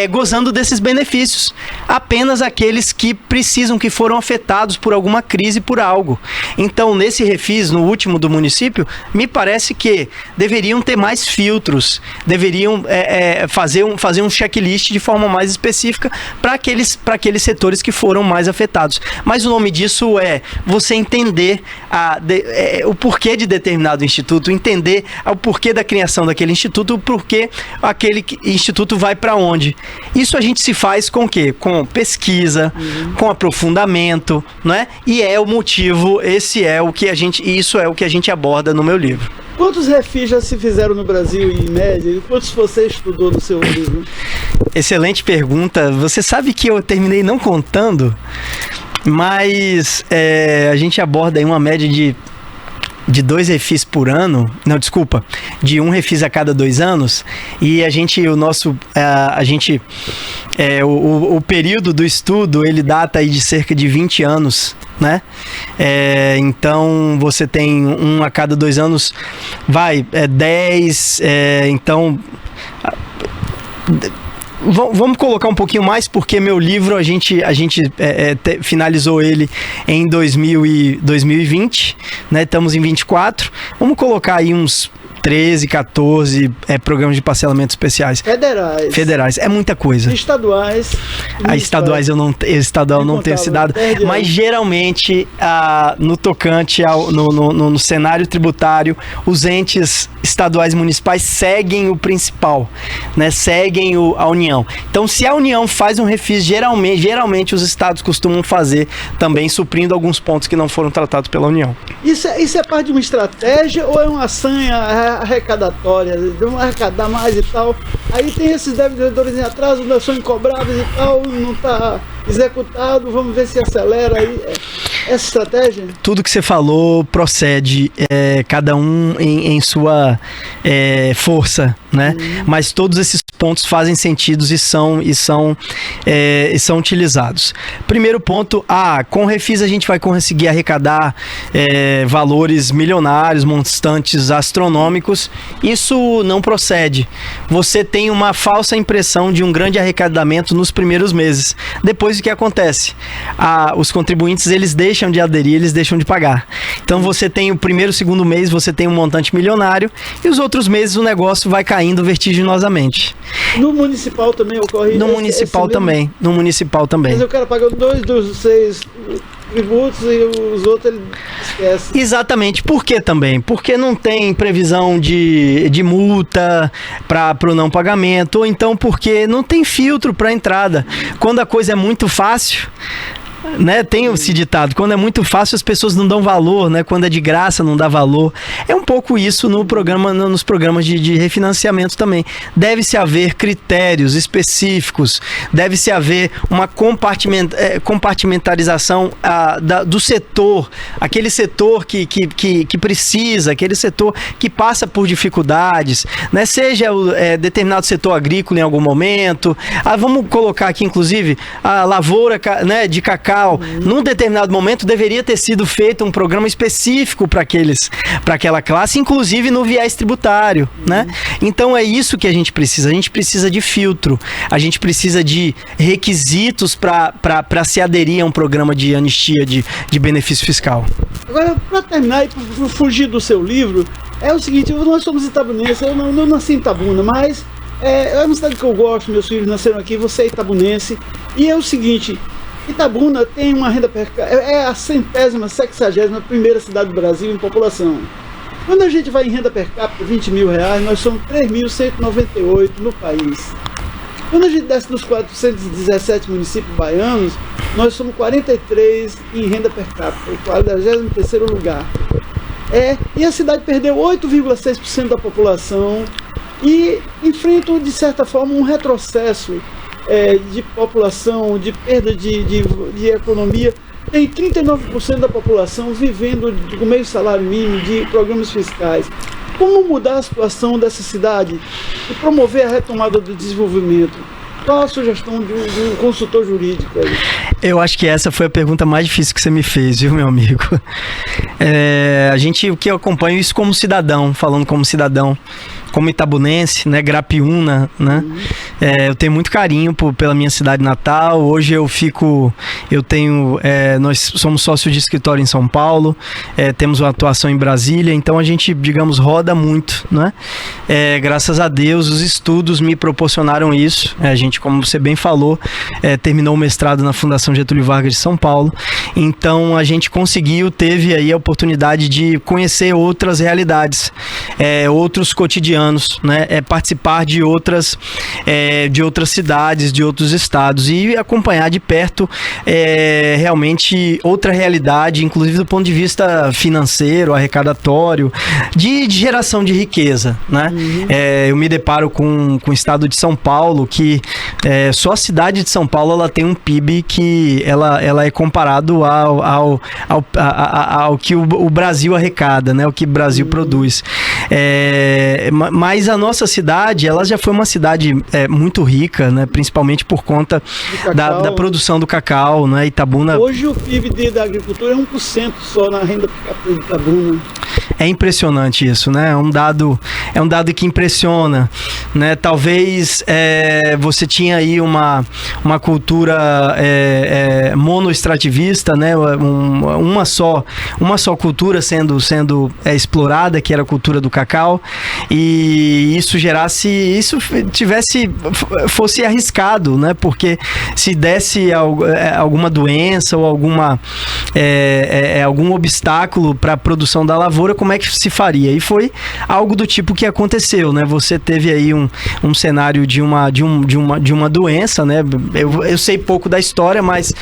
gozando desses benefícios. Apenas aqueles que precisam, que foram afetados por alguma crise, por algo. Então, nesse refis, no último do município, me parece que deveriam ter mais filtros, deveriam fazer um checklist de forma mais específica para aqueles setores que foram mais afetados. Mas o nome disso é você entender o porquê de determinado instituto, entender o porquê da criação daquele instituto, porque aquele instituto vai para onde. Isso a gente se faz com o quê? Com pesquisa, com aprofundamento, não é? E é o motivo, isso é o que a gente aborda no meu livro. Quantos refis já se fizeram no Brasil, em média? E quantos você estudou no seu livro? Excelente pergunta. Você sabe que eu terminei não contando, mas a gente aborda aí uma média de 2 refis por ano, de 1 refis a cada 2 anos, e o período do estudo, ele data aí de cerca de 20 anos, né? Então, você tem 1 a cada 2 anos, 10, então... Vamos colocar um pouquinho mais, porque meu livro a gente finalizou ele em 2020, né? Estamos em 24. Vamos colocar aí uns 13, 14 programas de parcelamento especiais. Federais. É muita coisa. Estaduais. Estaduais estadual não tenho esse dado. Mas geralmente, no tocante no cenário tributário, os entes estaduais e municipais seguem o principal, né? Seguem a União. Então, se a União faz um refis, geralmente os estados costumam fazer também, suprindo alguns pontos que não foram tratados pela União. Isso é parte de uma estratégia ou é uma sanha arrecadatória? Vamos arrecadar mais e tal. Aí tem esses devedores em atraso, não são incobráveis e tal, não está executado, vamos ver se acelera aí. Essa estratégia? Tudo que você falou procede, cada um em sua força, né? Mas todos esses pontos fazem sentido e são utilizados. Primeiro ponto, com o refis a gente vai conseguir arrecadar valores milionários, montantes astronômicos. Isso não procede. Você tem uma falsa impressão de um grande arrecadamento nos primeiros meses. Depois o que acontece? Os contribuintes, eles deixam de aderir, eles deixam de pagar. Então você tem o primeiro, segundo mês, você tem um montante milionário e os outros meses o negócio vai caindo vertiginosamente. No municipal também ocorre? No municipal também. Mas o cara paga 2 dos 6 tributos e os outros ele esquece. Exatamente. Por que também? Porque não tem previsão de multa para o não pagamento, ou então porque não tem filtro para entrada. Quando a coisa é muito fácil, né? Tem esse ditado, quando é muito fácil as pessoas não dão valor, né? Quando é de graça não dá valor. É um pouco isso no programa, nos programas de refinanciamento também. Deve-se haver critérios específicos, deve-se haver uma compartimentalização do setor, aquele setor que precisa, aquele setor que passa por dificuldades, né? Seja determinado setor agrícola em algum momento. Vamos colocar aqui, inclusive, a lavoura, né, de cacau. Num determinado momento deveria ter sido feito um programa específico para aquela classe, inclusive no viés tributário, né? Então é isso que a gente precisa de filtro, a gente precisa de requisitos para se aderir a um programa de anistia de benefício fiscal. Agora, para terminar e para fugir do seu livro, é o seguinte, nós somos itabunenses, eu não nasci em Itabuna, mas é uma cidade que eu gosto, meus filhos nasceram aqui, você é itabunense, e é o seguinte, Itabuna tem uma renda per capita, é a 161ª cidade do Brasil em população. Quando a gente vai em renda per capita, R$20.000, nós somos 3.198 no país. Quando a gente desce dos 417 municípios baianos, nós somos 43 em renda per capita, o 43º lugar. E a cidade perdeu 8,6% da população e enfrenta, de certa forma, um retrocesso de população, de perda de economia. Tem 39% da população vivendo com meio salário mínimo de programas fiscais. Como mudar a situação dessa cidade e promover a retomada do desenvolvimento? Qual a sugestão de um consultor jurídico aí? Eu acho que essa foi a pergunta mais difícil que você me fez, viu, meu amigo? O que eu acompanho isso como cidadão, falando como cidadão, como itabunense, né, Grapiúna, né? Eu tenho muito carinho pela minha cidade natal. Hoje nós somos sócios de escritório em São Paulo, temos uma atuação em Brasília, então a gente, digamos, roda muito, né? Graças a Deus, os estudos me proporcionaram isso. A gente, como você bem falou, terminou o mestrado na Fundação Getúlio Vargas de São Paulo, então a gente teve aí a oportunidade de conhecer outras realidades, outros cotidianos, né? Participar de outras cidades, de outros estados e acompanhar de perto realmente outra realidade, inclusive do ponto de vista financeiro, arrecadatório, de geração de riqueza, né? Eu me deparo com o estado de São Paulo, que só a cidade de São Paulo ela tem um PIB que ela é comparado ao que o Brasil arrecada, né? O que o Brasil produz. Mas a nossa cidade, ela já foi uma cidade muito rica, né? Principalmente por conta da produção do cacau, né? Itabuna... Hoje o PIB da agricultura é 1% só na renda per capita de Itabuna. É impressionante isso, né? É um dado que impressiona, né? Talvez você tinha aí uma cultura monoextrativista, né? Uma só cultura sendo explorada, que era a cultura do cacau, e fosse arriscado, né? Porque se desse alguma doença ou algum obstáculo para a produção da lavoura, como é que se faria? E foi algo do tipo que aconteceu, né? Você teve aí um cenário de uma doença, né? Eu sei pouco da história, mas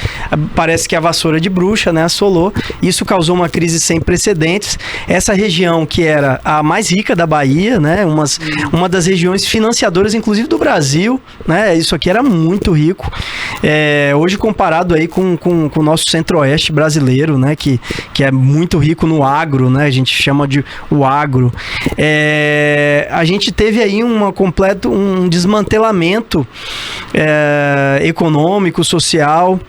parece que a vassoura de bruxa, né, assolou. Isso causou uma crise sem precedentes. Essa região que era a mais rica da Bahia, né? Uma das regiões financiadoras, inclusive, do Brasil, né? Isso aqui era muito rico. Hoje, comparado aí com o nosso centro-oeste brasileiro, né? Que é muito rico no agro, né? A gente chama de o agro. A gente teve aí um desmantelamento econômico, social,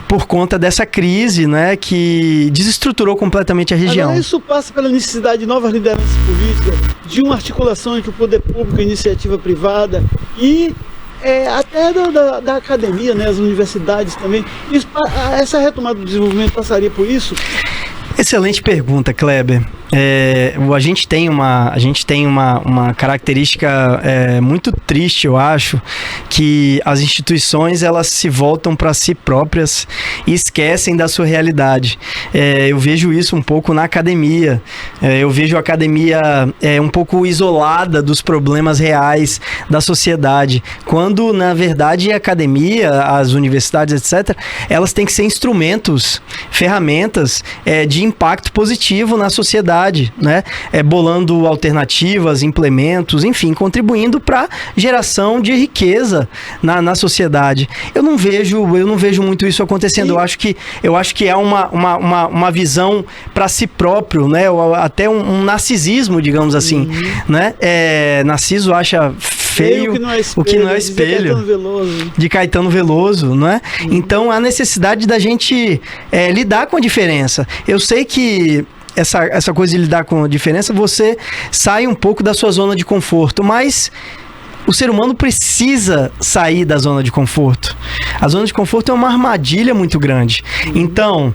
por conta dessa crise, né, que desestruturou completamente a região. Agora, isso passa pela necessidade de novas lideranças políticas, de uma articulação entre o poder público e a iniciativa privada e até da academia, né, as universidades também. Essa retomada do desenvolvimento passaria por isso? Excelente pergunta, Kleber. a gente tem uma característica muito triste, eu acho, que as instituições elas se voltam para si próprias e esquecem da sua realidade. Eu vejo isso um pouco na academia. Eu vejo a academia um pouco isolada dos problemas reais da sociedade, quando na verdade a academia, as universidades, etc., elas têm que ser instrumentos, ferramentas de impacto positivo na sociedade, né? Bolando alternativas, implementos, enfim, contribuindo para a geração de riqueza na sociedade. Eu não vejo muito isso acontecendo. Eu acho que é uma visão para si próprio, né? Até um narcisismo, digamos assim, né? Narciso acha feio o que não é espelho de Caetano Veloso, não é? Então, a necessidade da gente lidar com a diferença. Eu sei que essa coisa de lidar com a diferença, você sai um pouco da sua zona de conforto, mas o ser humano precisa sair da zona de conforto. A zona de conforto é uma armadilha muito grande. Então,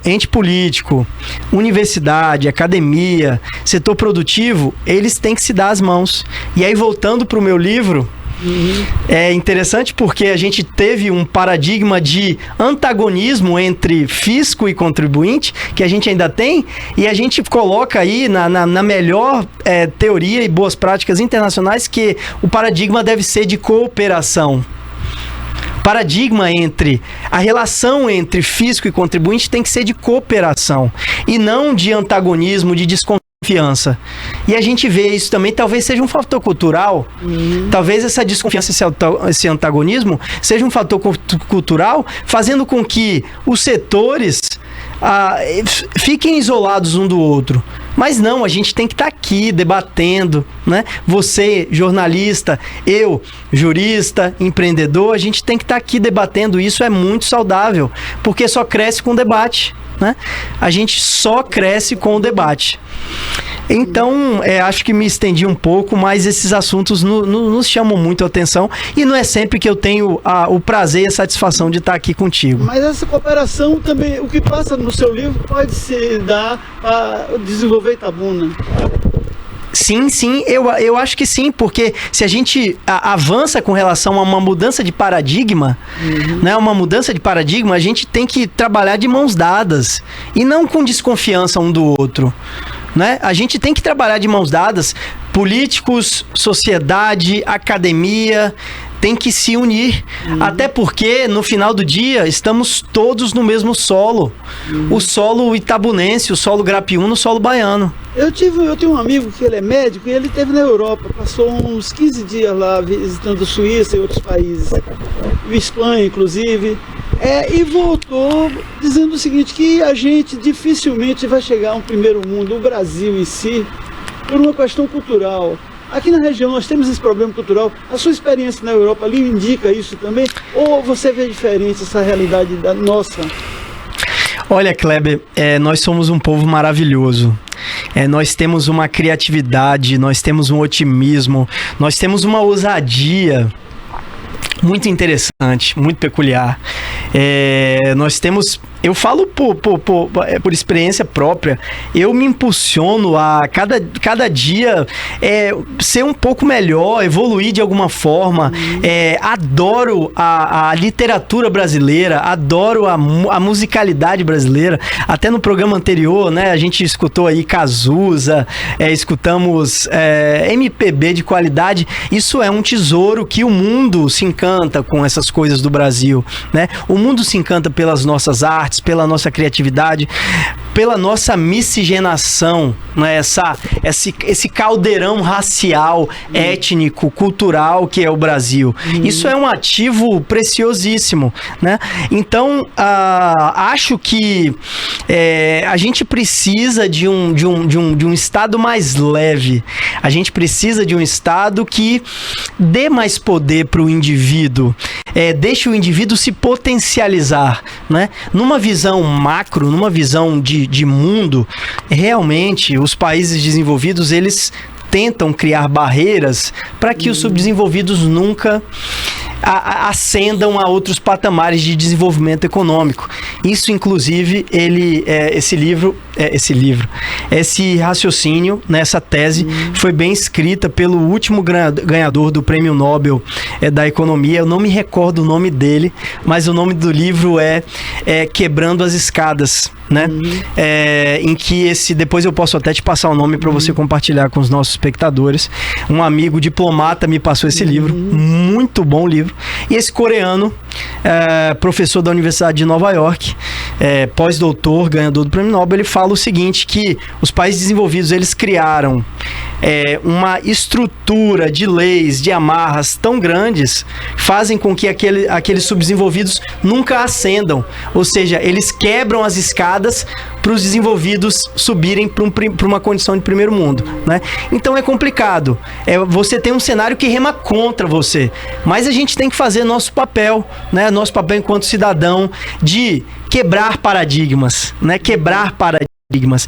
ente político, universidade, academia, setor produtivo, eles têm que se dar as mãos. E aí, voltando para o meu livro, é interessante porque a gente teve um paradigma de antagonismo entre fisco e contribuinte, que a gente ainda tem, e a gente coloca aí na melhor teoria e boas práticas internacionais que o paradigma deve ser de cooperação. Paradigma entre a relação entre fisco e contribuinte tem que ser de cooperação e não de antagonismo, de desconfiança. E a gente vê isso também, talvez seja um fator cultural, talvez essa desconfiança, esse antagonismo seja um fator cultural, fazendo com que os setores fiquem isolados um do outro. Mas não, a gente tem que estar aqui debatendo, né? Você, jornalista, eu, jurista, empreendedor, a gente tem que estar aqui debatendo. Isso é muito saudável, porque só cresce com debate, né? A gente só cresce com o debate. Então, acho que me estendi um pouco, mas esses assuntos nos chamam muito a atenção e não é sempre que eu tenho o prazer e a satisfação de estar aqui contigo. Mas essa cooperação também, o que passa no seu livro pode se dar para desenvolver Itabuna. Sim, eu acho que sim, porque se a gente avança com relação a uma mudança de paradigma, né, uma mudança de paradigma, a gente tem que trabalhar de mãos dadas e não com desconfiança um do outro. Né? A gente tem que trabalhar de mãos dadas, políticos, sociedade, academia, tem que se unir, até porque no final do dia estamos todos no mesmo solo, o solo itabunense, o solo grapiúno, o solo baiano. Eu tenho um amigo que ele é médico e ele esteve na Europa, passou uns 15 dias lá visitando Suíça e outros países, Espanha inclusive, e voltou dizendo o seguinte, que a gente dificilmente vai chegar a um primeiro mundo, o Brasil em si, por uma questão cultural. Aqui na região nós temos esse problema cultural. A sua experiência na Europa lhe indica isso também? Ou você vê diferente essa realidade da nossa? Olha, Kleber, nós somos um povo maravilhoso. Nós temos uma criatividade, nós temos um otimismo, nós temos uma ousadia muito interessante, muito peculiar. Nós temos... Eu falo por experiência própria, eu me impulsiono a cada dia ser um pouco melhor, evoluir de alguma forma. Adoro a literatura brasileira, adoro a musicalidade brasileira. Até no programa anterior, né, a gente escutou aí Cazuza, escutamos MPB de qualidade. Isso é um tesouro que o mundo se encanta com essas coisas do Brasil, né? O mundo se encanta pelas nossas artes, pela nossa criatividade, pela nossa miscigenação, né? Esse caldeirão racial, étnico, cultural que é o Brasil. Isso é um ativo preciosíssimo, né? Então, acho que a gente precisa de um Estado mais leve. A gente precisa de um Estado que dê mais poder para o indivíduo, deixe o indivíduo se potencializar, né? Numa visão macro, numa visão de mundo, realmente os países desenvolvidos, eles tentam criar barreiras para que os subdesenvolvidos nunca ascendam a outros patamares de desenvolvimento econômico. Isso, inclusive, esse raciocínio, essa tese, foi bem escrita pelo último ganhador do Prêmio Nobel da Economia. Eu não me recordo o nome dele, mas o nome do livro é Quebrando as Escadas, né? Em que depois eu posso até te passar o nome para você compartilhar com os nossos espectadores. Um amigo diplomata me passou esse livro, muito bom livro. E esse coreano, professor da Universidade de Nova York, pós-doutor, ganhador do Prêmio Nobel, ele fala o seguinte, que os países desenvolvidos, eles criaram uma estrutura de leis, de amarras tão grandes, fazem com que aqueles subdesenvolvidos nunca ascendam. Ou seja, eles quebram as escadas para os desenvolvidos subirem para uma condição de primeiro mundo, né? Então é complicado. Você tem um cenário que rema contra você, mas a gente tem que fazer nosso papel, né? Nosso papel enquanto cidadão de quebrar paradigmas, né? Quebrar paradigmas.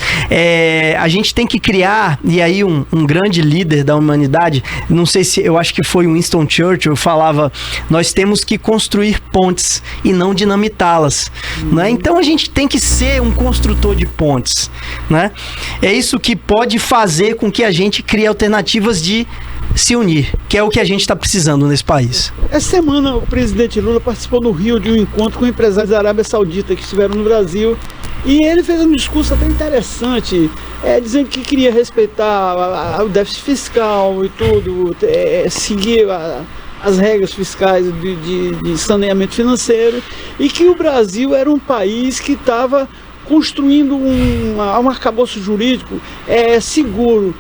A gente tem que criar, e aí um grande líder da humanidade, não sei se, eu acho que foi o Winston Churchill, falava, nós temos que construir pontes e não dinamitá-las, né? Então a gente tem que ser um construtor de pontes, né? É isso que pode fazer com que a gente crie alternativas de se unir, que é o que a gente está precisando nesse país. Essa semana o presidente Lula participou no Rio de um encontro com empresários da Arábia Saudita que estiveram no Brasil, e ele fez um discurso até interessante, dizendo que queria respeitar o déficit fiscal e tudo, seguir as regras fiscais de saneamento financeiro, e que o Brasil era um país que estava construindo um arcabouço jurídico seguro.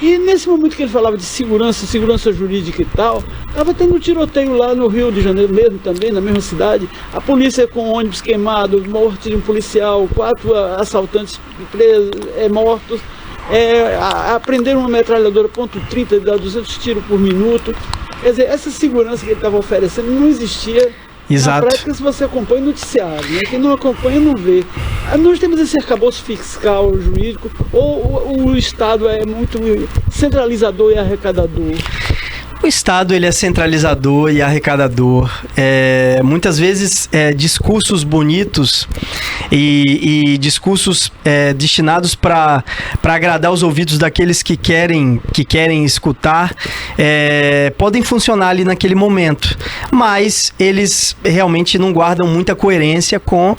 E nesse momento que ele falava de segurança jurídica e tal, estava tendo um tiroteio lá no Rio de Janeiro mesmo, também, na mesma cidade. A polícia com ônibus queimado, morte de um policial, 4 assaltantes presos, mortos. Aprenderam uma metralhadora .30, dá 200 tiros por minuto. Quer dizer, essa segurança que ele estava oferecendo não existia. Exato. Na prática, se você acompanha o noticiário, né? Quem não acompanha não vê. Nós temos esse arcabouço fiscal, jurídico, ou o Estado é muito centralizador e arrecadador? O Estado, ele é centralizador e arrecadador. Muitas vezes discursos bonitos e discursos destinados para agradar os ouvidos daqueles que querem escutar podem funcionar ali naquele momento, mas eles realmente não guardam muita coerência com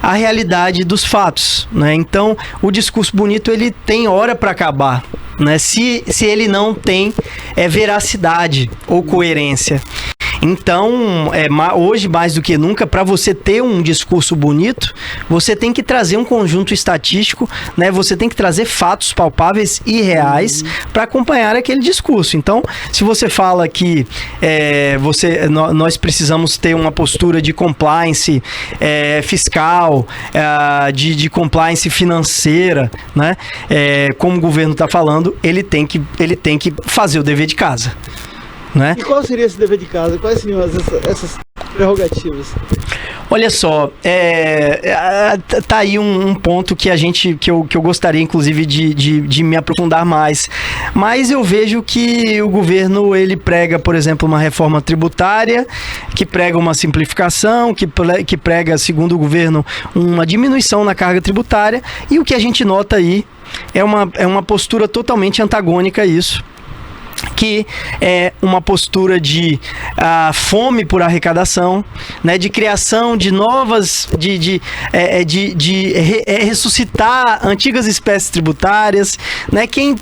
a realidade dos fatos, né? Então, o discurso bonito, ele tem hora para acabar, né? Se ele não tem veracidade ou coerência. Então, hoje mais do que nunca, para você ter um discurso bonito, você tem que trazer um conjunto estatístico, né? Você tem que trazer fatos palpáveis e reais para acompanhar aquele discurso. Então, se você fala que nós precisamos ter uma postura de compliance fiscal, de compliance financeira, né? Como o governo está falando, ele tem que fazer o dever de casa, né? E qual seria esse dever de casa? Quais seriam essas prerrogativas? Olha só, tá aí um ponto que eu gostaria, inclusive, de me aprofundar mais. Mas eu vejo que o governo, ele prega, por exemplo, uma reforma tributária, que prega uma simplificação, que prega, segundo o governo, uma diminuição na carga tributária, e o que a gente nota aí é uma postura totalmente antagônica a isso, que é uma postura de fome por arrecadação, né, de criação de novas, de ressuscitar antigas espécies tributárias, né? Quem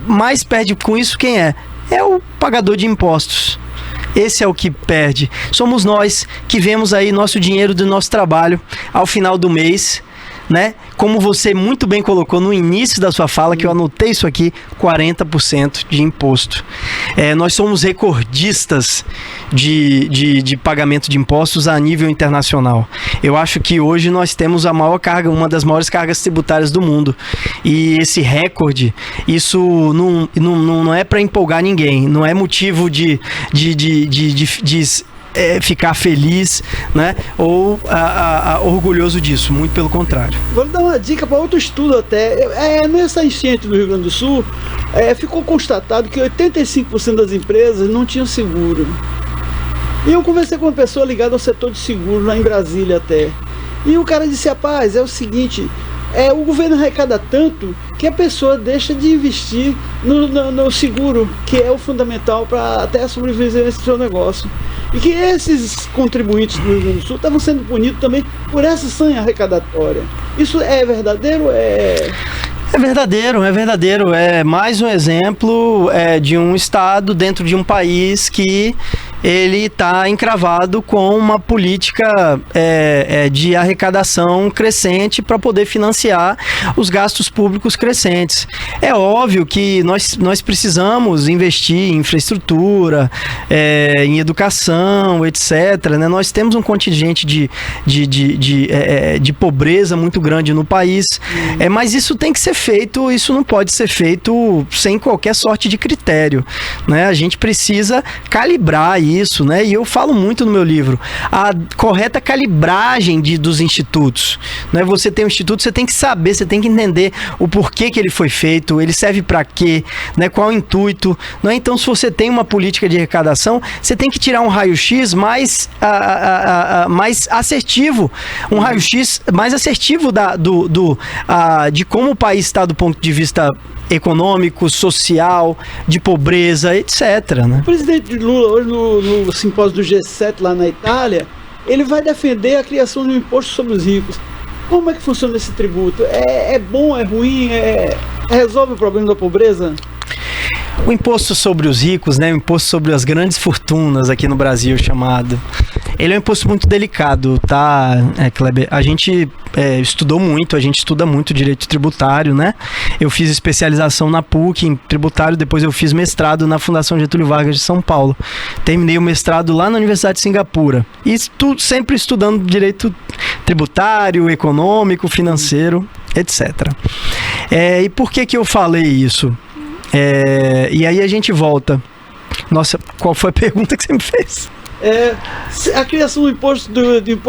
mais perde com isso, quem é? É o pagador de impostos. Esse é o que perde. Somos nós que vemos aí nosso dinheiro do nosso trabalho ao final do mês, né? Como você muito bem colocou no início da sua fala, que eu anotei isso aqui, 40% de imposto. Nós somos recordistas de pagamento de impostos a nível internacional. Eu acho que hoje nós temos a maior carga, uma das maiores cargas tributárias do mundo. E esse recorde, isso não é para empolgar ninguém, não é motivo de ficar feliz, né? Ou orgulhoso disso, muito pelo contrário. Vou dar uma dica para outro estudo até. Nessa enchente do Rio Grande do Sul, ficou constatado que 85% das empresas não tinham seguro. E eu conversei com uma pessoa ligada ao setor de seguro lá em Brasília até. E o cara disse, rapaz, é o seguinte, o governo arrecada tanto que a pessoa deixa de investir no seguro, que é o fundamental para até a sobrevivência do seu negócio. E que esses contribuintes do Rio Grande do Sul estavam sendo punidos também por essa sanha arrecadatória. Isso é verdadeiro? É verdadeiro, é verdadeiro. É mais um exemplo de um estado dentro de um país que ele está encravado com uma política de arrecadação crescente para poder financiar os gastos públicos crescentes. É óbvio que nós precisamos investir em infraestrutura, em educação, etc. Né? Nós temos um contingente de pobreza muito grande no país, mas isso tem que ser feito, isso não pode ser feito sem qualquer sorte de critério. Né? A gente precisa calibrar isso, né? E eu falo muito no meu livro, a correta calibragem dos institutos. Né? Você tem um instituto, você tem que saber, você tem que entender o porquê que ele foi feito, ele serve para quê, né? Qual o intuito. Né? Então, se você tem uma política de arrecadação, você tem que tirar um raio-x mais assertivo, um raio-x mais assertivo de como o país está do ponto de vista econômico, social, de pobreza, etc. Né? O presidente Lula, hoje no simpósio do G7 lá na Itália, ele vai defender a criação de um imposto sobre os ricos. Como é que funciona esse tributo? É bom, é ruim? Resolve o problema da pobreza? O imposto sobre os ricos, né, o imposto sobre as grandes fortunas aqui no Brasil chamado, ele é um imposto muito delicado, tá, Kleber? A gente estudou muito, a gente estuda muito direito tributário, né? Eu fiz especialização na PUC em tributário, depois eu fiz mestrado na Fundação Getúlio Vargas de São Paulo. Terminei o mestrado lá na Universidade de Singapura. E sempre estudando direito tributário, econômico, financeiro, etc. E por que eu falei isso? E aí a gente volta. Nossa, qual foi a pergunta que você me fez? A criação do imposto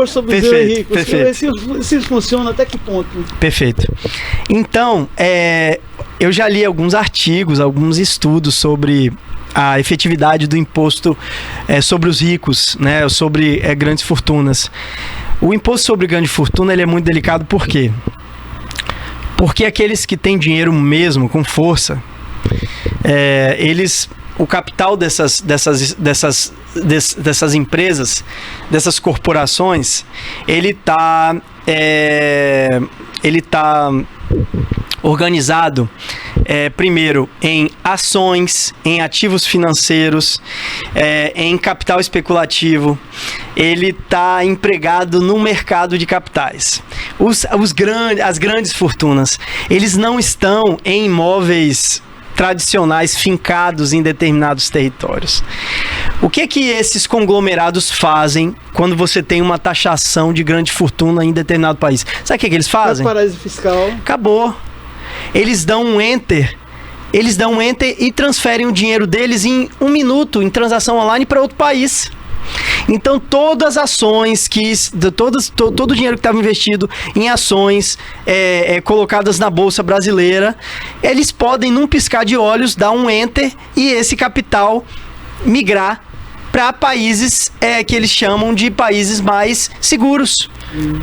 sobre os ricos. Perfeito. Se funciona, até que ponto? Perfeito. Então, eu já li alguns artigos, alguns estudos sobre a efetividade do imposto sobre os ricos, né, sobre grandes fortunas. O imposto sobre grande fortuna ele é muito delicado, por quê? Porque aqueles que têm dinheiro mesmo, com força, o capital dessas empresas, dessas corporações, ele tá organizado primeiro em ações, em ativos financeiros, em capital especulativo. Ele está empregado no mercado de capitais. As grandes fortunas, eles não estão em imóveis tradicionais fincados em determinados territórios. O que esses conglomerados fazem quando você tem uma taxação de grande fortuna em determinado país? Sabe o que eles fazem? Paraíso fiscal. Acabou. Eles dão um enter e transferem o dinheiro deles em 1 minuto em transação online para outro país. Então todas as ações todo o dinheiro que estava investido em ações colocadas na Bolsa Brasileira, eles podem num piscar de olhos dar um enter e esse capital migrar para países que eles chamam de países mais seguros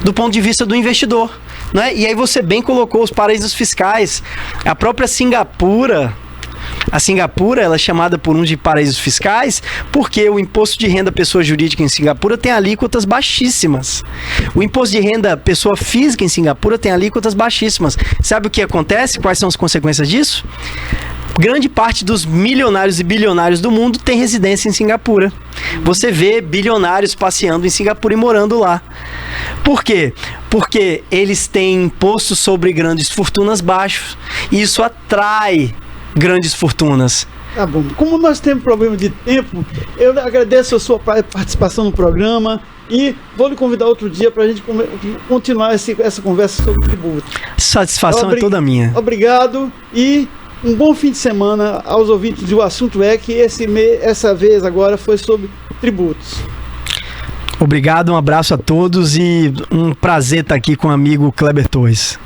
do ponto de vista do investidor, né? E aí você bem colocou os paraísos fiscais. A própria Singapura, ela é chamada por uns de paraísos fiscais porque o imposto de renda pessoa jurídica em Singapura tem alíquotas baixíssimas. O imposto de renda pessoa física em Singapura tem alíquotas baixíssimas. Sabe o que acontece? Quais são as consequências disso? Grande parte dos milionários e bilionários do mundo tem residência em Singapura. Você vê bilionários passeando em Singapura e morando lá. Por quê? Porque eles têm imposto sobre grandes fortunas baixos. E isso atrai grandes fortunas. Tá bom. Como nós temos problema de tempo, eu agradeço a sua participação no programa e vou lhe convidar outro dia para a gente continuar essa conversa sobre tributo. Satisfação é toda minha. Obrigado e um bom fim de semana aos ouvintes do Assunto que essa vez agora foi sobre tributos. Obrigado, um abraço a todos e um prazer estar aqui com o amigo Kleber Torres.